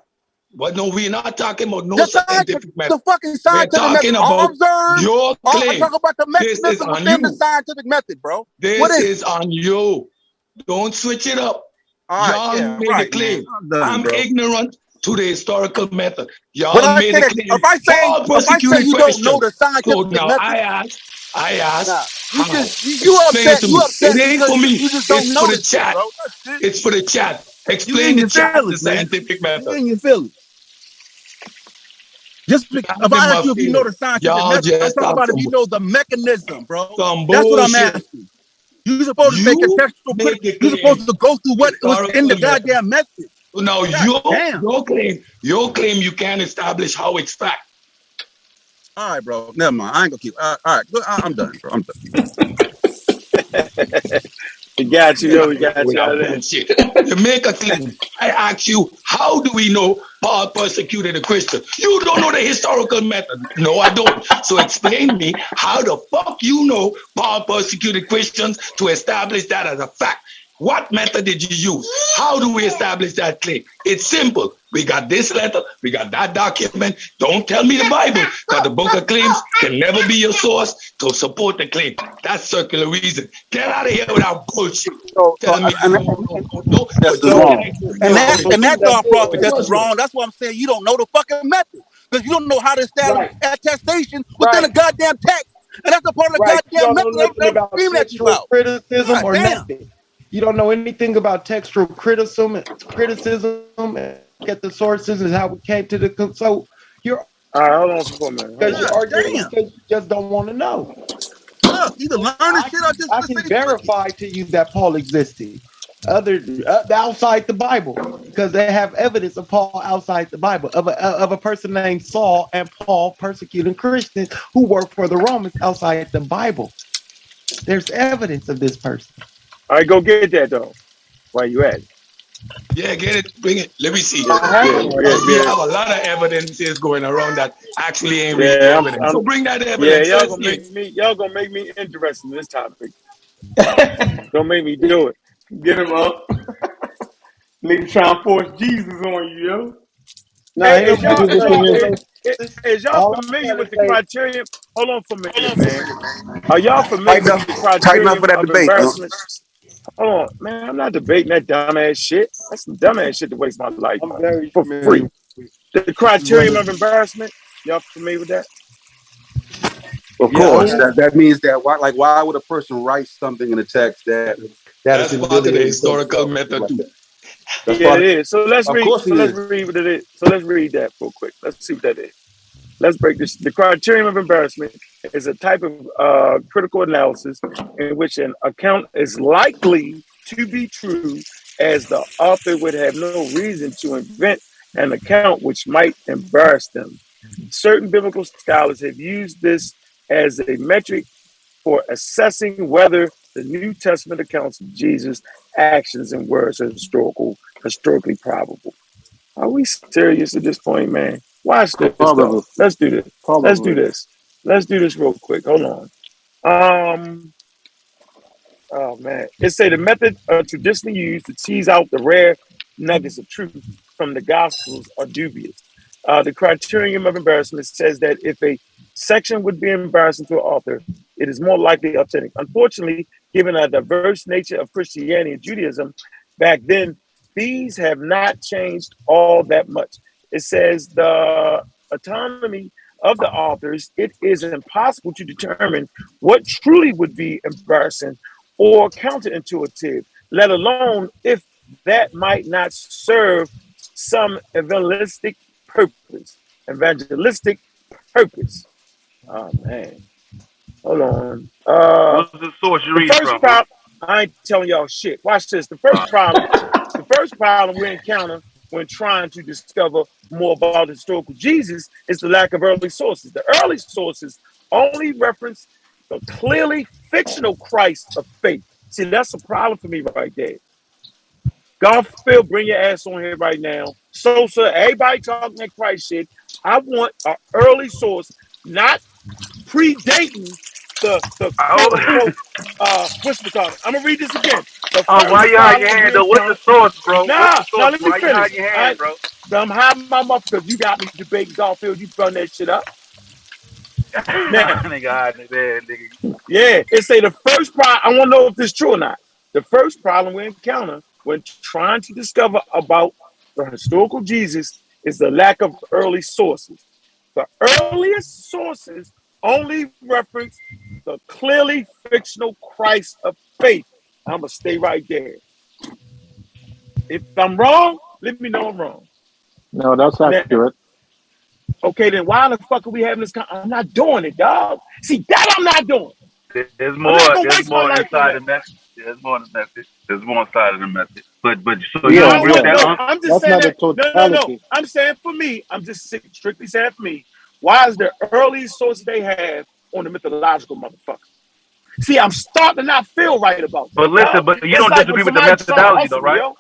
D: But no, we're not talking about no
L: The scientific,
D: scientific method.
L: the fucking
D: We're
L: scientific method.
D: talking about
L: Observe.
D: your
L: I'm
D: claim.
L: talking about the
D: This is
L: mechanism
D: on
L: within the
D: you.
L: scientific method, bro. What
D: This
L: is it?
D: is on you. Don't switch it up.
L: All right,
D: Y'all
L: yeah,
D: made the
L: right, man.
D: claim.
L: I'm done,
D: I'm
L: bro.
D: ignorant to the historical method.
L: When
D: Y'all
L: I
D: made
L: say
D: the
L: that,
D: claim. Paul
L: if I say
D: persecuted
L: you don't know
D: Christians.
L: the
D: So
L: scientific
D: now
L: method,
D: I ask,
L: nah, you
D: how?
L: just you
D: Explain it
L: upset.
D: to
L: You
D: me. It
L: upset
D: ain't
L: because
D: for me.
L: you just don't
D: It's
L: know
D: for the
L: the shit,
D: chat.
L: bro. That's it.
D: It's for the chat.
L: You
D: Explain
L: in
D: the
L: your
D: chat the
L: feelings, man.
D: scientific
L: You
D: method.
L: in your feelings. If
D: I'm in
L: I ask
D: my
L: you if you know the
D: feelings.
L: scientific
D: Y'all
L: method, I'm
D: just
L: talking
D: talk
L: about if you
D: some
L: know the mechanism, bro. That's what I'm
D: bullshit.
L: asking. You're supposed to say
D: You
L: contextual
D: make
L: critical.
D: the
L: You're supposed
D: claim.
L: to go through what was in
D: Historical
L: the
D: method.
L: goddamn method.
D: So now
L: God damn.
D: your claim you can't establish how it's fact.
L: All right, bro. Never mind. I ain't gonna keep. All right, I'm done, bro. I'm done.
K: We got you, yo. We got
D: With
K: you out
D: that
K: of there.
D: bullshit. You make a claim. I ask you, how do we know Paul persecuted a Christian? You don't know the historical method. No, I don't. So explain me how the fuck you know Paul persecuted Christians to establish that as a fact. What method did you use? How do we establish that claim? It's simple. We got this letter, we got that document. Don't tell me the Bible, because the book of claims can never be your source to support the claim. That's circular reason. Get out of here with that bullshit. Telling me you don't know,
L: This
D: but
L: is
D: you
L: wrong.
D: can't explain
L: And
D: how
L: that
D: it's
L: and that
D: true.
L: thought
D: It
L: process is
D: was wrong.
L: wrong. That's why I'm saying you don't know the fucking method because you don't know how to establish
I: Right,
L: attestation within
I: right,
L: a goddamn text, and that's a part of the
H: Right. You
L: goddamn
H: don't know
L: method
H: nothing
L: I'm
H: about
L: screaming at you
H: textual
L: about.
H: criticism
L: God
H: or
L: damn.
H: nothing. You don't know anything about textual criticism and get the sources and how we came to the so you're
K: All right, hold on for a minute. Hold
H: because
K: on.
H: you're
L: God
H: arguing
L: damn.
H: because you just don't want to know.
L: Look, either learn this shit or just
H: I
L: stay
H: can
L: stupid.
H: verify to you that Paul existed, other outside the Bible, because they have evidence of Paul outside the Bible of a person named Saul and Paul persecuting Christians who worked for the Romans outside the Bible. There's evidence of this person.
K: All right, go get that though. Where you at?
D: Yeah, get it, bring it. Let me see.
H: I have
K: Yeah,
H: it.
K: yeah,
D: We
K: yeah,
D: have a lot of evidences going around that actually ain't really
K: yeah.
D: evidence. So bring that
K: Yeah.
D: evidence. Let's see it.
K: Y'all gonna make me interested in this topic. Don't make me do it.
I: get him up. Nigga trying to force Jesus on you, yo.
H: Now
K: Hey,
H: here
K: is y'all
H: we
K: is
H: go.
K: y'all
H: So
K: is y'all
H: all I'm
K: familiar
H: trying
K: with
H: to
K: the
H: say,
K: criteria? Hold on for a minute, man. Are y'all familiar
L: Tighten
K: with
L: up,
K: the
L: tighten up
K: criterion
L: for that
K: of
L: debate, huh?
K: embarrassment? Hold on, man. I'm not debating that dumbass shit. That's some dumbass shit to waste my life
H: I'm
K: on
H: very
K: for
H: familiar
K: free.
H: with
K: The
H: this is one
K: criterion
H: of
K: of embarrassment. Y'all familiar with that?
L: Of
H: yeah,
L: course.
H: I
L: That means that why would a person write something in a text that is
D: That's part of the
L: humiliating to
D: historical
L: himself?
D: method too.
L: That's
K: Yeah,
L: part
K: it
L: of,
K: is. So let's
L: of
K: read.
L: course
K: So
L: it
K: let's
L: is.
K: read what it is. So let's read that real quick. Let's see what that is. Let's break this. The criterion of embarrassment is a type of critical analysis in which an account is likely to be true, as the author would have no reason to invent an account which might embarrass them. Certain biblical scholars have used this as a metric for assessing whether the New Testament accounts of Jesus' actions and words are historically probable. Are we serious at this point, man? Watch this though.
L: Probably.
K: Let's do this. Let's do
L: Probably.
K: this. Let's do this real quick. Hold on. Um. Oh man. It say the method traditionally used to tease out the rare nuggets of truth from the Gospels are dubious. The criterion of embarrassment says that if a section would be embarrassing to an author, it is more likely upsetting. Unfortunately, given a diverse nature of Christianity and Judaism back then, these have not changed all that much. It says the autonomy of the authors, it is impossible to determine what truly would be embarrassing or counterintuitive, let alone if that might not serve some evangelistic purpose. Oh man, hold on.
E: What's the source you're
K: The
E: reading
K: first
E: from, bro?
K: problem, I ain't telling y'all shit. Watch this. The first problem we encounter when trying to discover more about historical Jesus is the lack of early sources. The early sources only reference the clearly fictional Christ of faith. See, that's a problem for me right there. Garfield, bring your ass on here right now. Sosa, everybody talking that Christ shit. I want an early source, not predating the quote unquote what's it called? I'm gonna read this again. The
E: Why
K: first
E: you hide your
K: problem
E: hand
K: we
E: though? What's the
K: encounter.
E: source, bro? What's the
K: Nah,
E: source?
K: let me
E: Why you
K: finish.
E: hiding your hand, bro?
K: I'm hiding my mouth because you got me debating Garfield. You run that shit up. Now,
E: Nigga hiding his hand, nigga.
K: yeah, it say the first problem. I want to know if this is true or not. The first problem we encounter when trying to discover about the historical Jesus is the lack of early sources. The earliest sources only reference the clearly fictional Christ of faith. I'm gonna stay right there. If I'm wrong, let me know I'm wrong.
M: No, that's
K: Now,
M: accurate.
K: okay, then why the fuck are we having this? I'm not doing it, dog. See, that I'm not doing.
E: There's
K: I'm not
E: more.
K: gonna
E: There's
K: waste my
E: more
K: life on
E: inside
K: that.
E: the message. There's more in the message. There's more inside of the message. But so you
M: Yeah,
E: don't agree with
M: yeah.
E: that,
K: No.
M: That,
E: Unc?
K: I'm just
M: that's
K: saying
M: not the
K: that. No.
M: totality.
K: I'm saying for me. I'm just strictly saying for me. Why is the early source they have on the mythological motherfucker? See, I'm starting to not feel right about
E: But
K: that,
E: listen,
K: dog.
E: but you
K: It's
E: don't
K: like when
E: disagree with the
K: somebody trying to
E: methodology,
K: hustle
E: though,
K: me,
E: right?
K: yo.
E: I'm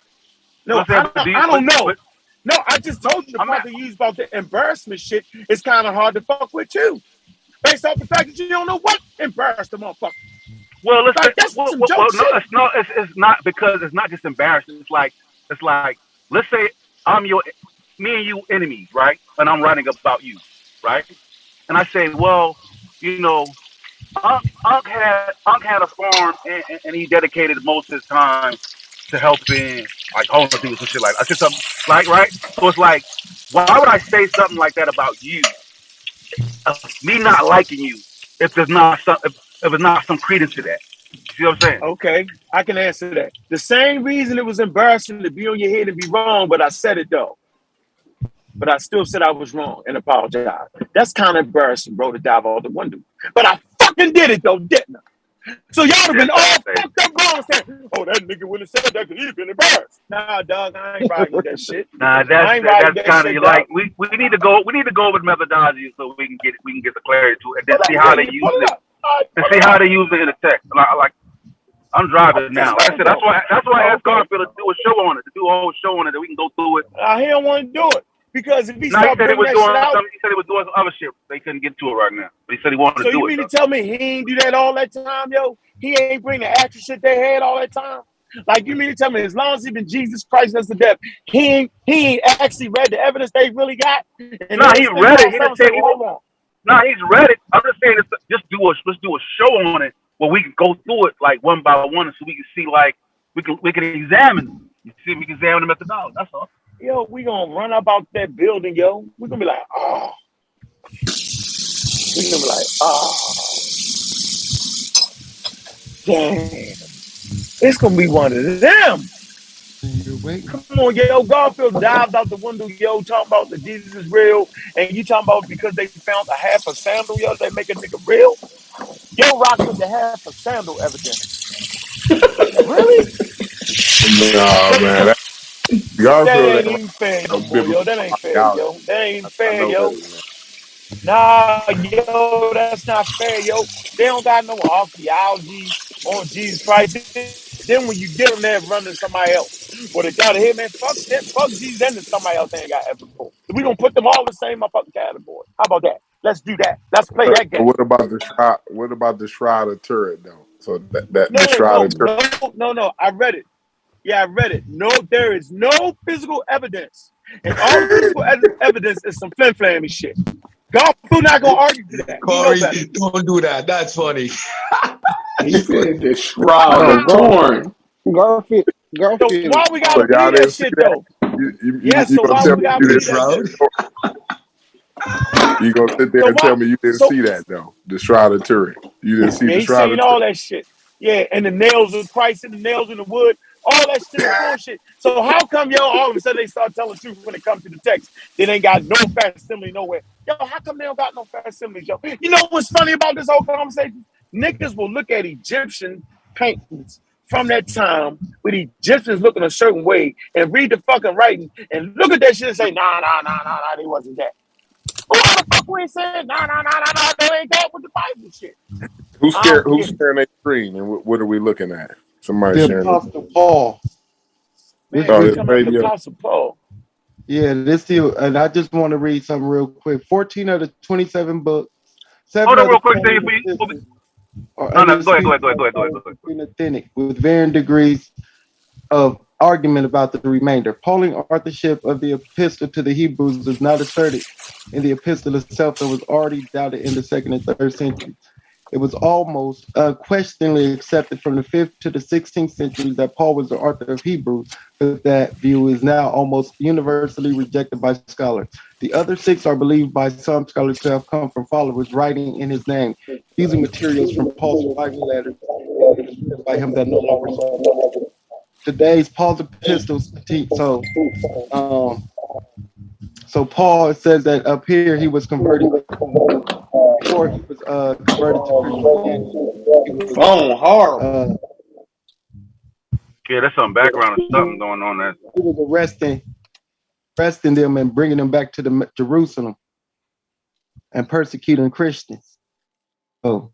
K: No,
E: saying,
K: I don't know.
E: but
K: No, I just told you the
E: I'm
K: part
E: at,
K: that you used about the embarrassment shit is kind of hard to fuck with too, based off the fact that you don't know what embarrassed the motherfucker.
E: well,
K: Like that's some
E: well,
K: joke
E: no,
K: shit.
E: it's not because it's not just embarrassing. It's like, let's say me and you enemies, right? And I'm writing about you, right? And I say, well, you know, Unc had a farm and he dedicated most of his time to helping like homeless people, some shit like that. I said something like right. So it's like, why would I say something like that about you? Me not liking you if it's not some credence to that. You see what I'm saying?
K: Okay, I can answer that. The same reason it was embarrassing to be on your head and be wrong, but I said it though. But I still said I was wrong and apologized. That's kind of embarrassing, bro, to dive out the window. But I fucking did it though, didn't I? So y'all have
E: Yeah,
K: been
E: that's
K: all
E: crazy.
K: fucked up wrong saying, oh, that nigga wouldn't have said that because he'd have been embarrassed. Nah, dog, I ain't riding with that shit.
E: Nah,
K: I ain't riding
E: that's
K: with that
E: kind of
K: shit,
E: like
K: dog.
E: we need to go with methodology so we can get the clarity to it and then
K: But
E: see
K: like,
E: how
K: yeah,
E: they
K: you
E: use
K: pull it
E: it
K: up. All right,
E: and
K: pull
E: see
K: it
E: how
K: up.
E: they use it in the text. Like I'm
K: I
E: driving
K: just
E: now. Like I
K: read it
E: said,
K: though.
E: that's why I asked
K: Okay.
E: Garfield to do a show on it, to do a whole show on it that we can go through it.
K: He don't want to do it. Because if he
E: No, he
K: start
E: said he
K: bringing
E: was
K: that shit
E: doing
K: out,
E: some. He said he was doing some other shit. They couldn't get to it right now. But he said he wanted
K: so
E: to
K: you
E: do it
K: mean to
E: though.
K: tell me he ain't do that all that time, yo? He ain't bring the extra shit they had all that time? Like you mean to tell me as long as he been Jesus Christ as the death, he ain't actually read the evidence they really got? And
E: No,
K: then
E: he
K: spin
E: read it.
K: around
E: He didn't
K: some
E: say
K: say,
E: he
K: well,
E: was.
K: hold on.
E: No, he's read it. I'm just saying, let's do a show on it where we can go through it like one by one, so we can see like we can examine. You see, we can examine the methodology. That's all.
K: Yo, we gonna run up out that building, yo. We gonna be like, oh. We gonna be like, oh, damn. It's gonna be one of them.
F: You're waiting.
K: Come on, yo, Garfield dived out the window, yo, talking about that Jesus is real, and you talking about because they found a half a sandal, yo, they make a nigga real. Yo, rock with the half a sandal evidence. Really?
J: No,
K: That,
J: man.
K: that
J: Garfield
K: ain't
J: ain't
K: even fair,
J: like
K: no
J: no
K: more, yo.
J: biblical
K: That ain't fair,
J: archaeologist.
K: yo. That ain't
J: I
K: fair,
J: know
K: yo.
J: better than that.
K: Nah, yo, that's not fair, yo. They don't got no archaeology on Jesus Christ. Then when you get them there running somebody else. Well, they got to hear, man, fuck that. Fuck Jesus and then somebody else they ain't got evidence for. We gonna put them all in the same motherfucking category. How about that? Let's do that. Let's play that
J: But
K: game.
J: what about the shroud? What about the shroud of Turin though? So that the
K: No,
J: shroud
K: no,
J: of Turin.
K: no, no, no. I read it. Yeah, I read it. No, there is no physical evidence. And all the physical evidence is some flim-flammy shit. Garfield not gonna argue to that. He know
D: Corey,
K: better.
D: don't do that. That's funny.
A: He said the shroud
M: No,
A: of Torn.
M: Garfield,
K: So
M: Garfield.
K: why we
J: So
K: gotta
J: y'all
K: believe that
J: didn't see
K: shit
J: that?
K: though?
J: You
K: So
J: gonna
K: why
J: tell
K: we
J: me
K: gotta
J: you
D: The
J: didn't
K: believe
J: see
K: that
D: shroud.
K: then?
J: that? You gonna sit there
K: So
J: and
K: why?
J: tell me you didn't
K: So
J: see that though? The shroud of Turin. You didn't see
K: yeah,
J: the
K: he
J: shroud
K: seen
J: of Turin.
K: all that shit. Yeah, and the nails of Christ and the nails in the wood, all that shit is bullshit. So how come yo all of a sudden they start telling the truth when it comes to the text? They ain't got no facsimile nowhere. Yo, how come they don't got no facsimiles, yo? You know what's funny about this whole conversation? Niggas will look at Egyptian paintings from that time with Egyptians looking a certain way and read the fucking writing and look at that shit and say, nah, they wasn't that. Why the fuck we ain't saying, they ain't that with the Bible shit? I don't
J: Who's
K: get it.
J: scaring their screen and what are we looking at? Somebody
H: the
J: sharing it.
H: Apostle Paul.
K: Man,
J: Oh,
K: we
J: this
K: talking about the
J: baby.
K: Apostle Paul.
H: Yeah, this here, and I just want to read something real quick. 14 of the 27 books,
E: Hold
H: 7
E: on,
H: of
E: real
H: the
E: quick, Steve.
H: 21 epistles are
E: No, go ahead, go
H: undisputed
E: ahead, go ahead, go ahead, go ahead, go ahead.
H: and authentic, with varying degrees of argument about the remainder. Pauline authorship of the epistle to the Hebrews is not asserted in the epistle itself, that was already doubted in the 2nd and 3rd centuries. It was almost unquestioningly accepted from the 5th to the 16th centuries that Paul was the author of Hebrews, but that view is now almost universally rejected by scholars. The other 6 are believed by some scholars to have come from followers writing in his name, using materials from Paul's private letters by him that no longer survive. Today's Paul's epistles. So Paul says that up here he was converted before he was converted to Christianity. He was,
I: horrible.
E: Yeah, there's some background or something going on there.
H: He was arresting them and bringing them back to Jerusalem and persecuting Christians. So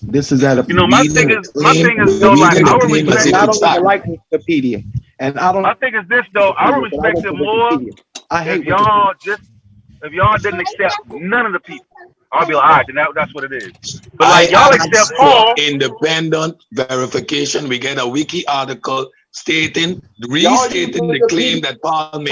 H: this is at a.
E: My thing is though, like I would respect it.
H: I don't even like Wikipedia, and I don't.
E: My thing is this though, I would respect it more if y'all didn't accept none of the people. I'll be like, all right, then that's what it is. But like y'all accept Paul.
D: Independent verification. We get a wiki article restating the claim that Paul made.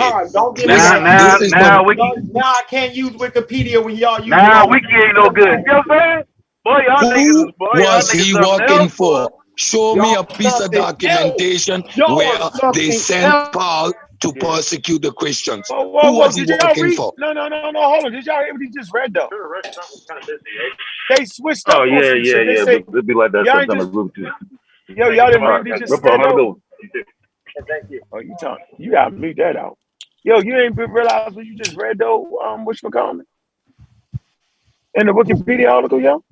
E: Now
H: I can't use Wikipedia when y'all use.
E: Now wiki ain't no good. You know what I'm saying? Boy,
D: Who was he working for? Show me a piece of documentation where they sent Paul to persecute the Christians. Who was he working for?
K: No. Hold on. Did y'all hear what he just read though? They switched up.
E: Oh yeah. It'd be like that sometimes.
K: Yo, y'all didn't read what he just said though. Thank you. Oh, you gotta mute that out. Yo, you ain't realize what you just read though. Whatchamacallit? In the Wikipedia article, yo.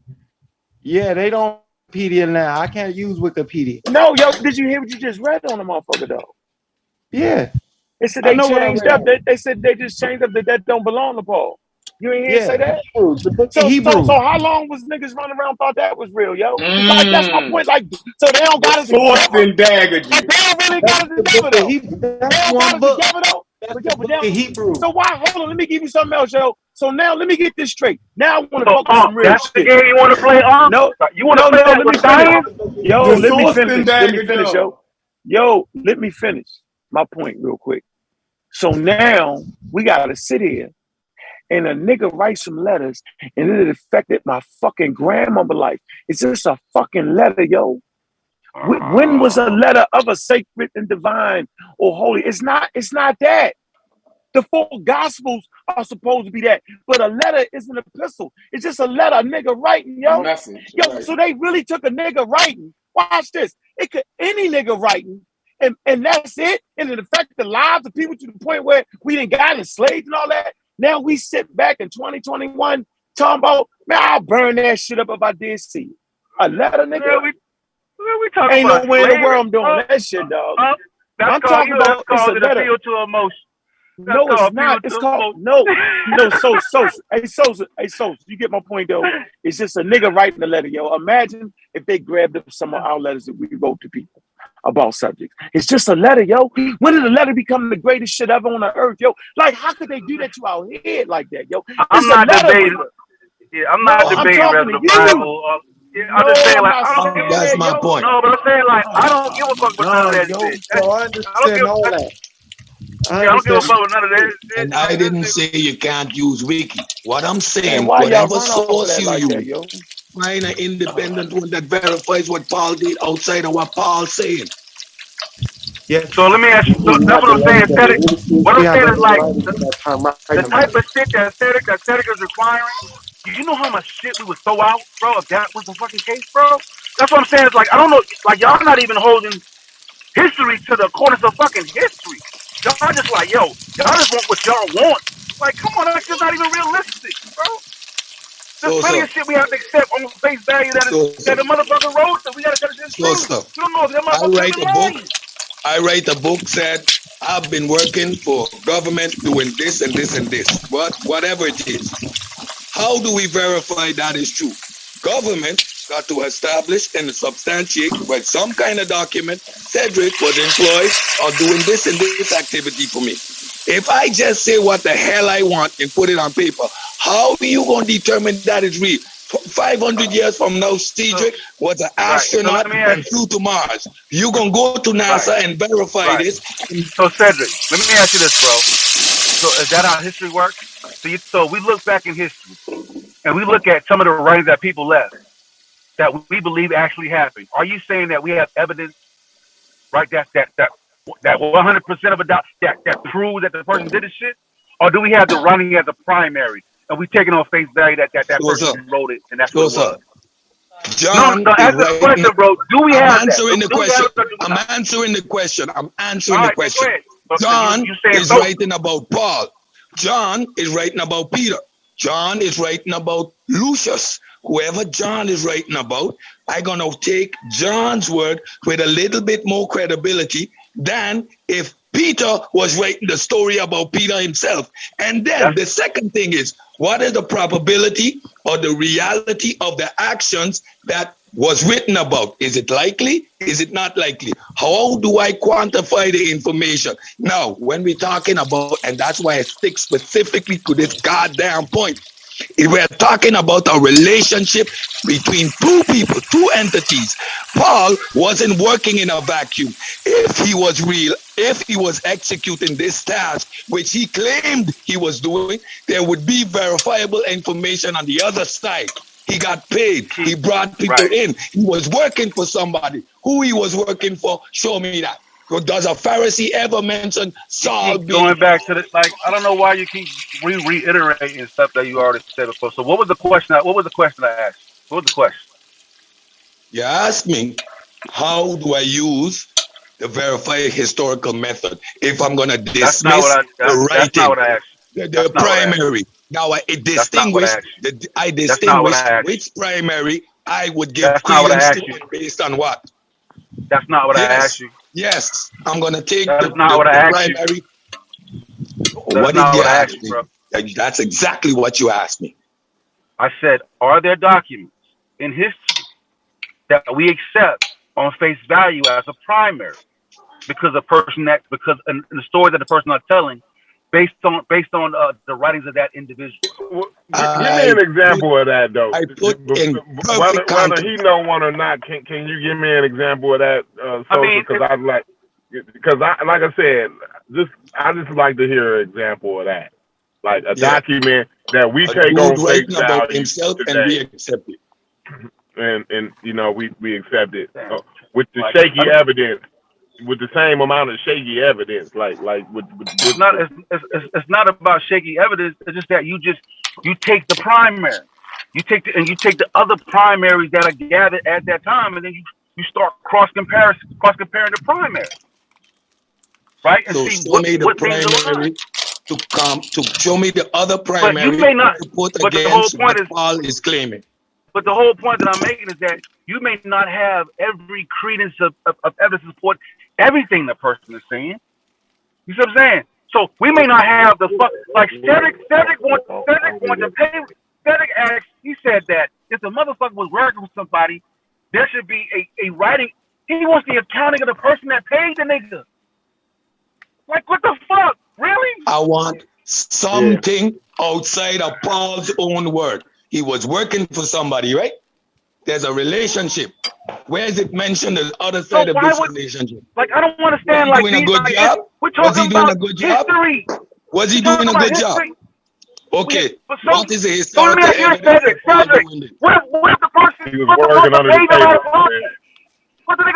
H: Yeah, they don't Wikipedia now. I can't use Wikipedia.
K: No, yo, did you hear what you just read on the motherfucker though?
H: Yeah.
K: They said they changed up. They said they just changed up that don't belong to Paul. You ain't hear say that? So how long was niggas running around thought that was real, yo? Like that's my point. Like, so they don't got it together.
I: And dagger
K: they don't really got it together though. They don't got it together though. So why? Hold on, let me give you something else, yo. So now let me get this straight. Now I want to talk some real
E: that's
K: shit.
E: The game you want to play, No,
K: you want to play that with science? Yo, let me finish, yo. Yo, let me finish my point real quick. So now we gotta sit here and a nigga write some letters and it affected my fucking grandmother life. It's just a fucking letter, yo. When was a letter of a sacred and divine or holy? It's not that. The 4 gospels are supposed to be that, but a letter is an epistle. It's just a letter, a nigga writing, yo. Right. So they really took a nigga writing. Watch this. It could any nigga writing, and that's it. And it affected the lives of people to the point where we didn't got enslaved and all that. Now we sit back in 2021 talking about, man, I'll burn that shit up if I did see it. A letter, nigga.
E: Yeah, we talking
K: ain't
E: about
K: nowhere in the world I'm doing that shit, dog.
E: I'm talking about it's a letter. Appeal to emotion.
K: No, it's not. It's called So, you get my point though. It's just a nigga writing a letter, yo. Imagine if they grabbed up some of our letters that we wrote to people about subjects. It's just a letter, yo. When did a letter become the greatest shit ever on the earth, yo? Like, how could they do that to our head like that, yo?
E: I'm not debating the Bible. I'm just saying, like, I don't give a
D: That's my point.
E: No, but I'm saying, like, I don't give a fuck with none of that shit.
H: I understand all that.
E: I don't give a fuck with none of that.
D: And I didn't say you can't use wiki. What I'm saying, whatever source you use, find an independent one that verifies what Paul did outside of what Paul's saying.
H: Yeah.
E: So let me ask you. So that's what I'm saying. What I'm saying is like the type of shit that aesthetic is requiring. You know how much shit we would throw out, bro, if that was the fucking case, bro? That's what I'm saying. It's like, I don't know, like, y'all not even holding history to the accordance of fucking history. Y'all just like, yo, y'all just want what y'all want. Like, come on, that's just not even realistic, bro. There's plenty of shit we have to accept on face value that the motherfucker wrote, so we gotta cut it in true. You don't know if that motherfucker
D: I write a book said, I've been working for government doing this and this and this, whatever it is. How do we verify that is true? Government got to establish and substantiate with some kind of document Cedric was employed or doing this and this activity for me. If I just say what the hell I want and put it on paper, how are you going to determine that it's real? 500 years from now, Cedric was an astronaut and flew to Mars. You're going to go to NASA and verify this.
E: So Cedric, let me ask you this, bro. So is that how history works? So we look back in history and we look at some of the writings that people left that we believe actually happened. Are you saying that we have evidence, right? That 100% of a doubt that proves that the person did this shit, or do we have the writing as a primary and we take it on face value that person wrote it and that's what it was?
D: John
E: no, answer the question, bro. Do we have that?
D: I'm answering the question. John is writing about Paul. John is writing about Peter. John is writing about Lucius. Whoever John is writing about, I'm going to take John's word with a little bit more credibility than if Peter was writing the story about Peter himself. And then the second thing is, what is the probability or the reality of the actions that was written about? Is it likely? Is it not likely? How do I quantify the information? Now, when we're talking about, and that's why I stick specifically to this goddamn point, if we're talking about a relationship between two people, two entities, Paul wasn't working in a vacuum. If he was real, if he was executing this task, which he claimed he was doing, there would be verifiable information on the other side. He got paid. He brought people in. He was working for somebody. Who he was working for, show me that. Does a Pharisee ever mention Saul being...
E: Going back to the, like, I don't know why you keep reiterating stuff that you already said before. So what was the question? What was the question I asked? What was the question?
D: You asked me, how do I use the verified historical method if I'm going to dismiss the writing, the primary? Now I distinguish which primary I would give credence to based on what?
E: That's not what I asked you.
D: Yes, I'm going to take
E: the
D: primary. What did you ask me? That's exactly what you asked me.
E: I said, are there documents in history that we accept on face value as a primary because in the story that the person is telling, based on the writings of that individual?
C: Give me an example of that, though. Whether he know one or not, can you give me an example of that? Because like I said, I just like to hear an example of that, like a document that we take on face value
D: himself today, and we accept it,
C: and you know we accept it with the shaky evidence. With the same amount of shaky evidence, like with
E: it's not about shaky evidence. It's just that you take the primary, you take the other primaries that are gathered at that time, and then you start cross comparing the primary, right? And
D: so
E: see
D: show me the primary to show me the other primary.
E: But you may not.
D: But the whole point is Paul is claiming.
E: But the whole point that I'm making is that you may not have every credence of evidence to support everything the person is saying. You see what I'm saying? So we may not have the like Cedric wants to pay. Cedric asked. He said that if the motherfucker was working with somebody, there should be a writing. He wants the accounting of the person that paid the nigga. Like, what the fuck? Really?
D: I want something outside of Paul's own word. He was working for somebody, right? There's a relationship. Where is it mentioned the other side of this relationship?
E: Like, I don't understand.
D: Was he doing a good job?
E: Was he doing a good job?
D: Was he doing a good job? Okay. What is the historical
E: evidence? What if the person
C: was working under the table?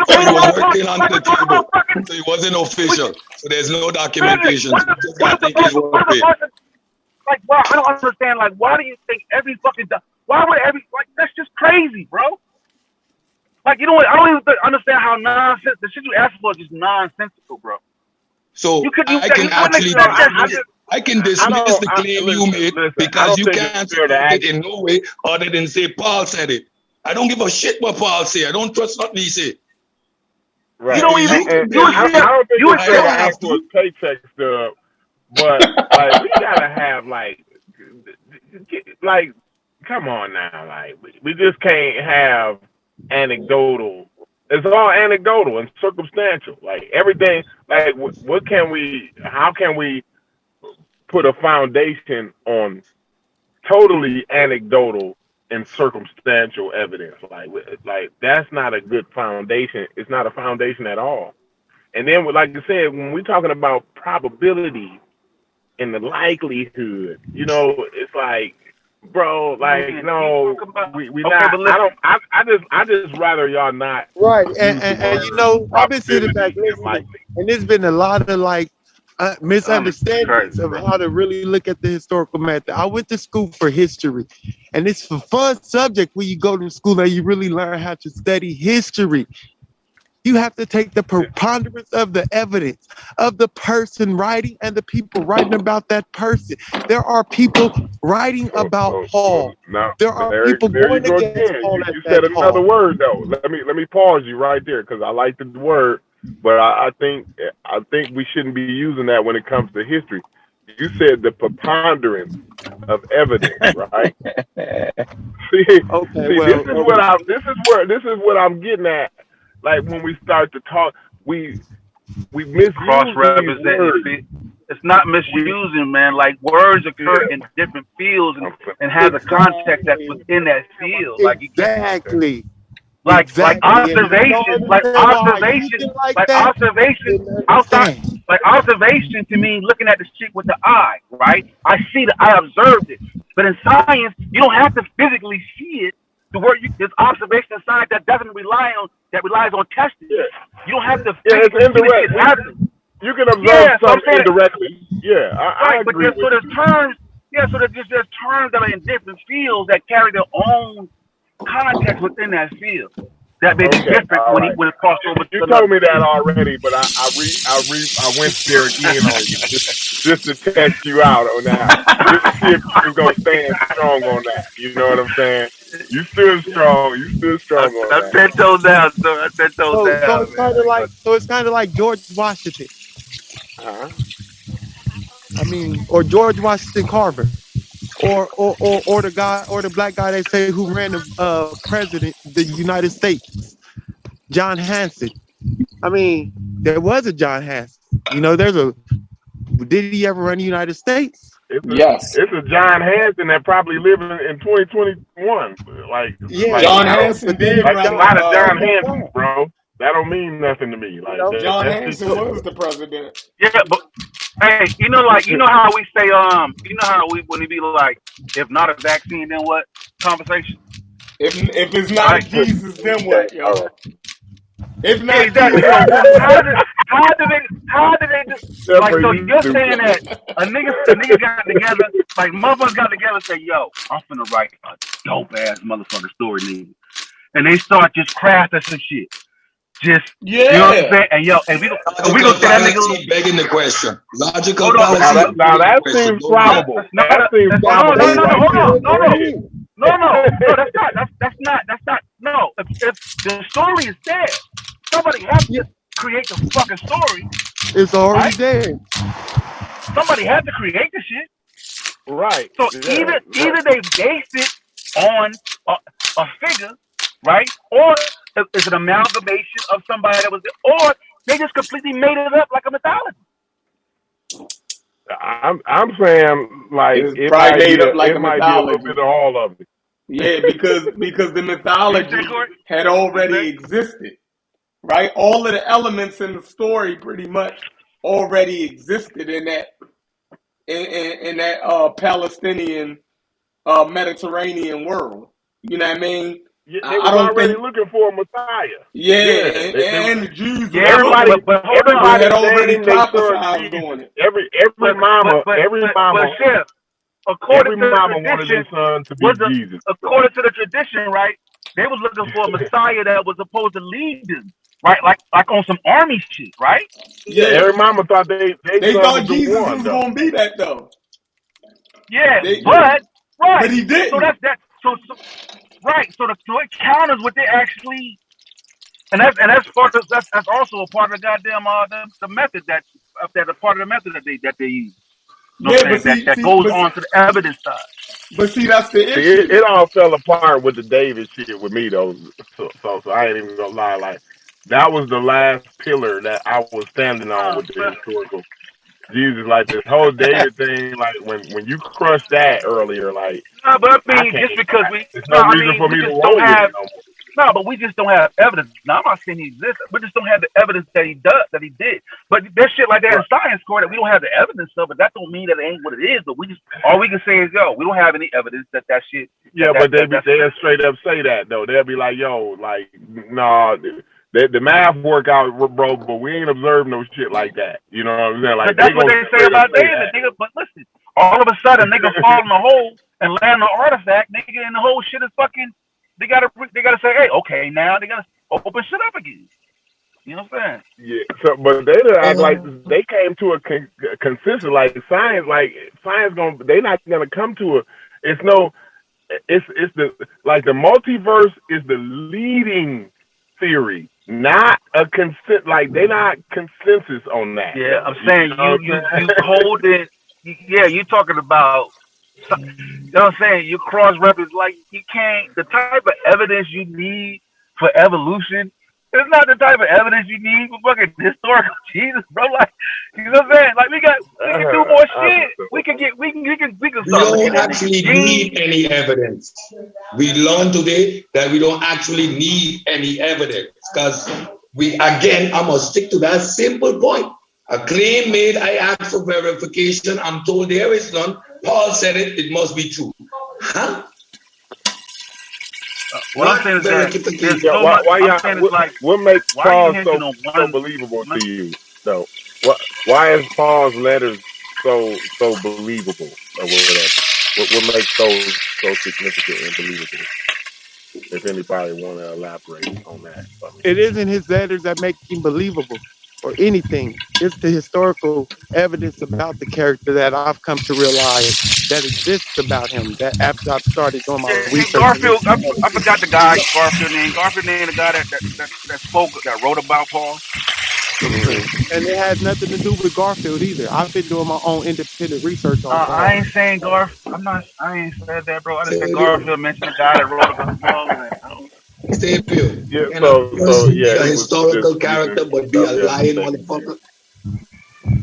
D: So he was working under the table. So he wasn't official. So there's no documentation. So you just gotta take his word for it.
E: Like, wow, I don't understand. Like, why do you think why would like, that's just crazy, bro. Like, you know what? I don't even understand how nonsense, the shit you asked for is just nonsensical, bro.
D: So I can dismiss the claim you made because you can't support it in no way other than say Paul said it. I don't give a shit what Paul say. I don't trust nothing he say.
C: Right. You don't even. I don't think you have to paycheck stuff, but like we gotta have like come on now, like we just can't have anecdotal. It's all anecdotal and circumstantial. Like everything, like what can we? How can we put a foundation on totally anecdotal and circumstantial evidence? Like that's not a good foundation. It's not a foundation at all. And then, like I said, when we're talking about probability and the likelihood, it's like, bro, like no, we not. I don't. I just rather y'all not
H: Right,
C: use the
H: and
C: word
H: I've been sitting back
C: probability and
H: listening,
C: likely.
H: and there's been a lot of misunderstandings of how to really look at the historical method. I went to school for history, and it's a fun subject when you go to school and you really learn how to study history. You have to take the preponderance of the evidence of the person writing and the people writing about that person. There are people writing about
C: So
H: Paul.
C: now
H: There are people
C: there you
H: going
C: go
H: against
C: again.
H: Paul at
C: You
H: that
C: said another
H: Paul.
C: word though. Let me pause you right there because I like the word, but I think we shouldn't be using that when it comes to history. You said the preponderance of evidence, right? See,
H: Okay,
C: see,
H: well, okay.
C: this is what I'm getting at. Like when we start to talk, we
L: Cross
C: misuse these
L: representing.
C: words.
L: It's not
C: We
L: misusing, man. Like words occur in
C: yeah.
L: different fields
C: I'm
L: and has a context that's
H: Exactly.
L: within that field. Like you get
H: Exactly.
L: like
H: Exactly. And if you don't understand why I use it like that,
L: observation
H: then
L: outside
H: understand.
L: like observation to me looking at the shit with the eye, right? I observed it. But in science, you don't have to physically see it to where there's observation in science that relies on testing.
C: yeah.
L: You don't have to
C: Yeah, it's
L: physically see the shit
C: indirect.
L: happen.
C: You can observe
L: Yeah, so I'm
C: something
L: saying
C: indirectly. Yeah, I
L: right, but
C: agree with
L: there's
C: you.
L: terms, yeah, so there's terms that are in different fields that carry their own context within that field that may be
C: Okay,
L: different
C: all right.
L: when it crosses over
C: You
L: to
C: told
L: another
C: me that
L: field.
C: already, but I went there again on you just to test you out on that, just to see if you was gonna stand strong on that. You know what I'm saying? You stood strong. You stood strong on
L: I'm
C: that.
L: 10 toes down, sir. I'm 10 toes
H: So
L: down,
H: it's
L: man.
H: kind of like George Washington.
C: Huh?
H: I mean, or George Washington Carver, or the guy or the black guy they say who ran the the United States, John Hanson. I mean, there was a John Hanson. There's a. Did he ever run the United States?
A: Yes.
C: It's a John Hanson that probably living in 2021. Like
H: Yeah,
C: I
I: John
C: don't
I: Hanson
H: but then
I: did
C: like a
I: run
C: lot of
H: at
C: John
H: that
C: Hansons,
H: time,
C: bro. That don't mean nothing to me.
H: you
C: Like
H: know.
I: John
C: that's just
I: Hanson was the president.
L: Yeah, but hey, you know how we say you know how we when we be like, if not a vaccine, then what? Conversation,
I: If it's
L: right?
I: not Jesus, then
C: okay.
I: what,
C: All
I: yo?
C: right.
I: If
L: Yeah,
I: not
L: exactly.
I: Jesus,
L: So
I: then what?
L: how do they do
C: Except
L: like
C: for
L: so
C: you
L: you're saying
C: stupid.
L: that a nigga got together, like motherfuckers got together and say, yo, I'm finna write a dope ass motherfucking story, nigga. And they start just crafting some shit. Just you know what I'm
I: Yeah.
L: saying? And yo, and we gonna
D: Logical
L: say that nigga
D: fallacy begging the question. Logical
L: hold on,
C: Now
D: fallacy
C: that
D: is
C: now
D: begging the
C: that
D: question.
C: seems
D: Go ahead.
C: probable.
L: no,
C: That seems
L: hold on,
C: probable
L: no,
H: That's
C: right
L: hold
C: there.
L: on,
C: Go
H: true.
L: that's not, no. If the story is there, somebody has
H: Yeah,
L: to create the fucking story,
H: it's already
L: right?
H: there.
L: Somebody has to create the shit.
C: Right.
L: So
C: Yeah.
L: either they based it on a figure, right, or is it an amalgamation of somebody that was there, or they just completely made it up like a mythology.
C: I'm saying like
I: It's probably made up like
C: it
I: a
C: might be a little bit
I: mythology.
C: of all of it.
I: Yeah, because the
L: You say,
I: mythology
L: Corey?
I: had
L: You
I: already
L: say?
I: existed, right? All of the elements in the story pretty much already existed in that Palestinian Mediterranean world. You know what I mean?
C: Yeah, they
I: I
C: was
I: don't
C: already
I: think.
C: looking for a Messiah.
I: Yeah,
C: Yeah, they
I: and the Jews was
L: Yeah,
C: everybody
I: looking,
L: but hold
I: but
L: on.
I: had
C: everybody
I: already
C: named their son
I: prophesized on
C: Jesus.
I: it.
L: But Chef, according
C: Every
L: to the
C: mama wanted
L: tradition,
C: their son to be
L: was a,
C: Jesus. So
L: according to the tradition, right? They was looking for a Messiah that was supposed to lead them, right? Like on some army shit, right?
C: yeah,
I: Yeah,
C: every mama thought they
I: they
C: son
I: thought
C: was the
I: Jesus
C: one
I: was
C: though.
I: gonna be that though.
L: Yeah,
I: They,
L: but
I: but
L: right.
I: he
L: So
I: didn't.
L: that's that. So right. So it counters what they actually, and that's part of that's also a part of the goddamn the method that a part of the method that they use.
E: You know what I'm saying? That goes on to the evidence side.
I: But see, that's the
C: See,
I: issue.
C: it all fell apart with the David shit with me though. So I ain't even gonna lie. Like that was the last pillar that I was standing on with the historical Jesus. Like this whole David thing. Like when you crushed that earlier, like
E: No, but I
C: I
E: mean,
C: can't.
E: just because
C: There's no reason for
E: we
C: me to
E: just don't
C: roll with it
E: have.
C: no more.
E: No, but we just don't have evidence. Now, I'm not saying he exists. We just don't have the evidence that he does, that he did. But there's shit like that in science court that we don't have the evidence of, but that don't mean that it ain't what it is. But we just, all we can say is, yo, we don't have any evidence that shit.
C: Yeah, but they'll straight up say that though. They'll be like, yo, like, nah, the math work out, bro, but we ain't observed no shit like that. You know what I'm saying? Like
E: But that's
C: they
E: what
C: gonna
E: they say
C: straight up
E: about
C: say
E: David,
C: that.
E: nigga. But listen, all of a sudden, nigga fall in a hole and land an artifact, nigga, and the whole shit is fucking. They gotta say, hey, okay, now they gotta open shit up again. You know what I'm saying?
C: Yeah. So, but they act like they came to a consensus. Like science gonna, they not gonna come to a. It's no. It's the like the multiverse is the leading theory, not a consent. Like they not consensus on that.
E: Yeah,
C: Though.
E: I'm saying
C: You know
E: you hold it. Yeah, you talking about. You know what I'm saying? You cross reference like you can't. The type of evidence you need for evolution is not the type of evidence you need for fucking historical Jesus, bro. Like you know what I'm saying? Like we can do more shit. We can
D: We
E: start looking
D: don't
E: at niggas'
D: actually
E: genes.
D: need any evidence. We learned today that we don't actually need any evidence because I'm gonna stick to that simple point. A claim made, I ask for verification. I'm told there is none. Paul said it, it must be true. Huh?
E: What I'm saying is that there's
C: Yeah,
E: so much.
C: why
E: I'm
C: y'all?
E: saying it's like,
C: What makes
E: why are you
C: Paul
E: hinting
C: so
E: on
C: so
E: one?
C: believable to you though? Why is Paul's letters so believable or whatever? What makes those so significant and believable? If anybody want to elaborate on that for me.
H: It isn't his letters that make him believable or anything. It's the historical evidence about the character that I've come to realize that exists about him. That after I've started doing my
E: Yeah,
H: research and
E: Garfield.
H: looking at
E: I
H: evidence.
E: forgot the guy Garfield name. Garfield name the guy that spoke that wrote about Paul.
C: Mm-hmm.
H: And it has nothing to do with Garfield either. I've been doing my own independent research on
E: I
H: Paul.
E: ain't saying I'm not. I ain't said that, bro. I just said
D: Stay
E: Garfield mentioned the guy that wrote about Paul, and I don't.
D: pure.
C: Yeah,
D: Can a
C: so
D: person be
C: yeah,
D: a
C: he was just
D: historical
C: using
D: character but be
C: stuff
D: a lying
C: yesterday.
D: motherfucker?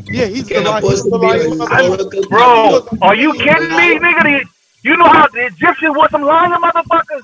H: Yeah,
D: Can a
H: he was a
D: person be a
H: lying motherfucker.
D: historical
H: He
E: Bro,
H: was
D: character
H: a
E: are you
D: but
H: lying
D: a
E: kidding
D: liar?
E: me, nigga? You know how the Egyptians was some lying motherfuckers,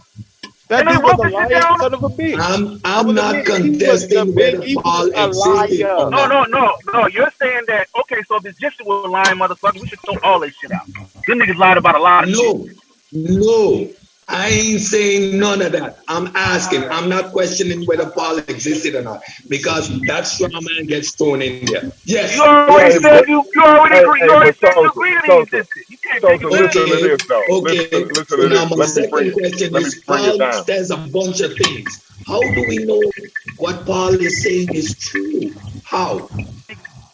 H: that
E: and they
H: dude was
E: wrote
H: a
E: this shit
H: lying
E: down.
H: son of a bitch. I
D: I'm
H: will
D: not
H: admit the
D: contesting
H: big
D: whether
H: he was
D: Paul
H: a
D: existed
H: liar.
D: or not.
E: No. You're saying that okay? So if the Egyptians were lying motherfuckers, we should throw all this shit out. Them niggas lied about a lot of shit.
D: No. I ain't saying none of that. I'm asking. I'm not questioning whether Paul existed or not because that straw man gets thrown in there.
E: You
D: Yes,
E: already
C: Hey,
D: existed.
E: said
C: but
E: you already agree. You already
C: but
E: said you agree that he existed. You can't take it back.
C: listen to
D: Okay,
C: this though.
D: okay.
C: Listen
D: So
C: to
D: now
C: this.
D: my second question
C: Let me
D: is
C: bring it
D: Paul
C: down.
D: says a bunch of things. How do we know what Paul is saying is true? How?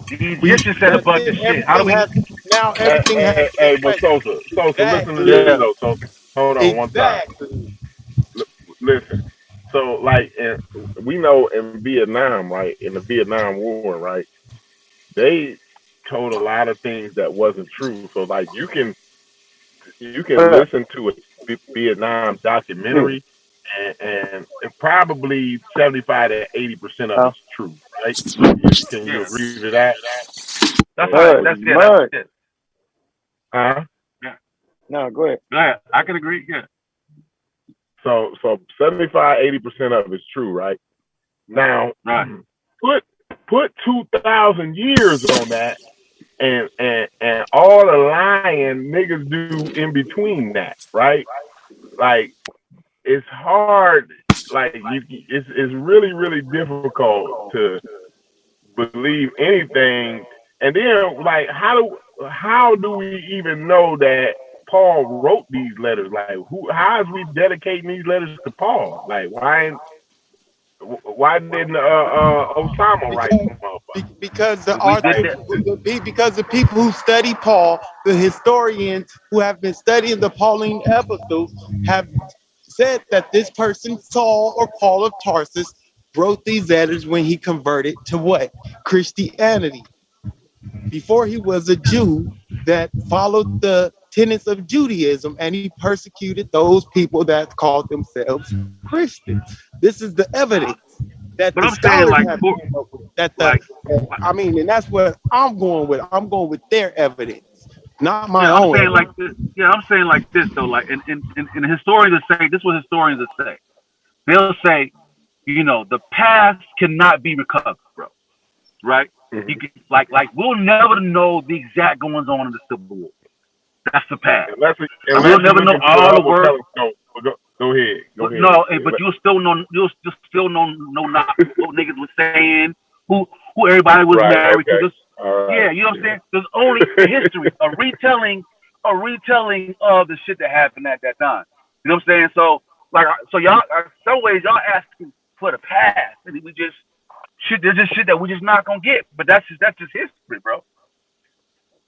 E: The
H: We
E: Egyptians said a
H: that's
E: bunch
H: it.
E: of shit. How do we?
H: Now everything has been
C: But
H: questioned.
C: Sosa, listen to this
H: Exactly.
C: though. Sosa, hold on one time.
H: Exactly.
C: Listen. So like, we know in Vietnam, right? In the Vietnam War, right? They told a lot of things that wasn't true. So like, you can listen to a Vietnam documentary, and probably 75 to 80% of it's true, right? Can you
E: Yeah,
C: agree to that?
E: that's
C: So
E: how.
C: so
E: That's
C: you,
E: yeah. That's it.
C: huh?
E: Yeah.
M: No, go ahead.
E: Yeah, I can agree. Yeah.
C: So 75, 80% of it's true, right? Now
E: Right.
C: put 2,000 years on that, and all the lying niggas do in between that, right? Like it's hard. Like it's really difficult to believe anything. And then like how do we even know that Paul wrote these letters? Like how is we dedicating these letters to Paul? Like why didn't Osama write
H: Because
C: them motherfuckers?
H: because the
E: We did
H: author
E: that.
H: because the people who study Paul, the historians who have been studying the Pauline epistles, have said that this person, Saul or Paul of Tarsus, wrote these letters when he converted to what? Christianity. before he was a Jew that followed the tenets of Judaism, and he persecuted those people that called themselves Christians. This is the evidence that the scholars have came up with. And that's what I'm going with. I'm going with their evidence, not my
E: I'm
H: own
E: saying
H: evidence.
E: like this. Yeah, I'm saying like this though. Like, and historians will say this. Is what historians will say. They'll say, the past cannot be recovered, bro. Right? You can like we'll never know the exact goings on in the Civil War. That's the past.
C: Unless
E: We'll
C: you're
E: never know
C: looking through a
E: all the
C: Hubble
E: words.
C: telescope. Go ahead.
E: No, but you'll still know not what niggas was saying, who everybody was
C: right,
E: married to.
C: okay.
E: Just
C: Right,
E: you know what I'm saying? There's only a history, a retelling of the shit that happened at that time. You know what I'm saying? So y'all, in some ways y'all asking for the past, and we just there's just shit that we just not gonna get. But that's just history, bro.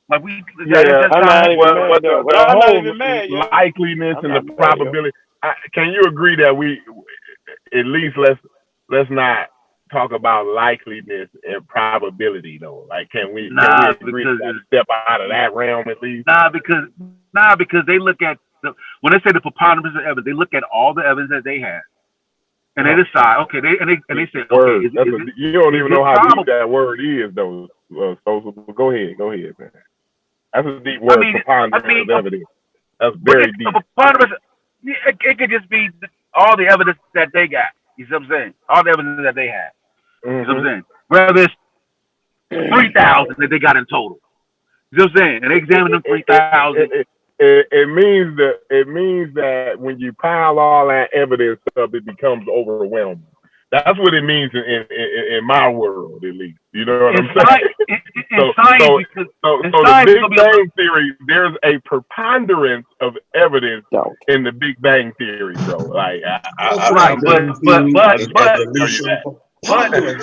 E: Like
K: I'm not even mad though.
C: the
K: I'm not
C: whole
K: even mad, yo.
C: likeliness
K: I'm
C: and
K: not
C: the
K: mad, yo.
C: probability. Can you agree that we at least let's not talk about likeliness and probability though? Like, can we agree to step out of that realm at least?
E: Because they look at when they say the preponderance of evidence, they look at all the evidence that they have, and they decide. Okay, they say, okay,
C: you don't even know how deep that word is though. So go ahead, man. That's a deep word, preponderance of evidence. That's very deep.
E: Preponderance, it could just be all the evidence that they got. You see what I'm saying? All the evidence that they have. You see what I'm saying? Whether it's 3,000 that they got in total. You know what I'm saying? And they examine them 3,000.
C: It means that when you pile all that evidence up, it becomes overwhelming. That's what it means in my world, at least. You know what I'm saying? So the Big Bang Theory, there's a preponderance of evidence in the Big Bang Theory, bro. Like,
E: but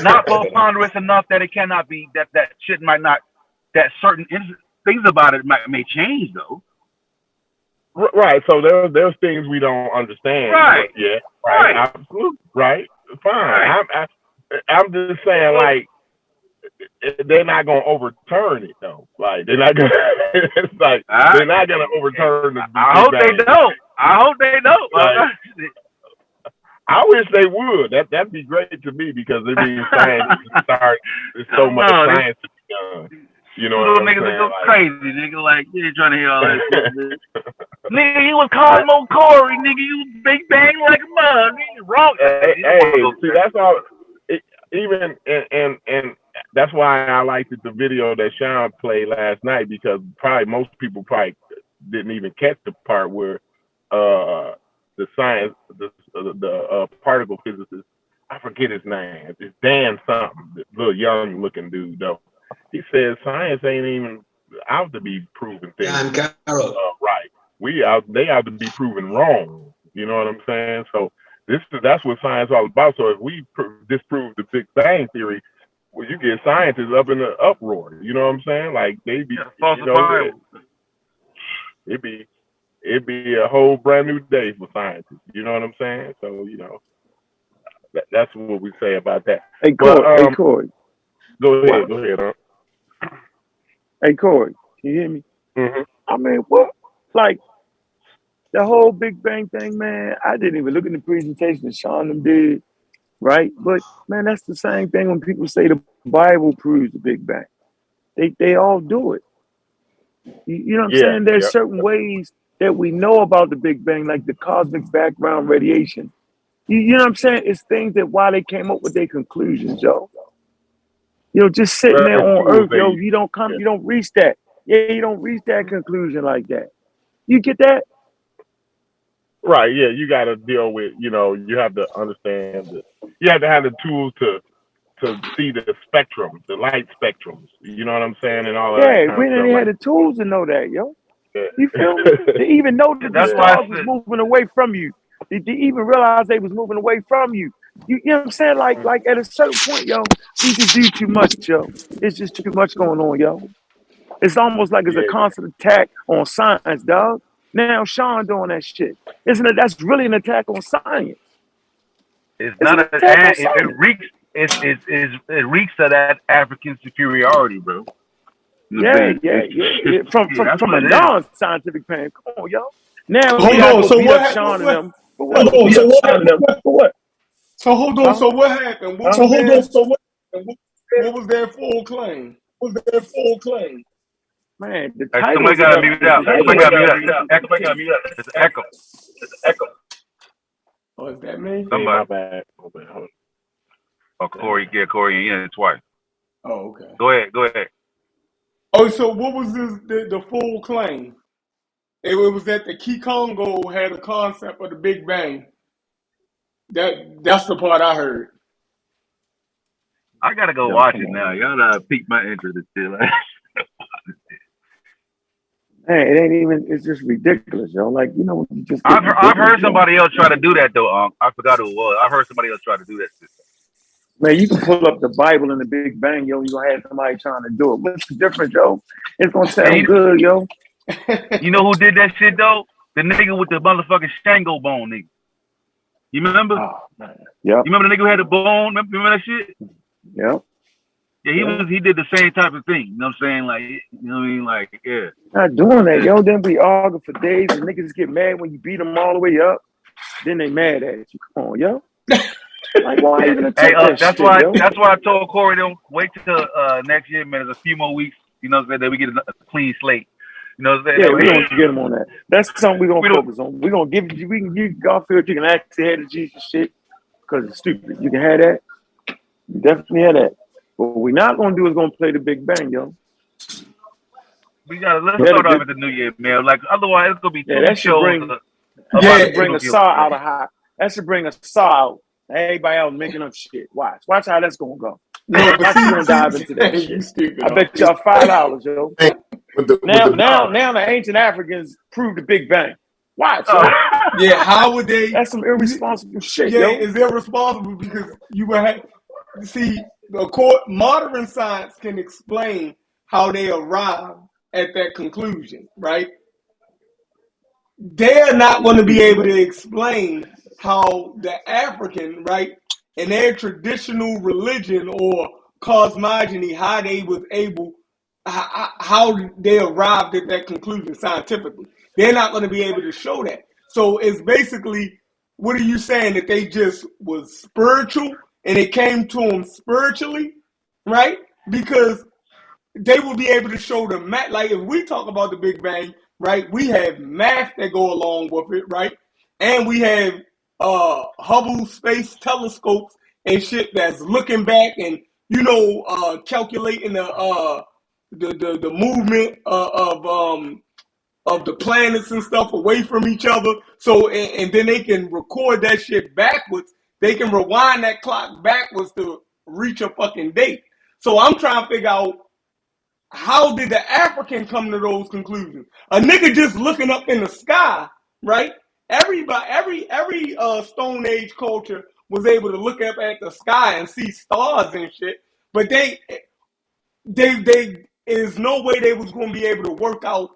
E: not preponderance enough that it cannot be that shit might not, that certain things about it may change though.
C: Right. So there's things we don't understand.
E: Right.
C: Yeah. Right. Absolutely. Right. Fine. Right. I'm just saying, like, they're not gonna overturn it though. Like, they're not gonna. It's like they're not gonna overturn the Big Bang.
E: I hope they don't.
C: Like, I wish they would. That'd be great to me, because it means science there's so much science to be done. You know what I'm saying?
E: Niggas go crazy, nigga. Like, you ain't trying to hear all that shit. Nigga, you was Cosmo Corey, nigga. You Big Bang like a mother. Nigga, wrong.
C: Hey, see, that's all. Even and that's why I liked the video that Sean played last night, because most people didn't even catch the part where the science, the particle physicist, I forget his name. It's Dan something, the little young looking dude though. He says science ain't even out to be proven things. Right. They out to be proven wrong. You know what I'm saying? So that's what science is all about. So if we disprove the Big Bang Theory, well, you get scientists up in the uproar. You know what I'm saying? Like, they be, it'd be a whole brand new day for scientists. You know what I'm saying? So, that's what we say about that.
K: Hey, Corey.
C: Go ahead. Huh?
K: Hey, Corey, can you hear me?
C: Mm-hmm.
K: I mean, what? Like, the whole Big Bang thing, man, I didn't even look at the presentation that Sean them did, right? But, man, that's the same thing when people say the Bible proves the Big Bang. They all do it. You know what I'm saying? There's certain ways that we know about the Big Bang, like the cosmic background radiation. You know what I'm saying? It's things that why they came up with their conclusions, yo. Just sitting there on Earth, yo, you don't reach that. Yeah, you don't reach that conclusion like that. You get that?
C: Right, yeah, you got to deal with, you have to understand you have to have the tools to see the spectrums, the light spectrums. You know what I'm saying, and all of that.
K: Yeah, we didn't have the tools to know that, yo. You feel me? To even know that the stars was moving away from you. To even realize they was moving away from you. You know what I'm saying? Like at a certain point, yo, we just do too much, yo. It's just too much going on, yo. It's almost like it's a constant attack on science, dog. Now Sean doing that shit. Isn't it? That's really an attack on science.
E: It's not an attack. It reeks of that African superiority, bro.
K: Yeah. From a non-scientific pan. Come on, y'all. Now
I: Hold
K: we gotta
I: on.
K: go
I: So
K: beat
I: what?
K: up Sean and them. For
I: Hold
K: what?
I: on. So what?
K: For what?
I: So hold on.
K: Huh?
I: So what happened? What
K: Huh?
I: was their? What was their full claim?
K: Man, the
E: Hey,
K: title
E: somebody
K: is
E: got to mute out. Somebody got to mute out. It's an echo.
I: Oh, is that me?
C: Hey, my
E: Somebody.
C: bad.
E: Oh, Corey. Yeah, Corey. Yeah, twice.
I: Oh, okay.
E: Go ahead.
I: Oh, so what was the full claim? It was that the Kikongo had a concept of the Big Bang. That's the part I heard.
E: I gotta go watch it now. Y'all piqued my interest in shit. Like,
K: Man, it ain't even. It's just ridiculous, yo. Like you just get
E: I've
K: ridiculous,
E: heard
K: yo.
E: somebody else try to do that though. I forgot who it was. I heard somebody else try to do that shit.
K: Man, you can pull up the Bible and the Big Bang, yo. You gonna have somebody trying to do it. What's the difference, yo? It's gonna sound good, yo.
E: You know who did that shit though? The nigga with the motherfucking Shango bone, nigga. You remember?
K: Oh man. Yep.
E: You remember the nigga who had the bone? Remember that shit?
K: Yep.
E: Yeah, he did the same type of thing. You know what I'm saying? Like, you know what I mean? Like, yeah.
K: Not doing that, yo. Then we argue for days, and niggas get mad when you beat them all the way up. Then they mad at you. Come on, yo. Like, why even attempt that
E: That's
K: shit, yo?
E: why I told Corey, don't wait till next year, man. There's a few more weeks. You know what I'm saying? That we get a clean slate. You know what I'm saying?
K: Yeah, we're gonna get him on that. That's something we're
E: We
K: gonna
E: don't.
K: focus on. We can give Garfield. You can actually have the Jesus shit because it's stupid. You can have that. You definitely have that. But what we're not gonna do is gonna play the Big Bang, yo.
E: Let's start off at the New Year, man. Like otherwise, it's gonna be
K: Yeah,
E: two
K: that should
E: shows.
K: bring.
E: A
K: That
E: lot of
K: should
E: people
K: bring a
E: don't give
K: saw
E: a fuck.
K: out of high. That should bring a saw out. Everybody else making up shit. Watch how that's gonna go.
I: No, but
K: Watch we gonna dive into that
I: you
K: shit.
I: stupid.
K: I bet y'all $5, yo.
J: With the
K: Now the ancient Africans proved the Big Bang. Watch, yo.
I: Yeah, how would they?
K: That's some irresponsible shit,
I: Yeah,
K: yo.
I: it's irresponsible because you would have. See, modern science can explain how they arrived at that conclusion, right? They're not going to be able to explain how the African, right, in their traditional religion or cosmogony, how they was able, how they arrived at that conclusion scientifically. They're not going to be able to show that. So it's basically, what are you saying, that they just was spiritual and it came to them spiritually, right? Because they will be able to show the math. Like if we talk about the Big Bang, right? We have math that go along with it, right? And we have Hubble Space Telescopes and shit that's looking back and calculating the movement of the planets and stuff away from each other. So and then they can record that shit backwards. They can rewind that clock backwards to reach a fucking date. So I'm trying to figure out, how did the African come to those conclusions? A nigga just looking up in the sky, right? Every Stone Age culture was able to look up at the sky and see stars and shit, but they is no way they was going to be able to work out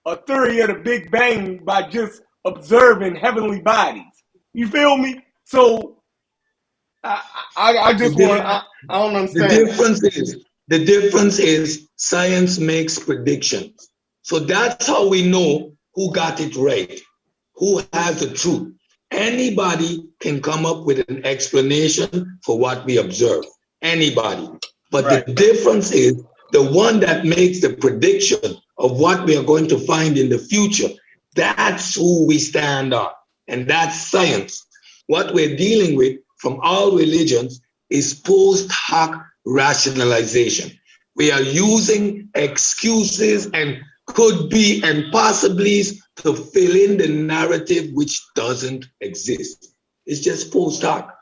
I: a theory of the Big Bang by just observing heavenly bodies. You feel me? So I just want I don't understand that.
D: The difference is science makes predictions. So that's how we know who got it right, who has the truth. Anybody can come up with an explanation for what we observe. Anybody. But right. The difference is the one that makes the prediction of what we are going to find in the future. That's who we stand on. And that's science. What we're dealing with from all religions is post hoc rationalization. We are using excuses and could be and possiblies to fill in the narrative which doesn't exist. It's just post hoc.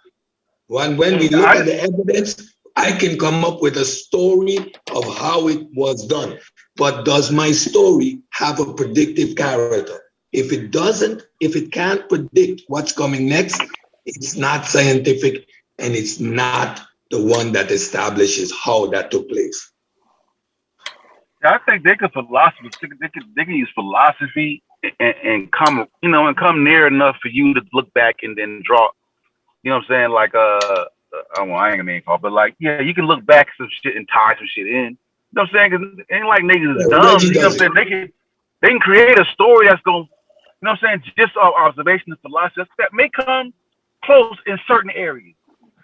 D: When we look at the evidence, I can come up with a story of how it was done. But does my story have a predictive character? If it doesn't, if it can't predict what's coming next, it's not scientific and it's not the one that establishes how that took place.
E: I think they could use philosophy and come near enough for you to look back and then draw. You know what I'm saying? Like I ain't gonna name call, but like, yeah, you can look back at some shit and tie some shit in. know what I'm saying? Because it ain't like niggas is
N: Well,
E: dumb.
N: Reggie
E: You know
N: does
E: what I'm
N: it.
E: saying? They can create a story that's going, you know what I'm saying, just off observation and philosophy that may come close in certain areas.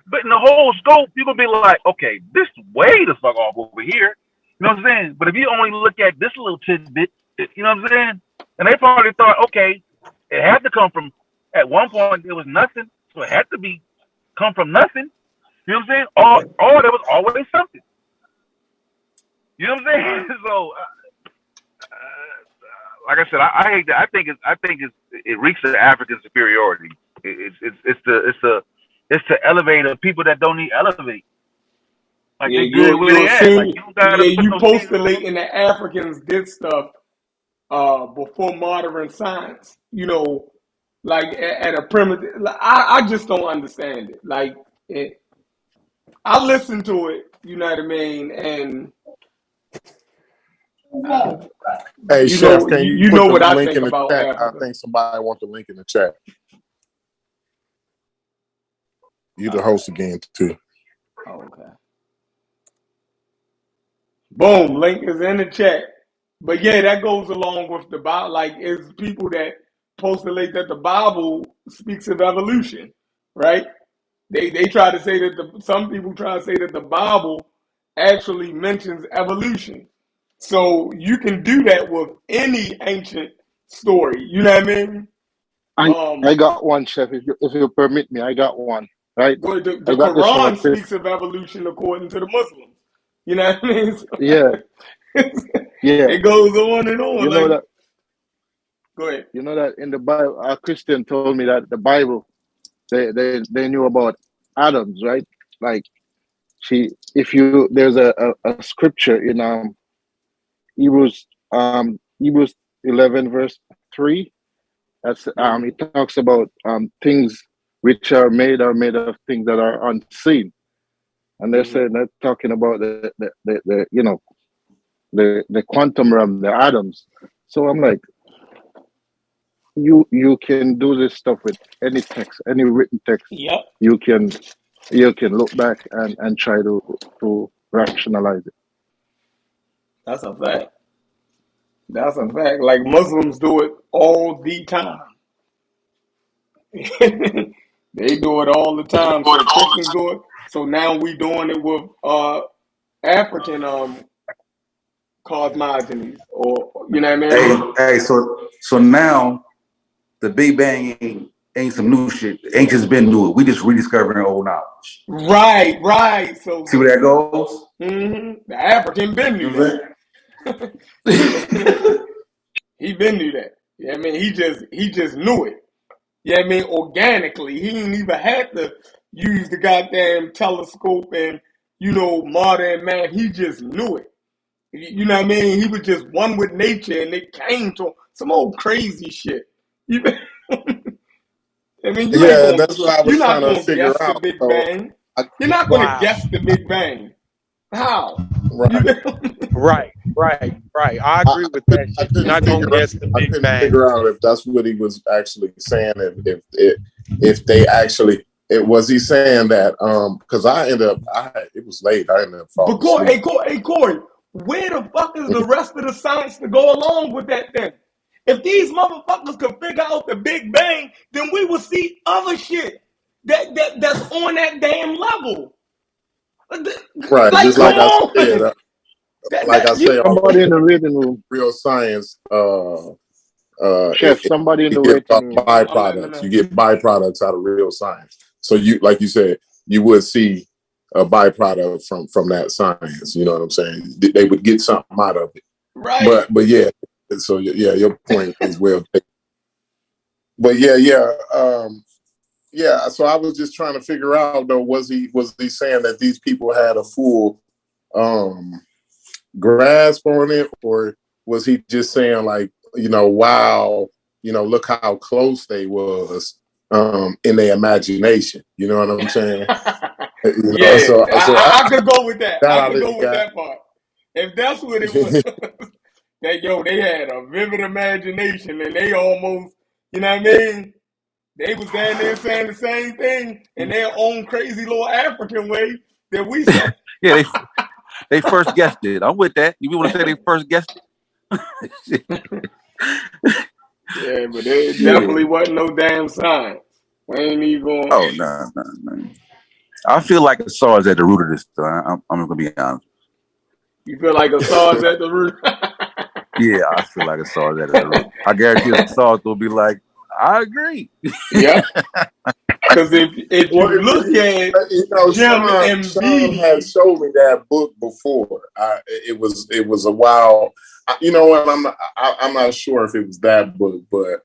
E: But in the whole scope, you're going to be like, okay, this way the fuck off over here. You know what I'm saying? But if you only look at this little tidbit, you know what I'm saying? And they probably thought, okay, it had to come from, at one point, there was nothing. So it had to be, come from nothing. You know what I'm saying? Or there was always something. You know what I'm saying? So, like I said, I hate that. I think it reeks of African superiority. It's to elevate the people that don't need elevate. Like
I: Yeah,
E: they good where
I: you'll
E: they at. Like
I: see.
E: you don't gotta
I: Yeah,
E: put
I: you
E: no Jesus on them.
I: postulating that Africans did stuff before modern science. You know, like at a primitive. Like, I just don't understand it. Like I listen to it. You know what I mean? And
J: Hey, Chef, can you
I: you
J: put
I: know
J: the
I: what I
J: link
I: think
J: in the
I: about
J: chat? I
I: Africa.
J: think somebody wants the link in the chat. You the host again, too.
I: Okay. Boom, link is in the chat. But yeah, that goes along with the Bible. Like, it's people that postulate that the Bible speaks of evolution, right? They try to say that some people try to say that the Bible actually mentions evolution. So you can do that with any ancient story. You know what I mean?
M: I got one, Chef. If you permit me, I got one. Right.
I: The
M: I got this from a
I: Quran
M: Chris.
I: speaks of evolution according to the Muslims. You know what I mean? So
M: Yeah. Yeah.
I: it goes on and on.
M: You know
I: Like,
M: that.
I: go ahead.
M: You know that in the Bible, a Christian told me that the Bible, they knew about Adams, right? Like there's a scripture in Hebrews 11 verse 3. That's it talks about things which are made of things that are unseen. And they're saying they're talking about the you know the quantum realm, the atoms. So I'm like, you can do this stuff with any text, any written text.
I: Yep.
M: You can look back and try to rationalize it.
I: That's a fact. That's a fact. Like, Muslims do it all the time. They do it all the time. So Christians do it. So now we doing it with African cosmogonies, or you know what I mean?
L: Hey, so now the Big Bang ain't some new shit. Ancients been knew it. We just rediscovering old knowledge.
I: Right. So
L: See where that goes?
I: the African been knew that. He been knew that. Yeah, I mean, he just knew it. Yeah, I mean, organically, he didn't even have to use the goddamn telescope and modern man. He just knew it. You know what I mean? He was just one with nature, and it came to him. Some old crazy shit. I mean,
J: Yeah, that's what I
I: you're
J: was
I: not
J: trying to
I: gonna
J: figure
I: guess the
J: out.
I: Big
J: So,
I: Bang. You're not gonna guess the Big Bang. How?
J: right.
O: Right. I agree with that
J: I
O: shit. You're not gonna guess the Big
J: couldn't
O: Bang.
J: figure out if that's what he was actually saying. If they actually, was he saying that? Because it was late. I ended up falling asleep.
I: Hey, Corey, where the fuck is the rest of the science to go along with that then? If these motherfuckers could figure out the Big Bang, then we will see other shit that's on that damn level.
J: Right,
I: Like,
J: just
I: come
J: like I
I: on.
J: said, like I say,
M: Somebody in the waiting room.
J: real science.
M: Chef, somebody in
J: You
M: the
J: get
M: waiting room.
J: byproducts. You get byproducts out of real science. So like you said, you would see a byproduct from that science. You know what I'm saying? They would get something out of it.
I: Right.
J: But yeah. So yeah, your point is well taken. But yeah. So I was just trying to figure out though, was he saying that these people had a full grasp on it, or was he just saying like, wow, look how close they was in their imagination. You know what I'm saying?
I: Yeah,
J: So
I: I could go with that. I
J: I
I: could
J: really
I: go with
J: got.
I: that part. If that's what it was, that they had a vivid imagination and they almost, you know what I mean? They was down there saying the same thing in their own crazy little African way that we say.
L: Yeah, They first guessed it. I'm with that. You want to say they first guessed it?
A: Yeah, but it definitely wasn't no damn science. We ain't even going.
L: Oh, no. I feel like a saw is at the root of this, though. I'm going to be honest.
A: You feel like a saw is at the root?
L: Yeah, I feel like a saw is at the root. I guarantee a saw will be like, I agree.
A: Yep. Because if you look at Jim and
J: Sean had showed me that book before. It was a while. You know what? I'm not sure if it was that book, but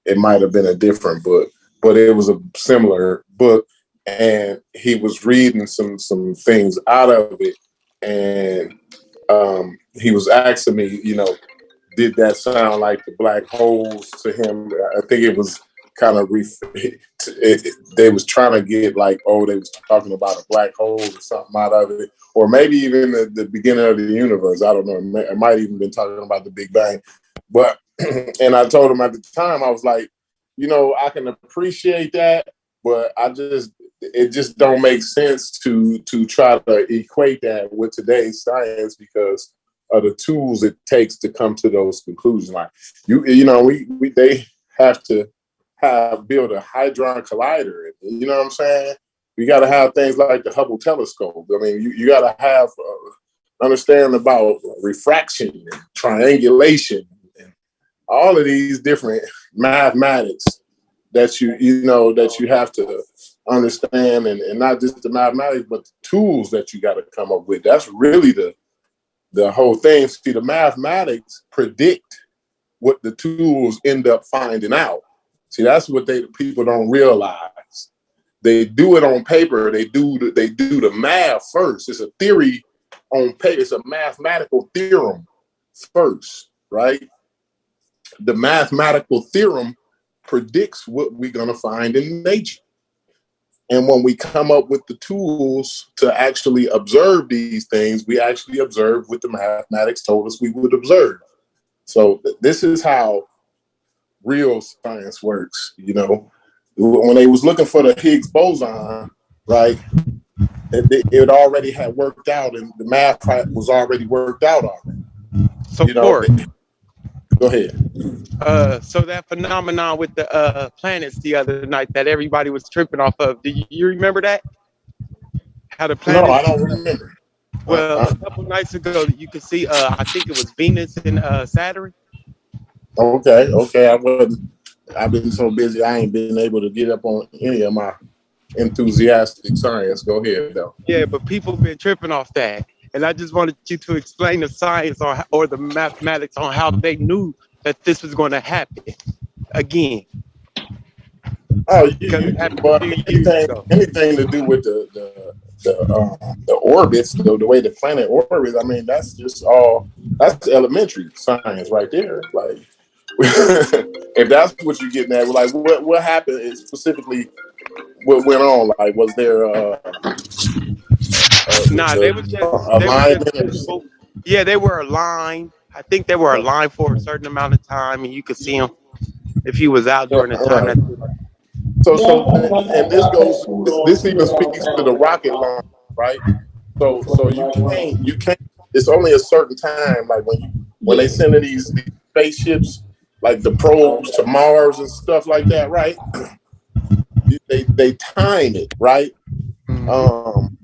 J: it might have been a different book. But it was a similar book, and he was reading some things out of it, and he was asking me, did that sound like the black holes to him? I think it was kind of they was trying to get like, they was talking about a black hole or something out of it, or maybe even the beginning of the universe. I don't know. It might even been talking about the Big Bang. But and I told him at the time, I was like, I can appreciate that, but it just don't make sense to try to equate that with today's science because of the tools it takes to come to those conclusions. Like they have to build a hadron collider. You know what I'm saying? We got to have things like the Hubble telescope. I mean, you got to have understand about refraction and triangulation and all of these different mathematics that you have to understand, and not just the mathematics, but the tools that you got to come up with. That's really the whole thing. See, the mathematics predict what the tools end up finding out. See, that's what people don't realize. They do it on paper. They do the math first. It's a theory on paper. It's a mathematical theorem first, right? The mathematical theorem predicts what we're going to find in nature. And when we come up with the tools to actually observe these things, we actually observe what the mathematics told us we would observe. So this is how real science works. When they was looking for the Higgs boson, right, it already had worked out, and the math was already worked out already.
O: So,
J: go ahead.
O: So that phenomenon with the planets the other night that everybody was tripping off of, do you remember that? How the planets?
J: No, I don't remember.
O: Well, a couple nights ago, you could see, I think it was Venus and Saturn.
J: Okay. I've been so busy, I ain't been able to get up on any of my enthusiastic science. Go ahead, though.
O: Yeah, but people have been tripping off that. And I just wanted you to explain the science or the mathematics on how they knew that this was going to happen again.
J: Oh, anything to do with the orbits, the way the planet orbits. I mean, that's elementary science right there. Like, if that's what you're getting at, like, what happened is specifically what went on. Like, was there
O: they were just yeah, they were aligned. I think they were aligned for a certain amount of time, and you could see them if he was out during the time.
J: And this even speaks to the rocket launch, right? So you can't. It's only a certain time, like when they send these spaceships, like the probes to Mars and stuff like that, right? They time it, right?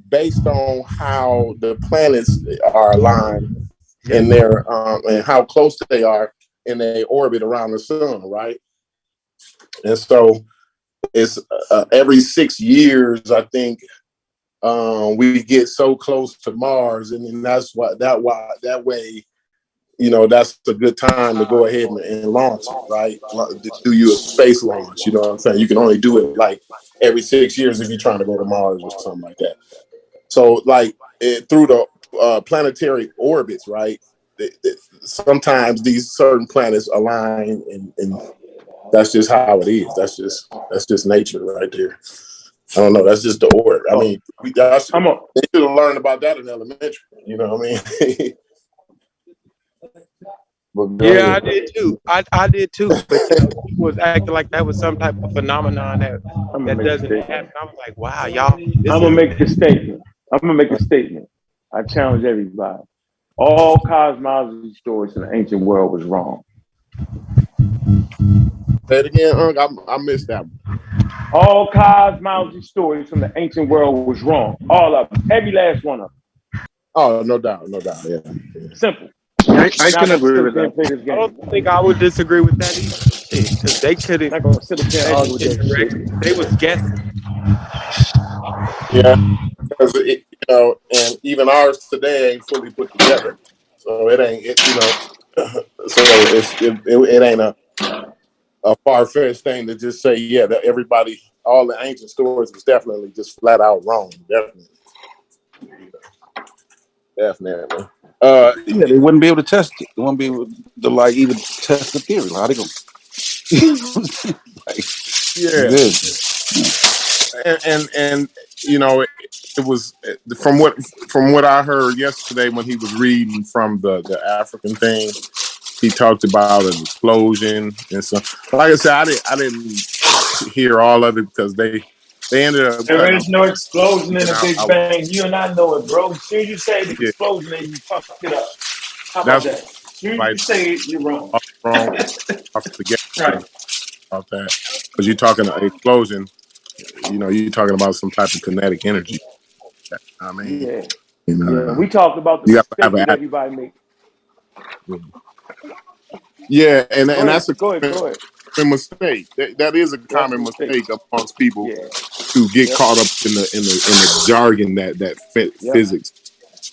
J: Based on how the planets are aligned and and how close they are in their orbit around the sun, right? And so it's every 6 years, I think, we get so close to Mars, and that's that way, that's a good time to go ahead and launch it, right? Do you a space launch? You know what I'm saying? You can only do it like every 6 years if you're trying to go to Mars or something like that. So, like through the planetary orbits, right? Sometimes these certain planets align, and that's just how it is. That's just nature right there. I don't know. That's just the order. I mean, they should have learned about that in elementary. You know what I mean?
O: Yeah, I did too. I did too. But people was acting like that was some type of phenomenon that doesn't happen. I was like, wow, y'all.
I: I'm gonna make a statement.
K: I challenge everybody. All cosmology stories in the ancient world was wrong.
C: Say it again, Unc. I missed that one.
K: All cosmology stories from the ancient world was wrong. All of them. Every last one of them.
C: Oh, no doubt. Yeah.
K: Simple.
N: I can agree
K: sit
N: with
K: there and
N: that.
K: play this
O: I
K: game.
O: don't think I would disagree with that either. Because they couldn't
K: Not gonna sit up there and
O: say
K: argue with
O: shit
K: that shit.
O: directly. They was guessing.
C: Yeah, because and even ours today ain't fully put together, so it ain't so it ain't a far fetched thing to just say that everybody, all the ancient stories was definitely just flat out wrong. Definitely.
L: Yeah, they wouldn't be able to test it. They wouldn't be able to like even test the theory. How they gonna? Like,
C: Yeah, and it was from what I heard yesterday when he was reading from the African thing. He talked about an explosion and so. Like I said, I didn't hear all of it because they ended up
P: There
C: cutting
P: is no explosion in
C: them
P: a
C: out.
P: Big Bang. You and I know it, bro. As soon as you say the
C: Yeah,
P: explosion, then you fucked it up. How about
C: that's
P: that? As soon as
C: like
P: you say it, you're wrong.
C: wrong off the gate
P: Right.
C: about that because you're talking an explosion. You're talking about some type of kinetic energy. I mean,
K: Yeah. Yeah. We talked about the
C: you have to have
K: mistake that
C: an
K: everybody makes.
C: yeah, and
K: Go
C: that's a
K: ahead.
C: common mistake. That is a
K: That's the
C: common
K: mistake.
C: mistake amongst people
K: Yeah.
C: to get
K: Yep.
C: caught up in the jargon that
K: Yep.
C: physics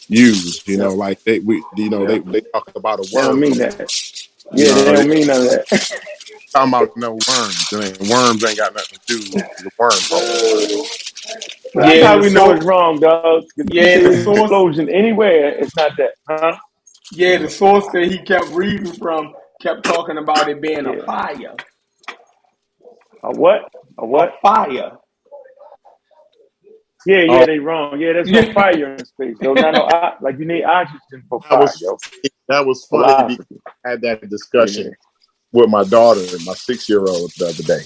C: use.
K: Yep.
C: Like
K: Yep.
C: they talk about a
K: They don't mean
C: worm.
K: that. Yeah, they
C: They
K: don't mean none of that.
C: talking about no worms, and worms ain't got nothing to do with the wormhole.
K: That's
I: Yeah,
K: how
I: the
K: we know it's
I: source.
K: wrong, dog. If you
I: Yeah,
K: see
I: the
K: an
I: source.
K: explosion anywhere, it's not that, huh?
I: Yeah, the source that he kept reading from kept talking about it being a
K: Yeah.
I: fire.
K: A what? A
I: A
K: what?
I: fire.
K: Yeah,
C: Oh,
K: they wrong. Yeah, there's no
I: Yeah.
K: fire in space, though. Like you need oxygen for
C: that
K: fire,
C: was
K: yo.
C: that was
K: For
C: funny because
K: oxygen.
C: I had that
K: Yeah.
C: discussion with my daughter, my 6-year-old, the other day.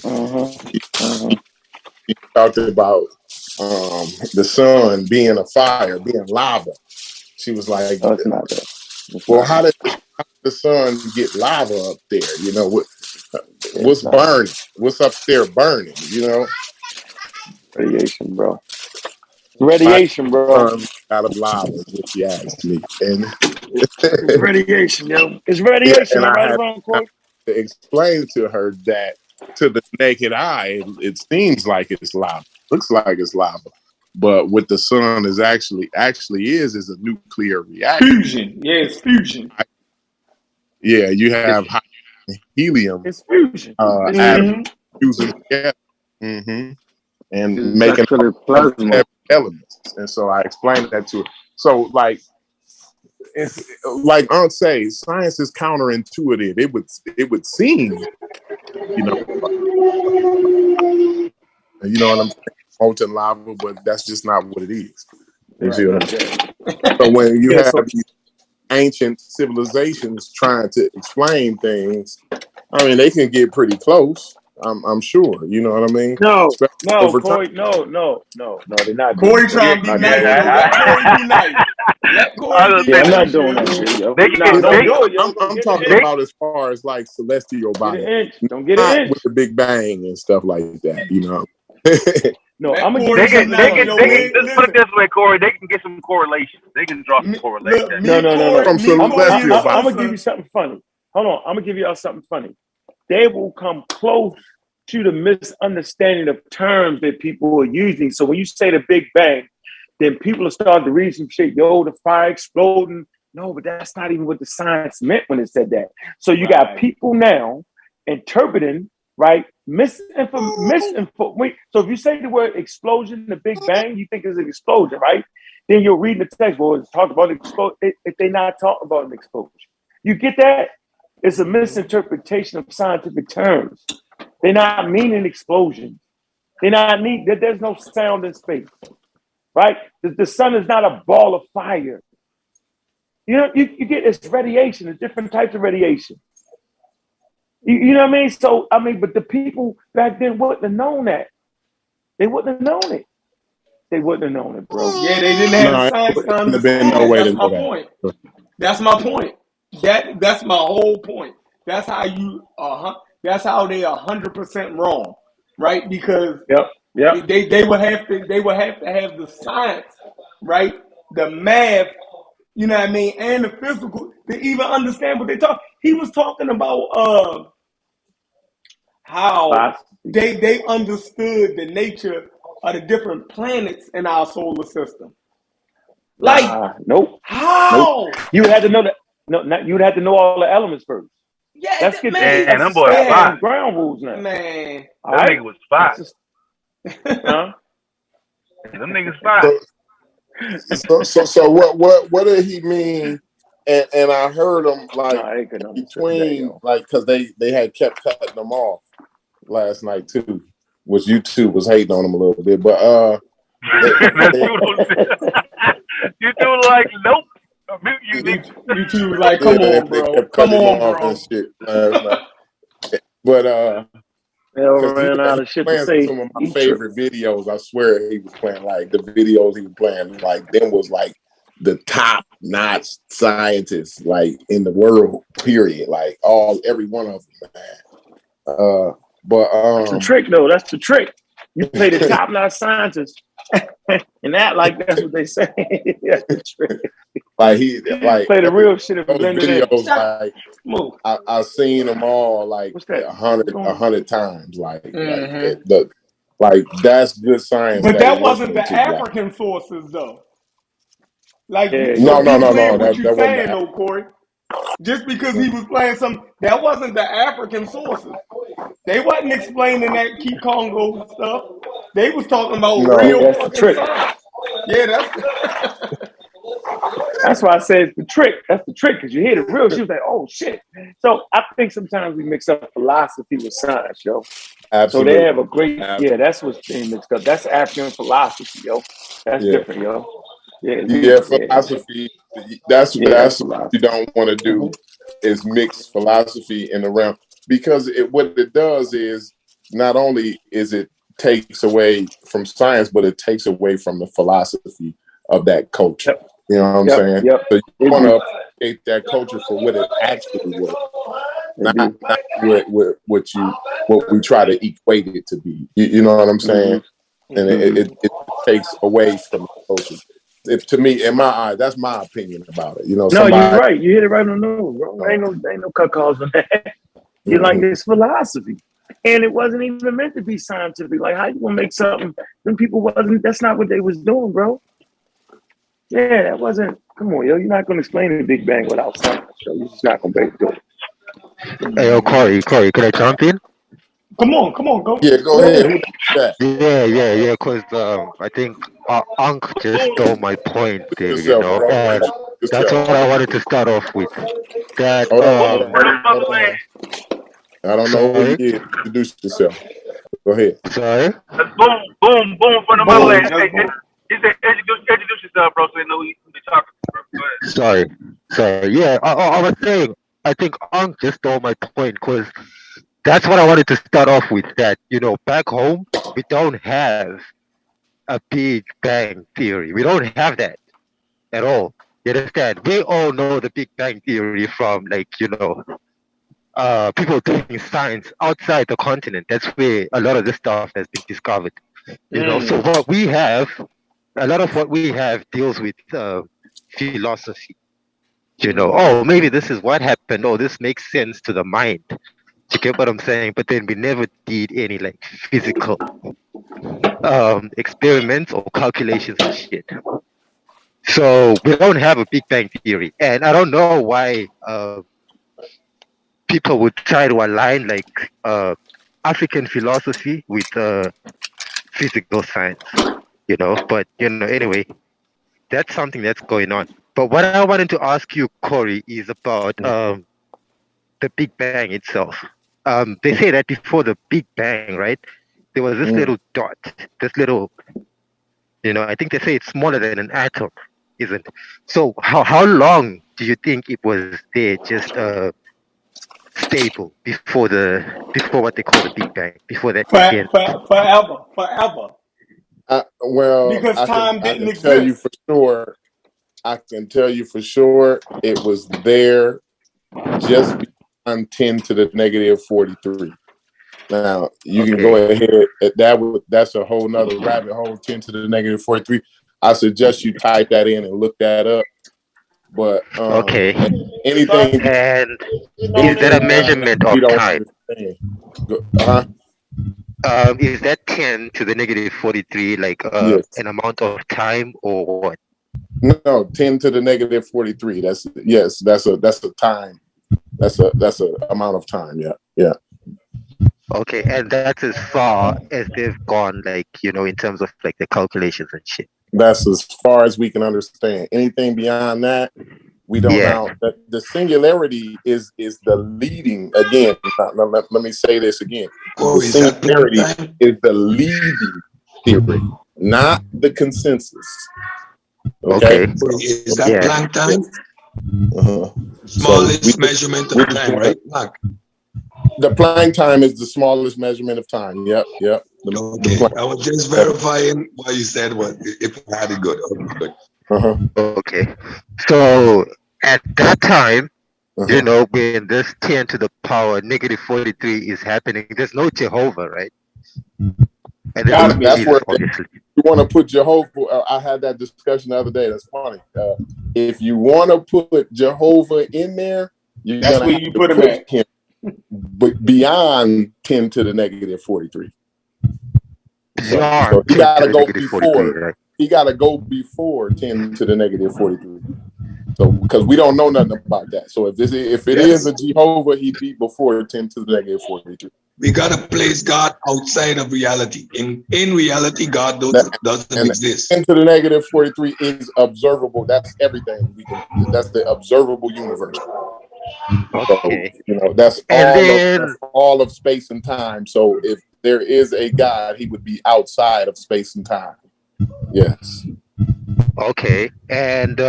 C: He talked about the sun being a fire, being lava. She was like,
K: No, it's not that. It's
C: "Well,
K: not
C: how
K: that.
C: did the sun get lava up there?
K: It's
C: What's
K: not
C: burning? What's up there burning?
K: radiation, bro. It's
C: Why
K: radiation, bro.
C: sun out of lava is what she asked me, and
K: It's radiation, yo. It's
C: yeah,
K: radiation.
C: and
K: Am I
C: I
K: right or
C: had
K: wrong, Corey?
C: to explain to her that to the naked eye, it seems like it's lava, looks like it's lava, but what the sun is actually is a nuclear reactor.
I: Fusion. Yeah, it's fusion.
C: Yeah, you have helium
K: It's fusion. It's
C: atoms
K: fusion.
I: Mm-hmm.
C: fusing together, and
M: It's
C: making
M: actually
C: all these
M: plasma.
C: heavy elements. And so I explained that to her. So it's like Aunt say, science is counterintuitive. It would seem, you know, what I'm saying, molten lava, but that's just not what it is. You see
K: Right.
C: what I'm saying? So when you
K: Yeah,
C: have
K: so
C: these ancient civilizations trying to explain things, I mean, they can get pretty close. I'm sure. You know what I mean?
K: no,
C: Especially
K: no,
C: over time.
K: Corey, no, they're not doing
I: Corey
K: that.
I: trying to be
K: I'm not doing
I: nice, yo.
K: that.
I: Let Corey be nice. Let
E: I
I: Corey
E: was
I: be
K: Yeah,
E: gonna
K: I'm
E: say
K: not
I: nice,
K: doing
I: yo.
K: that shit, yo.
E: they can
K: Nah,
E: get
K: don't
E: they
K: do it, yo. Don't
C: I'm
K: get an
C: talking
K: inch.
C: about as far as like celestial
K: Get an
C: bodies,
K: inch. Don't get
C: not
K: an inch.
C: with the Big Bang and stuff like that.
K: No,
I: Let
K: I'm gonna give
I: Corey
K: you
E: they
I: be
E: can
K: something
E: they
I: nice,
E: can
K: funny,
I: yo.
E: they can
K: Corey.
I: We
E: just put it
I: listen.
E: this way, Corey. They can get some correlations. They can draw some correlations.
I: Look,
K: No, no, no, no.
C: From
I: me, Corey, and
C: celestial bodies.
K: I'm gonna give you
I: Sosa.
K: something funny. Hold on, I'm gonna give y'all something funny. They will come close to the misunderstanding of terms that people are using. So when you say the Big Bang, then people will start to read some shit. Yo, the fire exploding. No, but that's not even what the science meant when it said that. So you got
I: Right.
K: people now interpreting, right? Misinfo. So if you say the word explosion, the Big Bang, you think it's an explosion, right? Then you're reading the text. Well, it's talking about an explosion. If they're not talking about an explosion, you get that? It's a misinterpretation of scientific terms. They're not meaning explosions. They're not need. There's no sound in space, right? The sun is not a ball of fire. You get it's radiation, it's different types of radiation. You know what I mean? So but the people back then wouldn't have known that. They wouldn't have known it. They wouldn't have known it, bro.
I: Yeah, they didn't have the
J: No,
I: science to
J: there have been
I: understand
J: no
I: that.
J: way to
I: That's my
J: know that.
I: point. That's my point. That's my whole point. That's how you that's how they 100% wrong, right? Because
K: Yep.
I: they would have to have the science, right? The math, you know what I mean, and the physical to even understand what they talk. He was talking about how they understood the nature of the different planets in our solar system. Like,
K: Nope.
I: how?
K: You had to know that. No, you'd have to know all the elements first.
I: Yeah,
K: Let's get
I: man,
K: this.
E: Man,
K: Let's
E: them boys
K: establish
E: fine.
K: some ground rules now.
I: Man,
K: All
E: Them
K: right?
E: niggas was fine.
K: Huh?
E: Them niggas fine.
J: So what did he mean? And I heard him like between like because they had kept cutting them off last night too, which YouTube was hating on him a little bit, but
E: YouTube like nope. You
I: YouTube was like, come
J: yeah,
I: on,
J: they
I: bro,
J: kept
I: come
J: cutting him
I: on,
J: off
I: bro.
J: and shit last night. But
K: they all
J: because
K: ran
J: he
K: out
J: was
K: of shit to
J: playing
K: say.
J: some of my favorite videos. I swear he was playing like the videos he was playing like them was like the top notch scientists like in the world. Period. Like every one of them, man.
K: That's the trick, though. That's the trick. You play the top notch scientists and act like that's what they say. That's the trick.
J: Like he like
K: play the real shit and
J: those
K: blend it in.
J: videos. Like I've seen them all like 100 times. Like that's good science
I: But
J: that he
I: that wasn't
J: listening
I: the
J: to. Like,
I: African sources, though. Like,
J: no,
I: so be clear what
J: that
I: you're
J: wasn't
I: saying, though, Corey. Just because he was playing that wasn't the African sources. They wasn't explaining that Key Congo stuff. They was talking about real
K: That's the
I: fucking
K: trick.
I: science. Yeah,
K: That's why I say it's the trick. That's the trick, because you hear the real shit, like, oh shit. So I think sometimes we mix up philosophy with science, yo.
J: Absolutely.
K: So they have a great, that's what's being mixed up. That's African philosophy, yo. That's different, yo.
J: Philosophy. That's what you don't want to do is mix philosophy in the realm, because what it does is not only is it takes away from science, but it takes away from the philosophy of that culture. You know what I'm saying? So you want to appreciate that culture for what it actually was, not what we try to equate it to be. You know what I'm saying? And it takes away from the culture. To me, in my eye, that's my opinion about it. You know,
K: no, you're right. You hit it right on the nose, bro. Ain't no cut calls on that. You like this philosophy, and it wasn't even meant to be scientific. Like, how you gonna make something? Them people wasn't. That's not what they was doing, bro. Yeah, that wasn't. Come on, yo. You're not gonna explain the Big Bang without science. So you're just not gonna be able to do it.
N: Hey, yo, Corey, could I jump in?
I: Come on, go.
J: Yeah, go ahead. Who that?
N: Yeah, because I think Unc just stole my point there, you know, and that's what I wanted to start off with. That
J: Hold on. I don't know who you is. Introduce yourself. Go ahead.
N: Sorry.
E: Boom from the motherland. He said, introduce yourself, bro, so they know who you talking to, bro. Go ahead.
N: Sorry. Yeah, I was saying, I think Unc just stole my point, because that's what I wanted to start off with. That, you know, back home, we don't have a Big Bang theory. We don't have that at all. You understand? We all know the Big Bang theory from, like, you know, people doing science outside the continent. That's where a lot of this stuff has been discovered. You know, so what we have, a lot of what we have deals with philosophy. You know, oh, maybe this is what happened. Oh, this makes sense to the mind. You get what I'm saying? But then we never did any like physical experiments or calculations and shit. So we don't have a Big Bang theory, and I don't know why people would try to align like African philosophy with physical science, you know. But you know, anyway, that's something that's going on. But what I wanted to ask you, Corey, is about the Big Bang itself. They say that before the Big Bang, right, there was this little dot, this little, you know, I think they say it's smaller than an atom, isn't? So how long do you think it was there, just stable before what they call the Big Bang, before that event?
I: Forever. Because
J: I
I: time
J: can
I: didn't
J: tell you
I: exist.
J: for sure. I can tell you for sure it was there just beyond 10 to the negative 43. Now you can go ahead. That's a whole nother rabbit hole. 10 to the negative 43. I suggest you type that in and look that up. But anything,
N: and is that
J: anything
N: a
J: beyond that,
N: measurement
J: we
N: of
J: don't
N: time?
J: understand.
N: Is that 10 to the negative 43 like
J: Yes.
N: an amount of time or what?
J: No, 10 to the negative 43. That's a time. That's a amount of time. Yeah.
N: Okay, and that's as far as they've gone, like, in terms of like the calculations and shit.
J: That's as far as we can understand. Anything beyond that, we don't know. The singularity is the leading. Again, let me say this again. The singularity is the leading theory, not the consensus. Okay.
D: Is that Planck time? Smallest measurement of time, right, Planck?
J: The Planck time is the smallest measurement of time. Yep.
D: Okay, I was just verifying what you said. If I had it good? Okay, good.
N: Okay, so at that time, when this 10 to the power negative 43 is happening, there's no Jehovah, right? And
J: that's where you want to put Jehovah. I had that discussion the other day. That's funny. If you want to put Jehovah in there,
I: That's where you put him at.
J: Him beyond 10 to the negative 43. So he got to go before. Right? He got to go before 10 to the negative 43. So because we don't know nothing about that. So if it is a Jehovah, he'd be before 10 to the negative 43.
D: We gotta place God outside of reality. In reality, God doesn't exist.
J: 10 to the negative 43 is observable. That's everything we can. That's the observable universe.
N: Okay.
J: So, that's all of space and time. So if there is a God, he would be outside of space and time. Yes.
N: Okay. And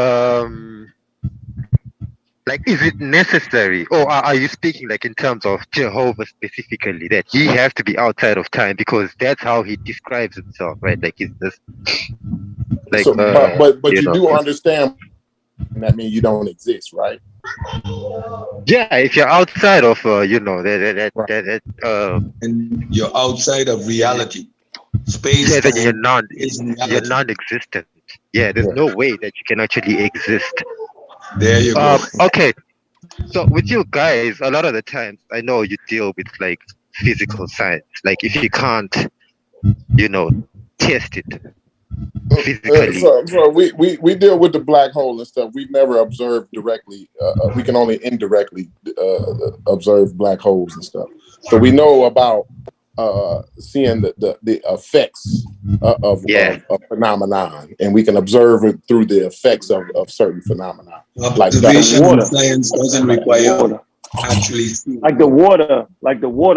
N: like, is it necessary, or are you speaking like in terms of Jehovah specifically, that he has to be outside of time because that's how he describes himself, right? Like, is this like?
J: So, but you do understand that means you don't exist, right?
N: Yeah, if you're outside of
D: and you're outside of reality, space time
N: then
D: is reality.
N: You're non-existent. Yeah, there's no way that you can actually exist.
D: There you go.
N: Okay, so with you guys, a lot of the times I know you deal with like physical science. Like, if you can't, test it physically.
J: So we deal with the black hole and stuff. We've never observed directly. We can only indirectly observe black holes and stuff. So we know about seeing the effects of a phenomenon, and we can observe it through the effects of certain phenomena. Like
D: water. Science doesn't require actually
P: like the water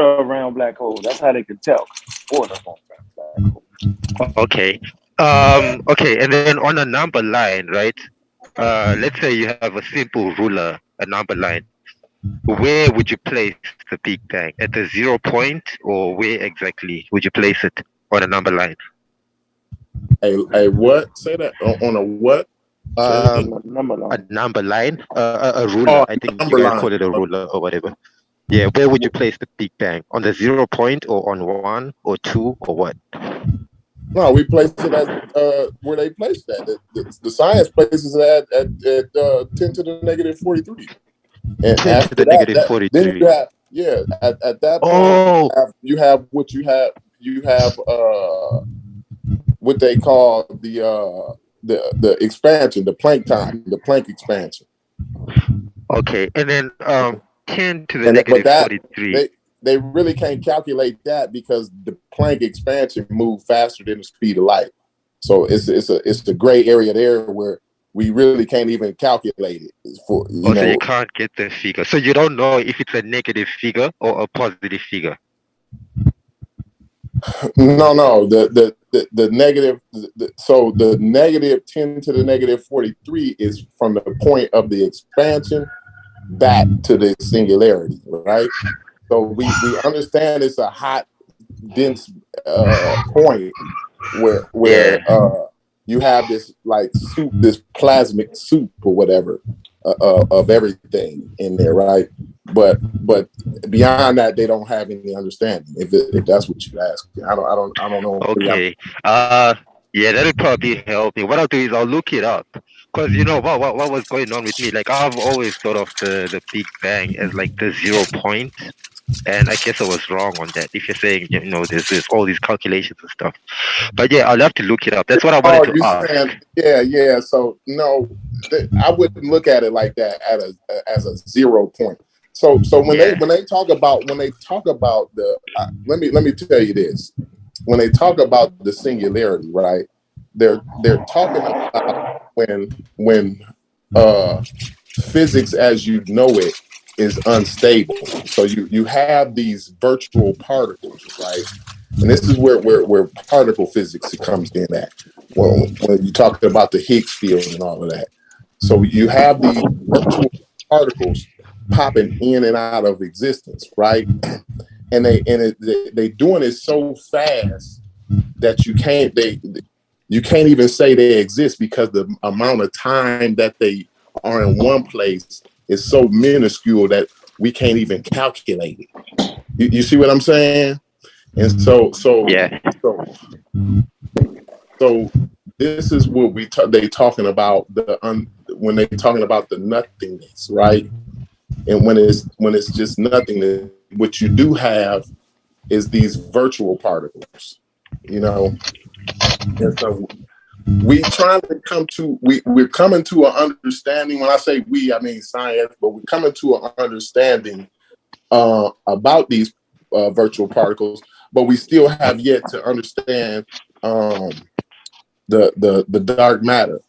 P: around black holes. That's how they can tell. Water around black holes.
N: Okay. Okay, and then on a number line, right? Let's say you have a simple ruler, a number line. Where would you place the Big Bang? At the 0 point, or where exactly would you place it on a number line?
J: A what? Say that on a what?
N: A number line, a ruler. I think you guys call it a ruler or whatever. Yeah, where would you place the Big Bang? On the 0 point, or on 1 or 2 or what?
J: No, we placed it at where they placed that. The science places it at 10 to the negative 43. And
N: 10 to the negative 43.
J: Then you have, at that point, you have what you have. You have what they call the expansion, the Planck time, the Planck expansion.
N: Okay, and then 10 to the negative 43.
J: They really can't calculate that because the Planck expansion moved faster than the speed of light. So it's a gray area there where we really can't even calculate it. So
N: you can't get the figure. So you don't know if it's a negative figure or a positive figure.
J: No. The negative. So the negative 10 to the negative 43 is from the point of the expansion back to the singularity, right? So we understand it's a hot, dense point,
C: where you have this like soup, this plasmic soup or whatever of everything in there, right? But beyond that, they don't have any understanding. If that's what you ask, I don't know.
N: Okay. Yeah, that'll probably help me. What I'll do is I'll look it up. Cause you know what was going on with me? Like I've always thought of the Big Bang as like the 0 point. And I guess I was wrong on that. If you're saying, you know, there's all these calculations and stuff. But yeah, I'll have to look it up. That's what I wanted
C: Oh,
N: to
C: you
N: ask.
C: saying yeah? So no, I wouldn't look at it like that as a 0 point. So when they talk about the let me tell you this. When they talk about the singularity, right? They're talking about when physics as you know it is unstable. So you have these virtual particles, right? And this is where particle physics comes in at. When you talk about the Higgs field and all of that. So you have these virtual particles popping in and out of existence, right? And they doing it so fast that you can't even say they exist because the amount of time that they are in one place is so minuscule that we can't even calculate it. You see what I'm saying? And so this is what they talking about when they talking about the nothingness, right? And when it's just nothingness, what you do have is these virtual particles, you know. And so we're coming to an understanding. When I say we, I mean science, but we're coming to an understanding about these virtual particles, but we still have yet to understand the dark matter,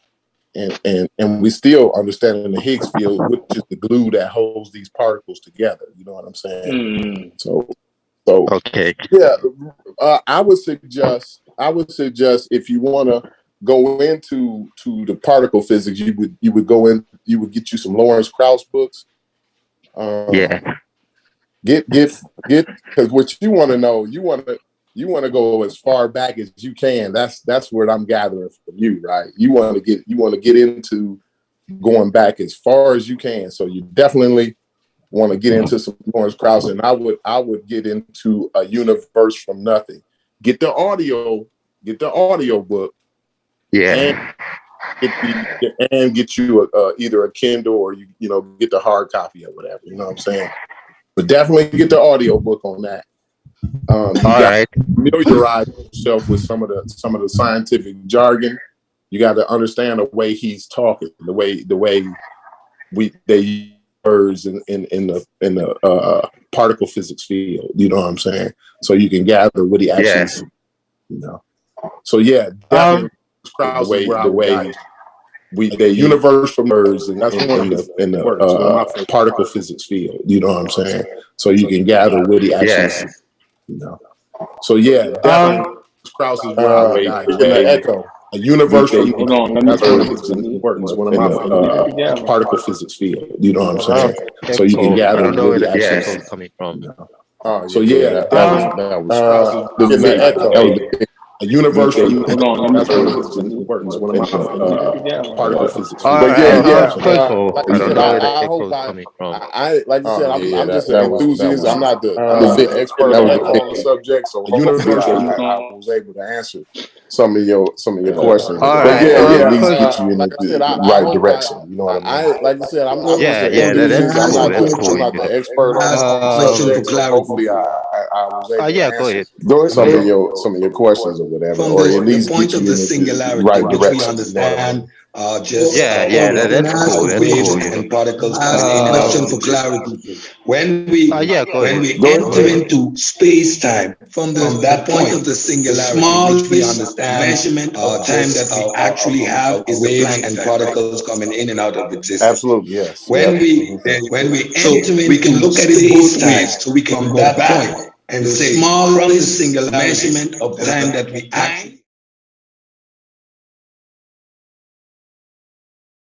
C: and we still understand the Higgs field, which is the glue that holds these particles together. You know what I'm saying? So
N: okay,
C: yeah, I would suggest if you want to go into the particle physics, you would get you some Lawrence Krauss books. Get because what you want to know, you want to go as far back as you can. That's what I'm gathering from you, right? You want to get into going back as far as you can. So you definitely want to get into some Lawrence Krauss, and I would get into A Universe from Nothing. Get the audio book, and get you either a Kindle or you get the hard copy or whatever. You know what I'm saying? But definitely get the audio book on that. You got to familiarize yourself with some of the scientific jargon. You got to understand the way he's talking, the way they use words in the particle physics field. You know what I'm saying? So you can gather what he actually, So yeah, definitely the way they universe from words, and that's one in the particle physics field. You know what I'm saying? So you can gather what he actually, So yeah, definitely Krauss is where I would dive. In the Echo, A Universe from that's one of my particle physics field. You know what I'm saying? So you can gather what he actually
N: coming from.
C: So yeah, that was the Echo. A universe from that's one of my particle physics. But I hope like I said, I'm just an enthusiast. I'm not the expert on the subject. So hopefully I was able to answer some of your questions. But at least get you in the right direction. You know what I mean? Like I said, I'm just an enthusiast. I'm not the expert on the subject. So hopefully I was able to answer some of your questions or whatever, or at least get you in the right direction.
D: Understand waves and particles coming in and out. Question for clarity. When we enter into space time from that point of the singularity, small we understand measurement of time that we actually have is waves and particles coming in and out of existence.
C: Absolutely, yes.
D: When we enter into we can look at it both ways, so we can go back and say small from the singularity measurement of time that we actually